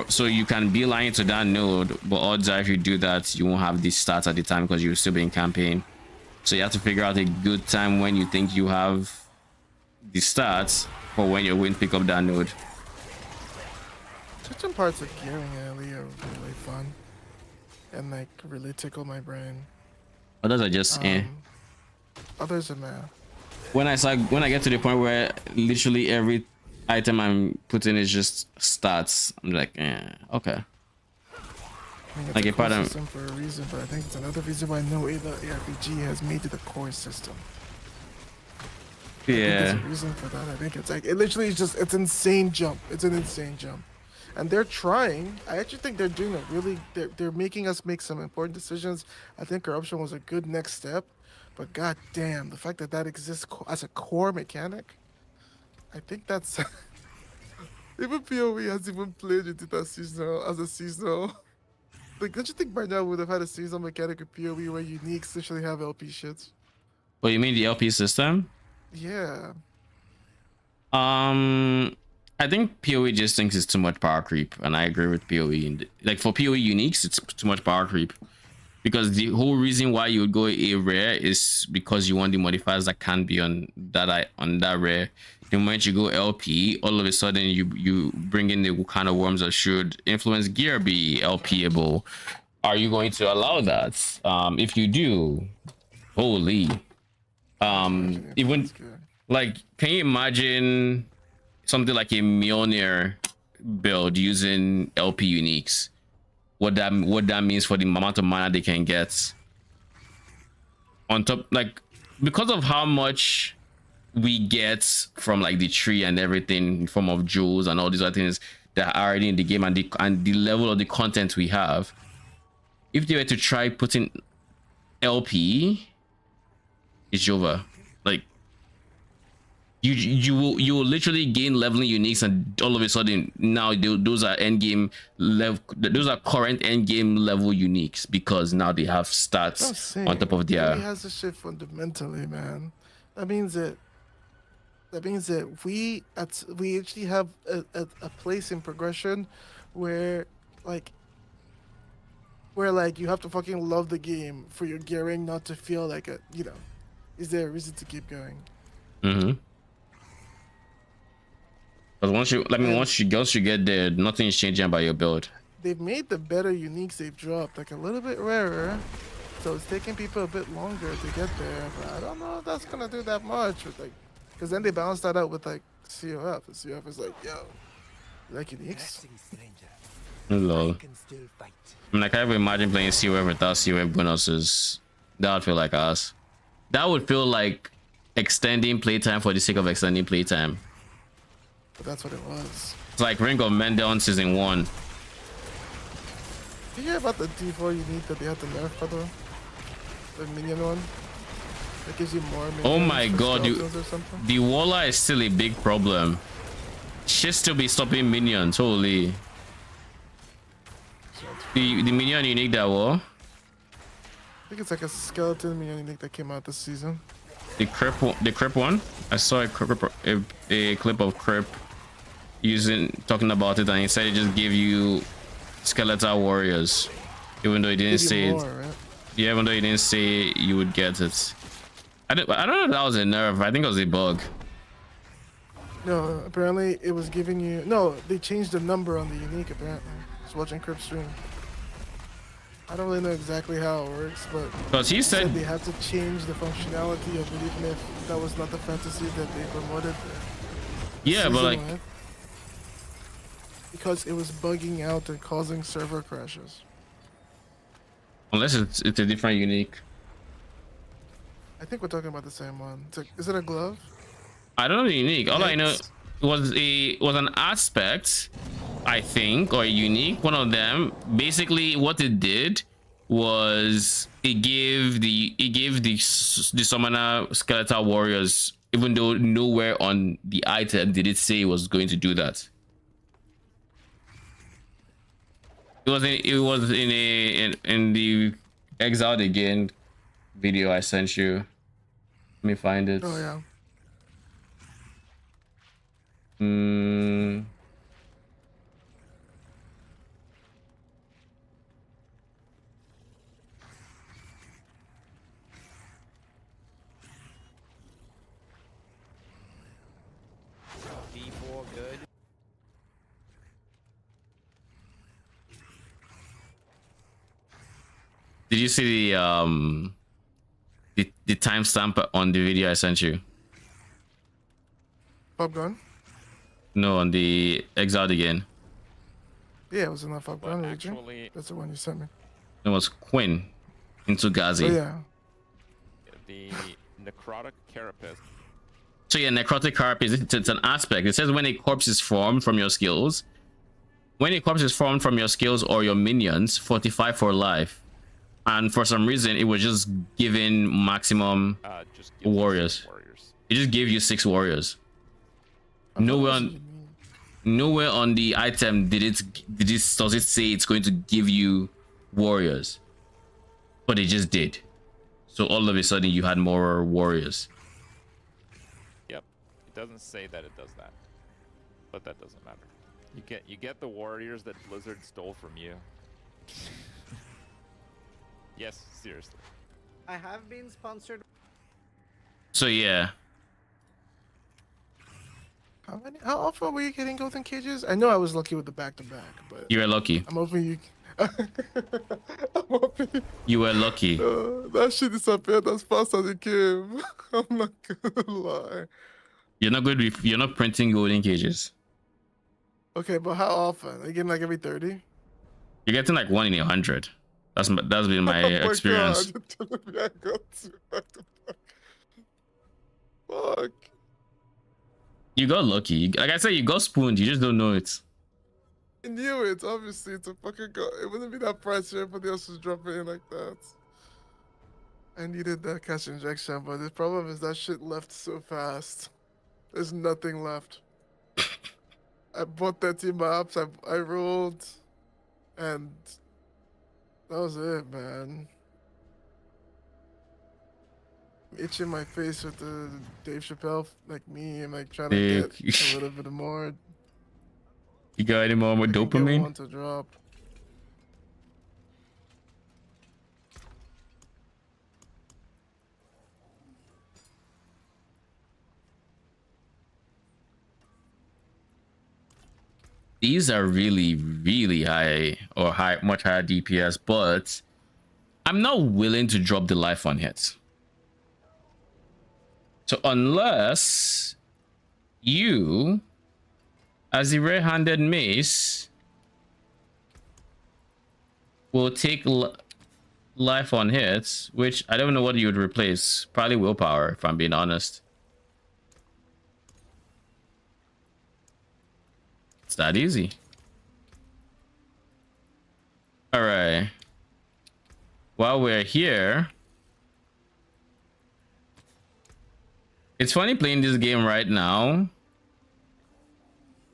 so you can beeline to that node, but odds are if you do that, you won't have these stats at the time because you'll still be in campaign. So you have to figure out a good time when you think you have the stats for when you're going to pick up that node. Certain parts of gearing early are really fun and like really tickle my brain. Others are just Others are meh. When I get to the point where literally every item I'm putting is just stats, I'm like, okay. I mean, it's Like a a core part of system for a reason, but I think it's another reason why no other ARPG has made it a core system. I think yeah. there's a reason for that. I think it's like it literally is just it's insane jump. It's an insane jump, and they're trying. I actually think they're doing a really. They're making us make some important decisions. I think corruption was a good next step, but god damn, the fact that that exists as a core mechanic, I think that's even PoE has even played with it as seasonal. Like, don't you think by now we would have had a seasonal mechanic with PoE where uniques literally have LP shits? What you mean the LP system? Yeah. I think PoE just thinks it's too much power creep, and I agree with PoE. Like for PoE uniques, it's too much power creep. Because the whole reason why you would go a rare is because you want the modifiers that can be on that rare. The moment you go LP, all of a sudden you bring in the kind of worms that should influence gear be LPable. Are you going to allow that? If you do, holy. Even like, can you imagine something like a Mjolnir build using LP uniques? What that means for the amount of mana they can get on top, like because of how much we get from like the tree and everything in form of jewels and all these other things that are already in the game, and the level of the content we have. If they were to try putting LP, it's over. Like you will literally gain leveling uniques, and all of a sudden now those are end game level, those are current end game level uniques, because now they have stats on top of their. He has this shit fundamentally, man. That means that we actually have a place in progression where like you have to fucking love the game for your gearing not to feel like is there a reason to keep going? Because once you get there, nothing is changing about your build. They've made the better uniques they've dropped like a little bit rarer, so it's taking people a bit longer to get there. But I don't know if that's gonna do that much with like, because then they balance that out with like COF. And COF is like, yo, you like uniques? Lol. I mean, I can't even imagine playing COF without COF bonuses. That would feel like us. That would feel like extending playtime for the sake of extending playtime. But that's what it was. It's like Ring of Mendel season 1. Did you hear about the D4 unique that they had to nerf, by the way? The Minion one? That gives you more minions. Oh my god, the Warlock is still a big problem. Should still be stopping minions, holy. The Minion unique that war. I think it's like a skeleton Minion unique that came out this season. The Crip one? I saw a clip of Crip talking about it, and he said it just gave you skeletal warriors, even though he didn't say it. Right? Yeah, even though he didn't say you would get it. I don't know if that was a nerf. I think it was a bug. No, apparently it was giving you. No, they changed the number on the unique. Apparently, I was watching Crip stream. I don't really know exactly how it works, but because he said they had to change the functionality of it, even if that was not the fantasy that they promoted. Yeah, but like, because it was bugging out and causing server crashes. Unless it's a different unique. I think we're talking about the same one. It's like, is it a glove? I don't know the unique. All I know was an aspect, I think, or a unique. One of them. Basically, what it did was it gave the summoner skeletal warriors, even though nowhere on the item did it say it was going to do that. in the Exiled Again video I sent you. Let me find it. Oh yeah. Mm, D4 good. did you see the timestamp on the video I sent you? Pub gun. No, on the Exiled Again. Yeah, it was in that pub But gun region. actually, That's the one you sent me. It was Quinn into Oh Gazi. yeah. the necrotic carapace. So yeah, necrotic carapace, it's an aspect. It says when a corpse is formed from your skills. When a corpse is formed from your skills or your minions, fortify for life. And for some reason, it was just giving maximum Just gives you warriors. 6 warriors. It just gave you 6 warriors. I thought Nowhere that's what on, you mean. nowhere on the item does it say it's going to give you warriors. But it just did. So all of a sudden you had more warriors. Yep. It doesn't say that it does that, but that doesn't matter. You get the warriors that Blizzard stole from you. Yes, seriously. I have been sponsored. So yeah. How often were you getting golden cages? I know I was lucky with the back-to-back, but You were lucky. I'm hoping you. I'm hoping You were lucky. that shit disappeared as fast as it came. I'm not gonna lie. You're not printing golden cages. Okay, but how often? Again, like every 30? You're getting like 1 in 100. That's been my Oh my experience. God, you're telling me I got two back-to-back. Fuck. You got lucky. Like I said, you got spooned. You just don't know it. I knew it, obviously. It's a fucking go. It wouldn't be that price if everybody else was dropping in like that. I needed that cash injection, but the problem is that shit left so fast. There's nothing left. I bought 30 maps, I rolled, and that was it, man. Itching my face with the Dave Chappelle, like me, and like trying to get a little bit more. You got any more with I can get dopamine? one to drop. These are really, really high or much higher DPS, but I'm not willing to drop the life on hits. So unless you, as the rare-handed mace, will take life on hits, which I don't know what you would replace. Probably willpower, if I'm being honest. It's that easy. All right. While we're here, it's funny playing this game right now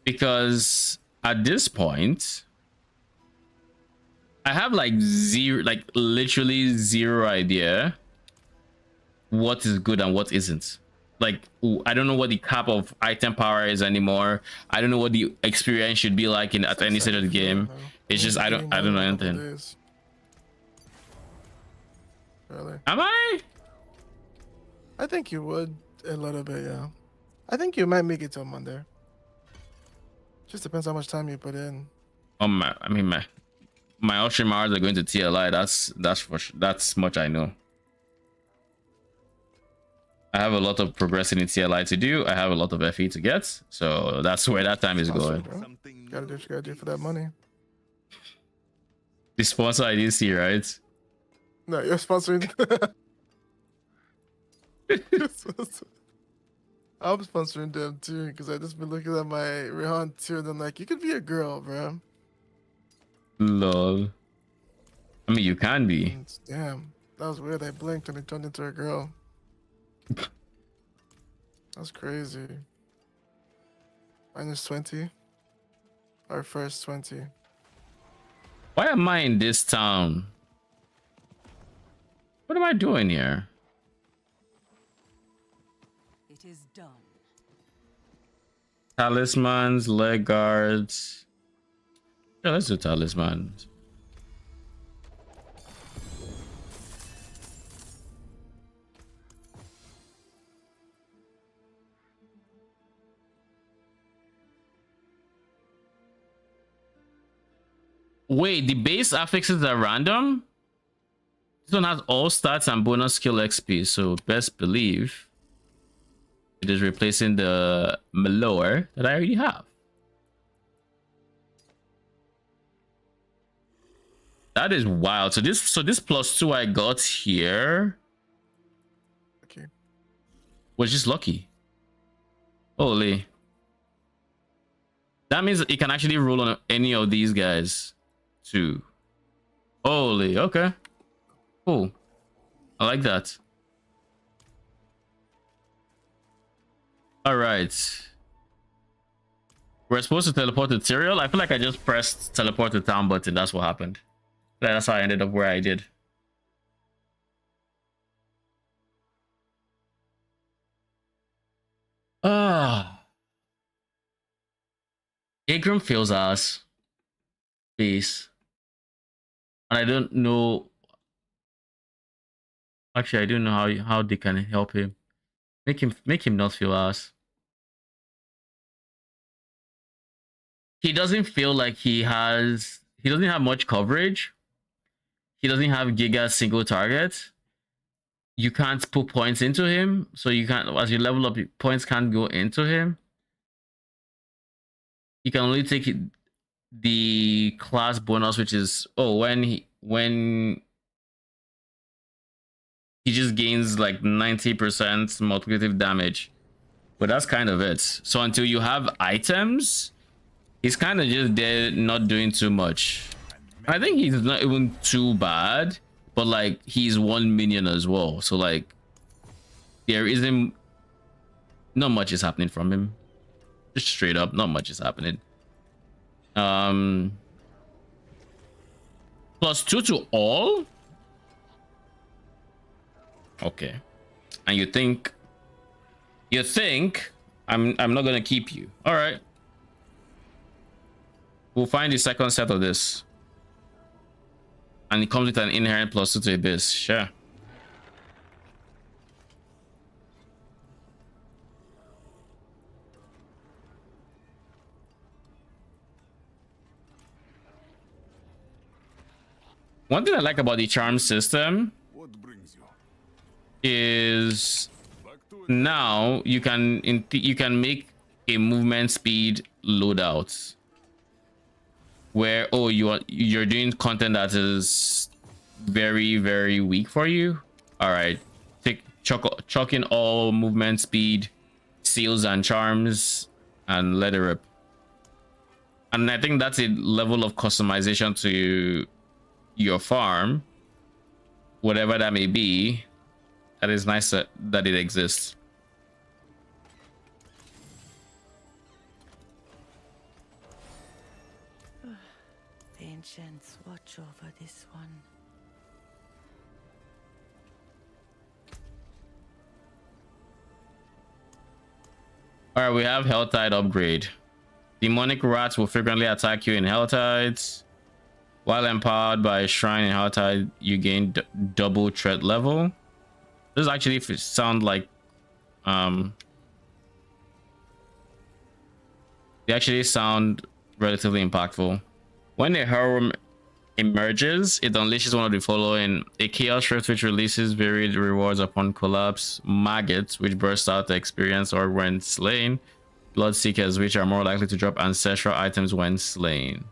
because at this point, I have like literally zero idea what is good and what isn't. Like, I don't know what the cap of item power is anymore. I don't know what the experience should be like at any stage of the game. It's just I don't know anything. Really? Am I? I think you would a little bit, yeah. I think you might make it till Monday. Just depends how much time you put in. My upstream hours are going to TLI. That's much I know. I have a lot of progressing in TLI to do. I have a lot of FE to get. So that's where that time is going. Gotta do what you gotta do for that money. The sponsor I didn't see, right? No, you're sponsoring. I'm sponsoring them too, because I just been looking at my Rehan too, and I'm like, you could be a girl, bro. Lol. I mean, you can be. And damn, that was weird. I blinked and it turned into a girl. That's crazy. -20. Our first 20. Why am I in this town? What am I doing here? It is done. Talismans, leg guards. Yeah, let's do talismans. Wait, the base affixes are random? This one has all stats and bonus skill XP, so best believe it is replacing the Malore that I already have. That is wild. So this +2 I got here Okay. was just lucky. Holy. That means it can actually roll on any of these guys too. Holy, okay. Cool. I like that. All right. We're supposed to teleport to Tyrael. I feel like I just pressed teleport to town button. That's what happened. That's how I ended up where I did. Agram fails us. Please. And I don't know. Actually, I don't know how they can help him. Make him not feel us. He doesn't feel like he doesn't have much coverage. He doesn't have Giga single target. You can't put points into him, so you can't, as you level up, points can't go into him. You can only take the class bonus, which is when he just gains like 90% multiplicative damage. But that's kind of it. So until you have items, he's kind of just there, not doing too much. I think he's not even too bad, but like he's one minion as well. So like there isn't, not much is happening from him. Just straight up, not much is happening. +2 to all. Okay. And you think I'm not gonna keep you. All right. We'll find the second set of this. And it comes with an inherent +2 to Abyss. Sure. One thing I like about the charm system is now you can make a movement speed loadout where you're doing content that is very, very weak for you. All right, chuck in all movement speed, seals and charms, and let it rip. And I think that's a level of customization to your farm, whatever that may be. That is nice that it exists. The ancients watch over this one. All right, we have Helltide upgrade. Demonic rats will frequently attack you in Helltides. While empowered by a shrine in Helltide, you gain double threat level. This actually sound like they actually sound relatively impactful. When a Hellworm emerges, it unleashes one of the following: a Chaos Rift, which releases varied rewards upon collapse, maggots, which burst out to experience or when slain, Bloodseekers, which are more likely to drop ancestral items when slain.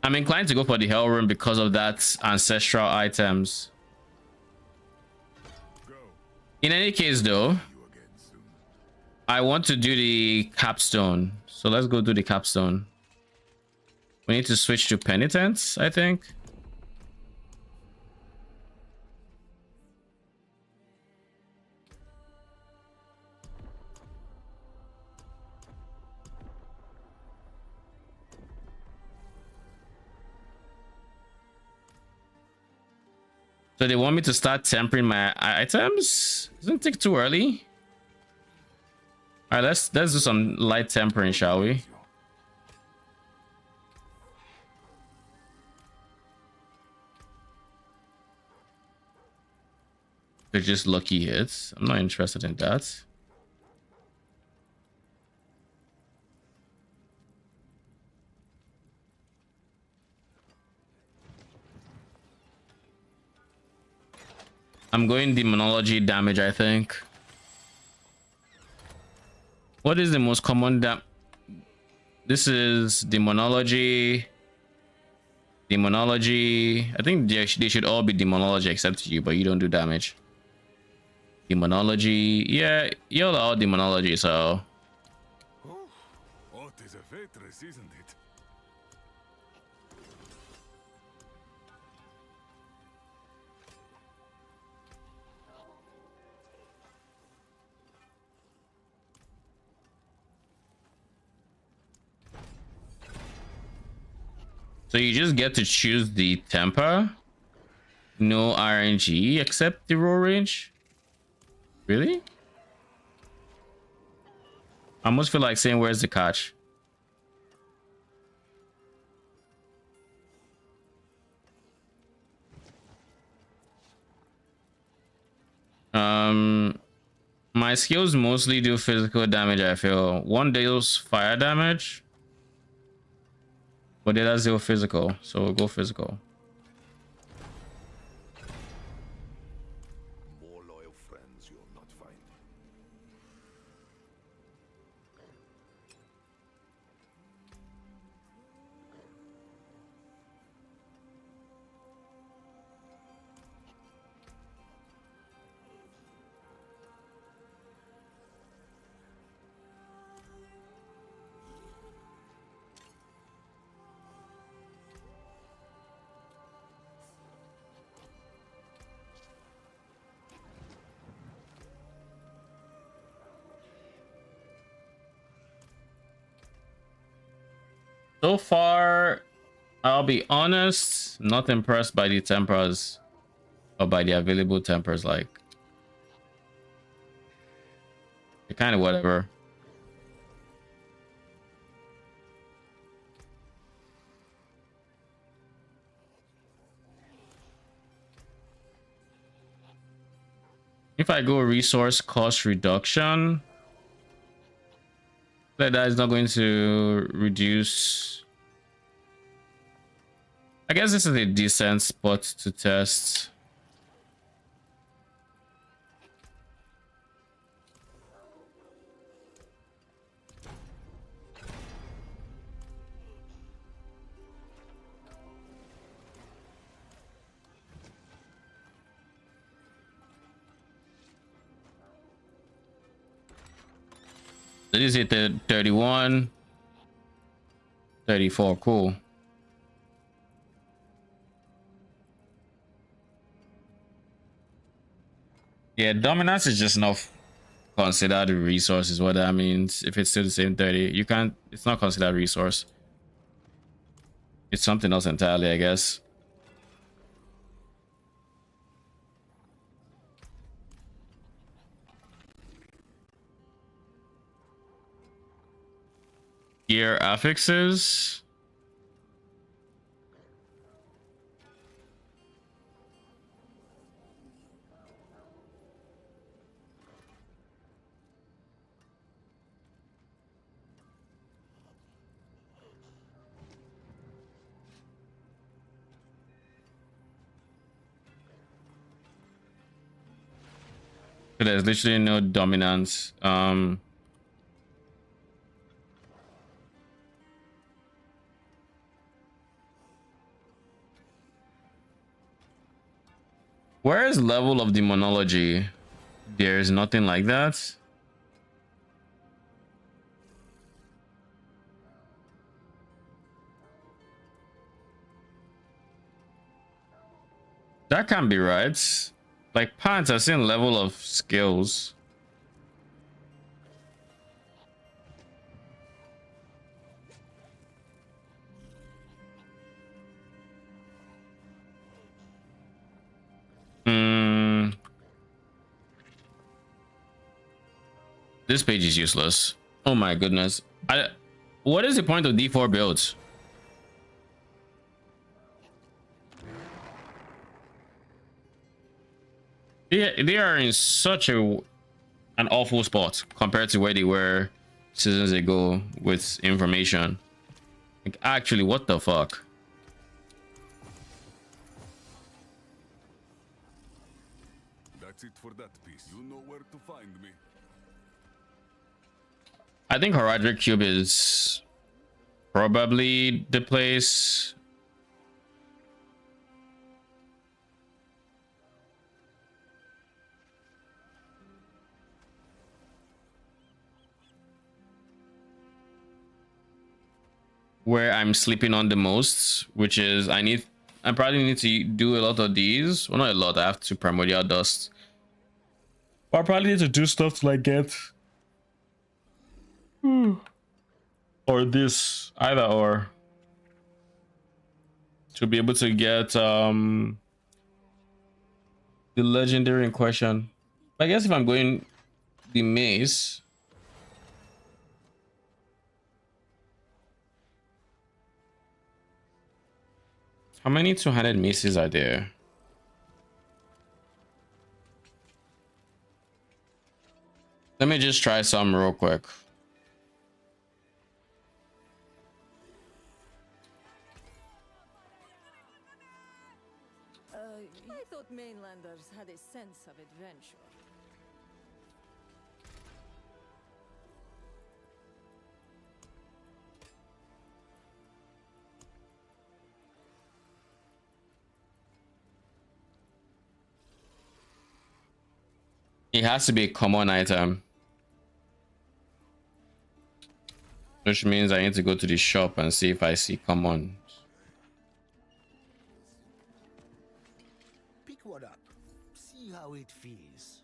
I'm inclined to go for the Hellworm because of that ancestral items. In any case though, I want to do the capstone. So let's go do the capstone. We need to switch to penitence, I think. So they want me to start tempering my items? Doesn't it take too early? All right, let's do some light tempering, shall we? They're just lucky hits. I'm not interested in that. I'm going demonology damage, I think. What is the most common this is demonology. Demonology. I think they should all be demonology except you, but you don't do damage. Demonology. Yeah, you're all demonology, so. Oh, what is a waitress, isn't it? So you just get to choose the temper. No RNG except the roll range. Really? I almost feel like saying, where's the catch? My skills mostly do physical damage, I feel. One deals fire damage, but the other zero physical, so we'll go physical. More loyal friends you'll not find. So far, I'll be honest, not impressed by the tempers or by the available tempers. Like, they're kind of whatever. If I go resource cost reduction, that is not going to reduce. I guess this is a decent spot to test. So this is the 31, 34, cool. Yeah, dominance is just not considered a resource, is what that means. If it's still the same 30, you can't, it's not considered a resource. It's something else entirely, I guess. Gear affixes. There's literally no dominance. Where is level of demonology? There's nothing like that. That can't be right. Like pants, I've seen level of skills. This page is useless. Oh my goodness. What is the point of D4 builds? They are in such an awful spot compared to where they were seasons ago with information. Like, actually, what the fuck? That's it for that piece. You know where to find me. I think Horadric Cube is probably the place. Where I'm sleeping on the most, which is I probably need to do a lot of these. Well, not a lot. I have to primordial dust. But I probably need to do stuff to like get or this, either or, to be able to get the legendary in question. I guess if I'm going the mace, how many two-handed maces are there? Let me just try some real quick. I thought mainlanders had a sense of adventure. It has to be a common item, which means I need to go to the shop and see if I see common. Pick one up. See how it feels.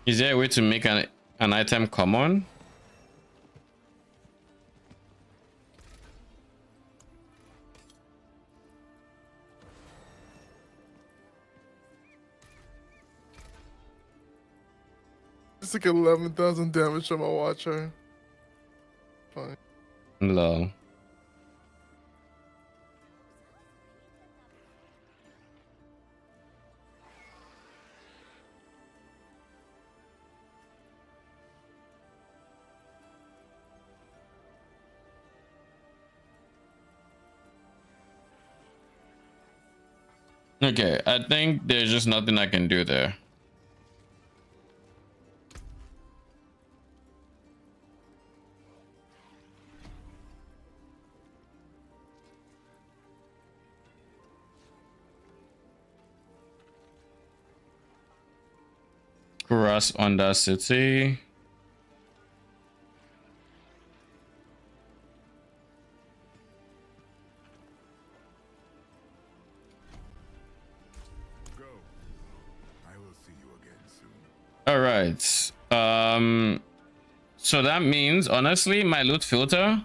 Is there a way to make an item common? It's like 11,000 damage on my watcher. Fine. Low. Okay, I think there's just nothing I can do there. Cross under city. Go. I will see you again soon. All right. So that means, honestly, my loot filter.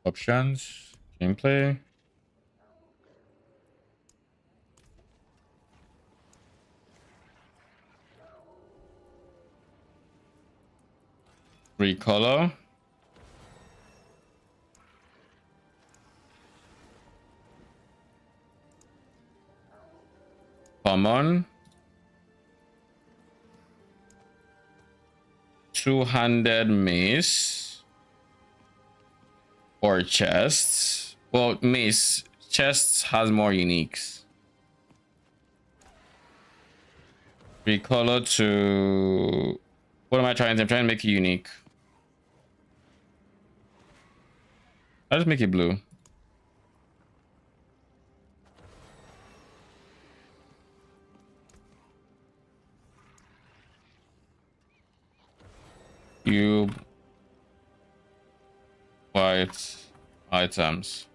Options, gameplay. Recolor. Common. Two-handed mace. Or chests. Well, mace. Chests has more uniques. Recolor to... What am I trying to... I'm trying to make it unique. I'll just make it blue. Cube. White items.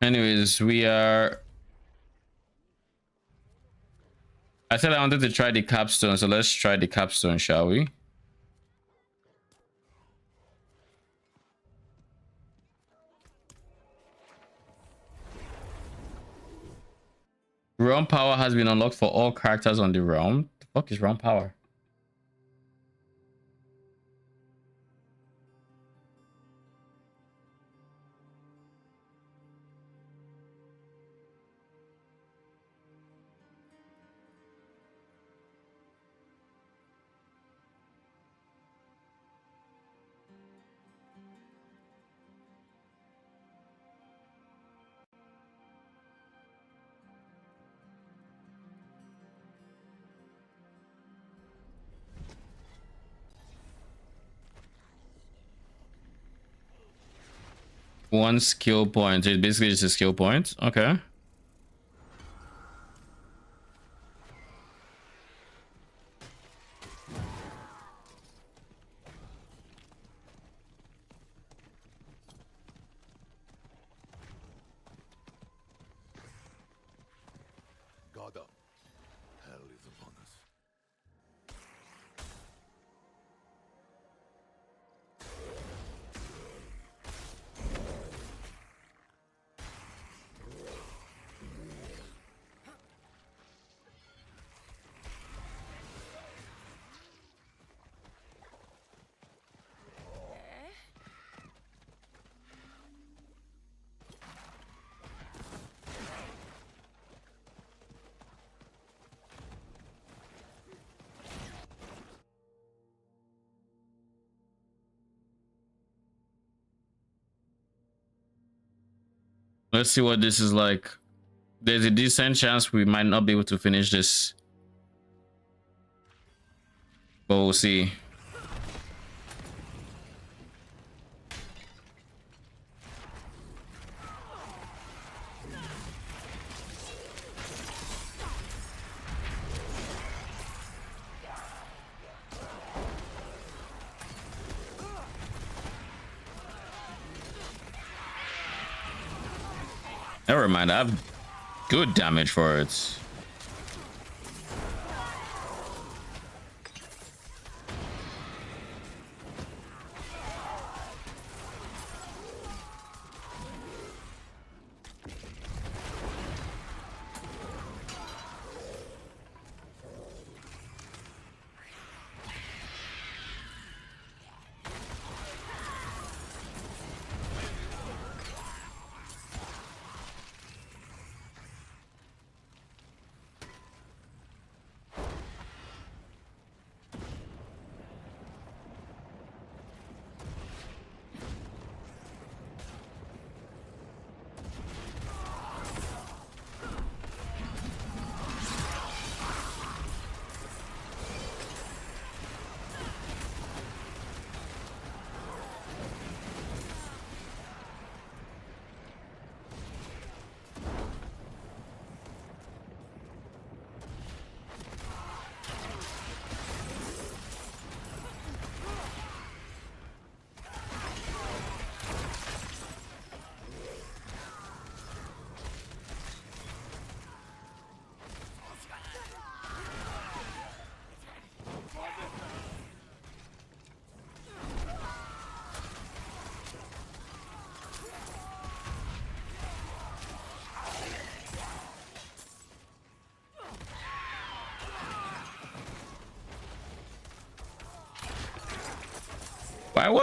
Anyways, we are. I said I wanted to try the capstone, so let's try the capstone, shall we? Realm power has been unlocked for all characters on the realm. The fuck is realm power? One skill point. It's basically just a skill point. Okay. Guard up. Hell is upon us. Let's see what this is like. There's a decent chance we might not be able to finish this, but we'll see. Never mind, I have good damage for it.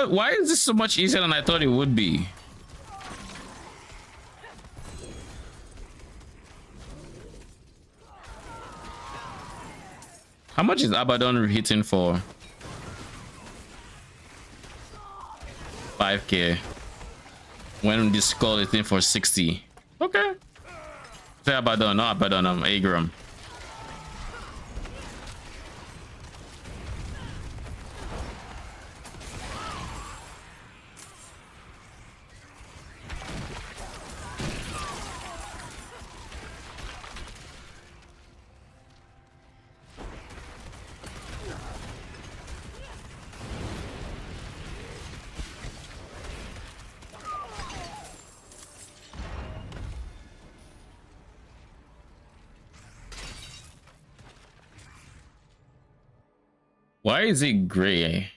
Why is this so much easier than I thought it would be? How much is Abaddon hitting for? 5k. When this skull is hitting for 60. Okay. Say Abaddon, not Abaddon, Agram. Why is it gray?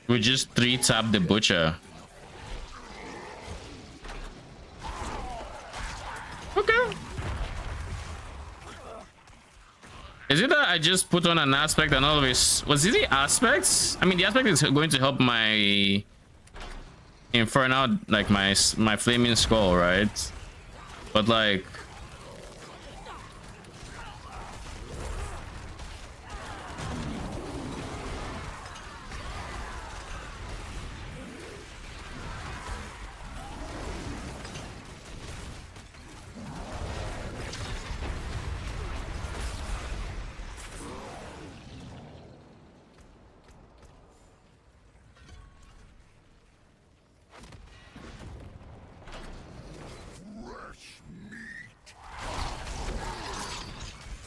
We just 3-tap the butcher. Okay. Is it that I just put on an aspect and all of this? Was it the aspects? I mean, the aspect is going to help my Infernal, like my flaming skull, right? But like,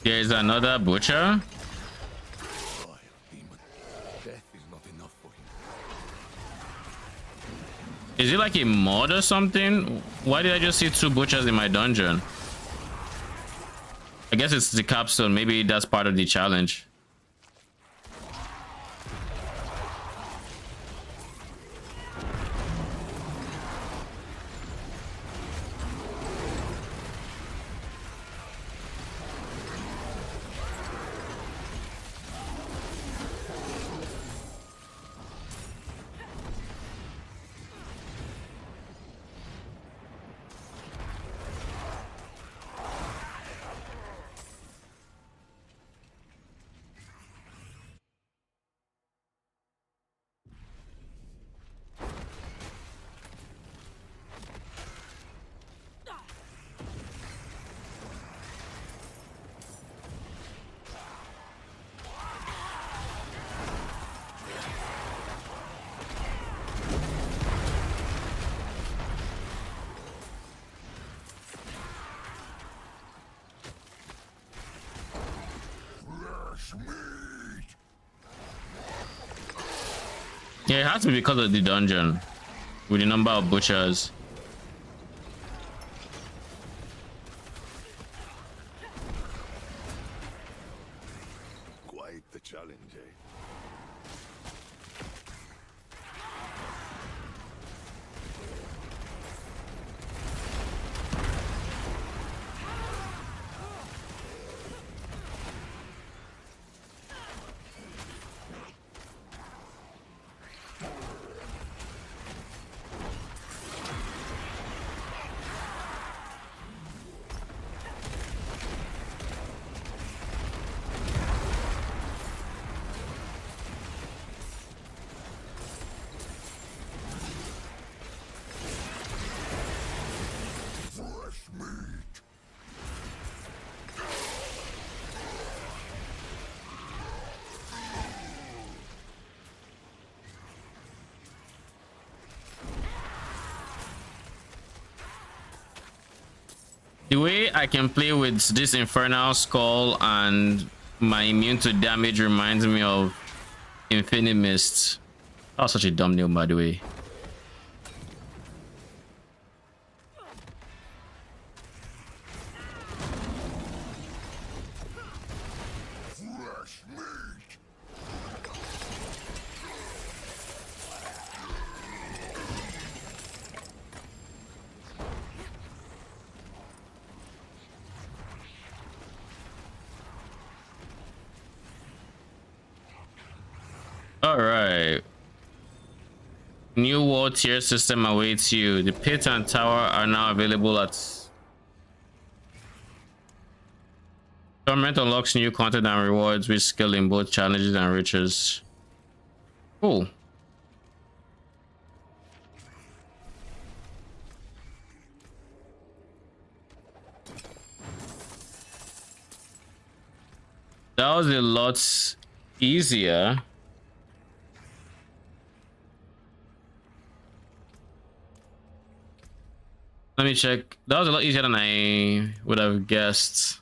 there's another butcher. Is it like a mod or something? Why did I just see 2 butchers in my dungeon? I guess it's the capsule. Maybe that's part of the challenge. Yeah, it has to be because of the dungeon with the number of butchers. Quite the challenge, eh? The way I can play with this Infernal Skull and my immune to damage reminds me of Infinite Mist. That was such a dumb name, by the way. Alright. New world tier system awaits you. The pit and tower are now available at... Torment unlocks new content and rewards with skill in both challenges and riches. Cool. That was a lot easier. Let me check. That was a lot easier than I would have guessed.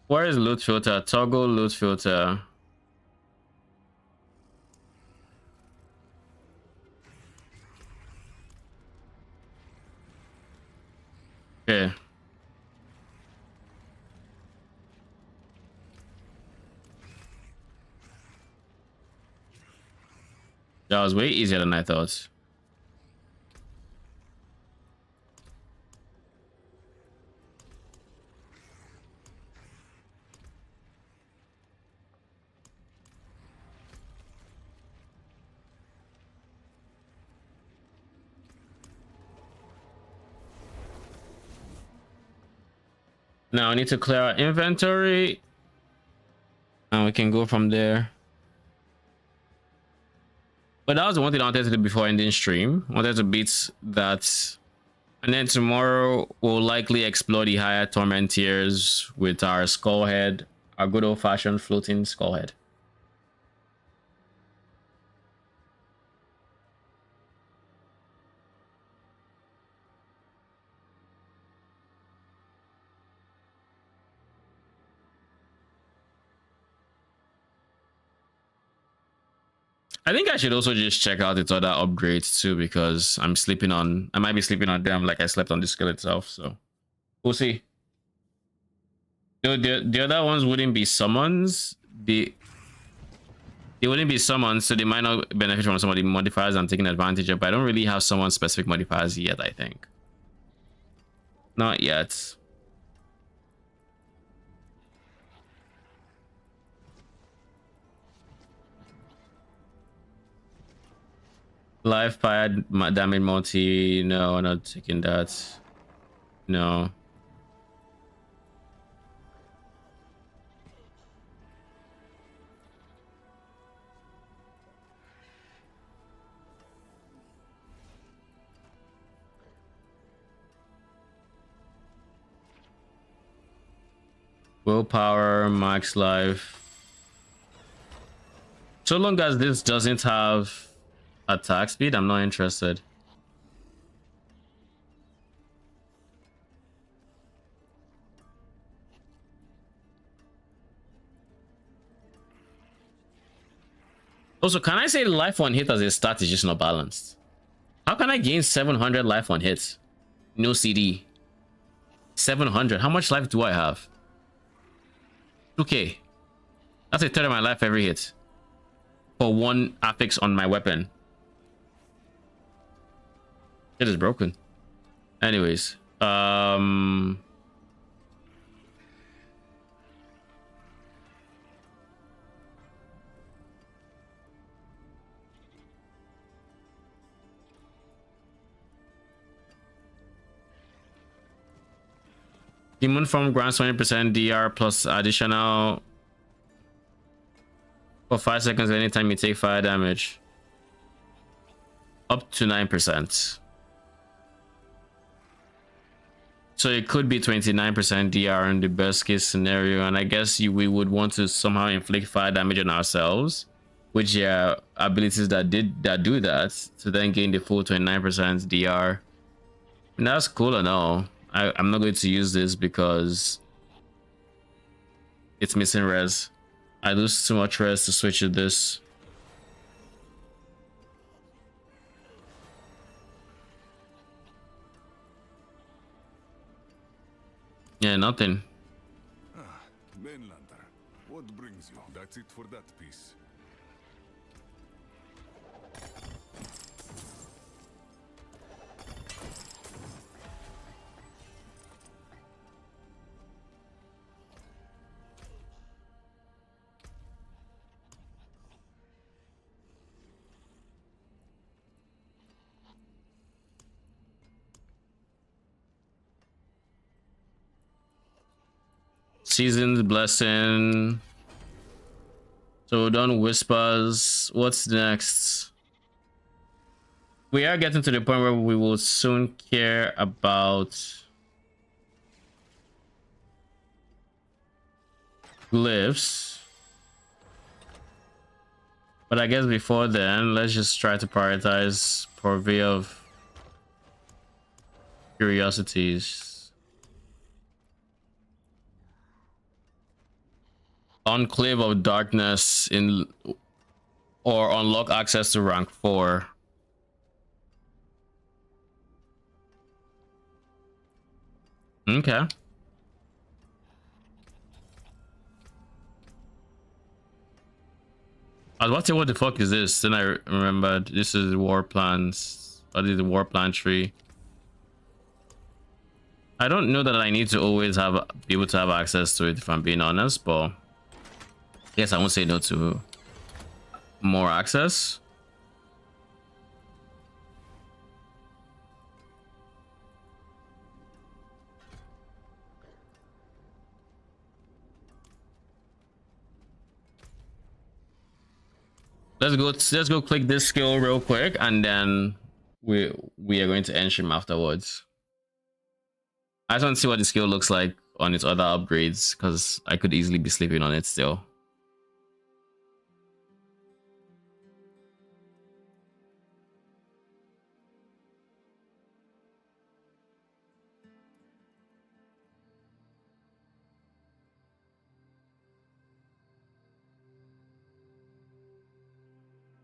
Where is loot filter? Toggle loot filter. Okay. That was way easier than I thought. Now I need to clear our inventory and we can go from there. But that was the one thing I wanted to do before ending stream. I wanted to beat that. And then tomorrow we'll likely explore the higher torment tiers with our skullhead, our good old-fashioned floating skullhead. I think I should also just check out its other upgrades too, because I might be sleeping on them like I slept on the skill itself, so we'll see. The other ones wouldn't be summons. They wouldn't be summons, so they might not benefit from some of the modifiers I'm taking advantage of, but I don't really have summon specific modifiers yet, I think. Not yet. Life fire damage multi. No, I'm not taking that. No. Willpower, max life. So long as this doesn't have attack speed, I'm not interested. Also, can I say life on hit as a stat is just not balanced? How can I gain 700 life on hit? No CD. 700. How much life do I have? 2k. That's a third of my life every hit. For one affix on my weapon. It is broken. Anyways, Demon Form grants 20% DR plus additional for 5 seconds anytime you take fire damage. Up to 9%. So it could be 29% DR in the best case scenario, and I guess we would want to somehow inflict fire damage on ourselves, which abilities that do that to then gain the full 29% DR. And that's cool and all. I'm not going to use this because it's missing res. I lose too much res to switch to this. Yeah, nothing. Mainlander, what brings you? That's it for that piece. Seasoned Blessing. So we're done Whispers. What's next? We are getting to the point where we will soon care about glyphs. But I guess before then, let's just try to prioritize Purvey of Curiosities. Enclave of Darkness in or unlock access to rank 4. Okay. I was watching what the fuck is this? Then I remembered this is war plans. I did the war plan tree. I don't know that I need to always be able to have access to it if I'm being honest, but I guess I won't say no to more access. Let's go click this skill real quick, and then we are going to end stream afterwards. I just want to see what the skill looks like on its other upgrades, because I could easily be sleeping on it still.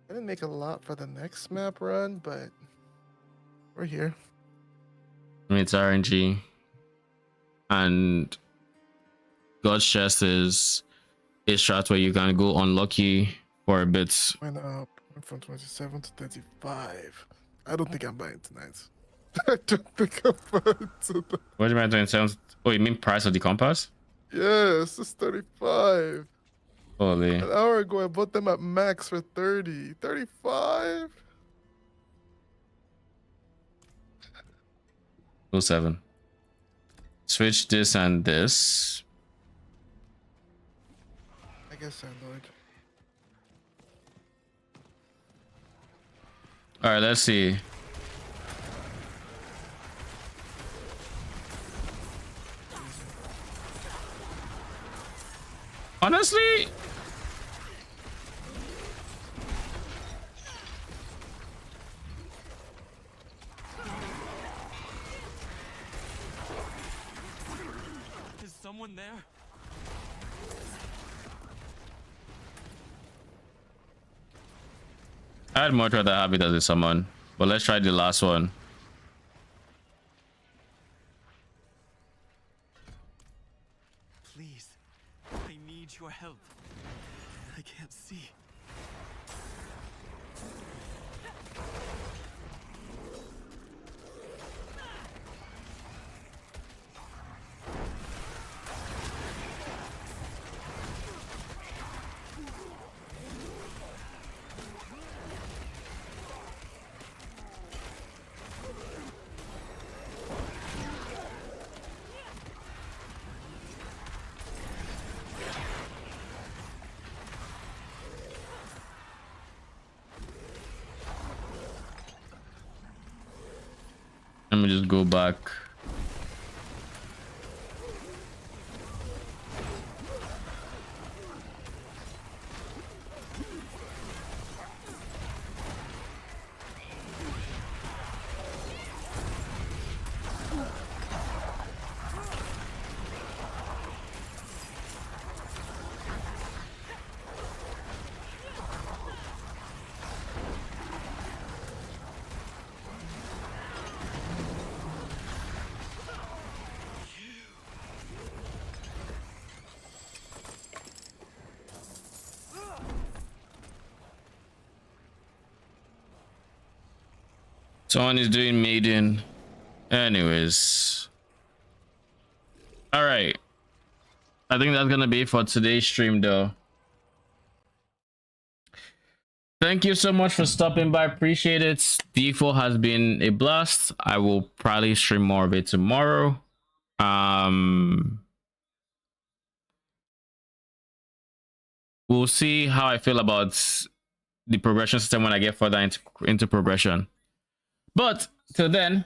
I didn't make a lot for the next map run, but we're here. I mean, it's RNG. And God's Chest is a strat where you can go unlucky for a bit. Went up from 27 to 35. I don't think I'm buying tonight. I don't think I'm buying tonight. What do you mean 27? Oh, you mean price of the compass? Yes, it's 35. Holy. An hour ago, I bought them at max for 30. 35? 07. Switch this and this. I guess Android. All right, let's see. Honestly, is someone there? I'd much rather have it as a summon, but let's try the last one. Please, I need your help. I can't see. Let me just go back. Someone is doing maiden. Anyways. All right. I think that's gonna be it for today's stream though. Thank you so much for stopping by. Appreciate it. D4 has been a blast. I will probably stream more of it tomorrow. we'll see how I feel about the progression system when I get further into progression. But till then,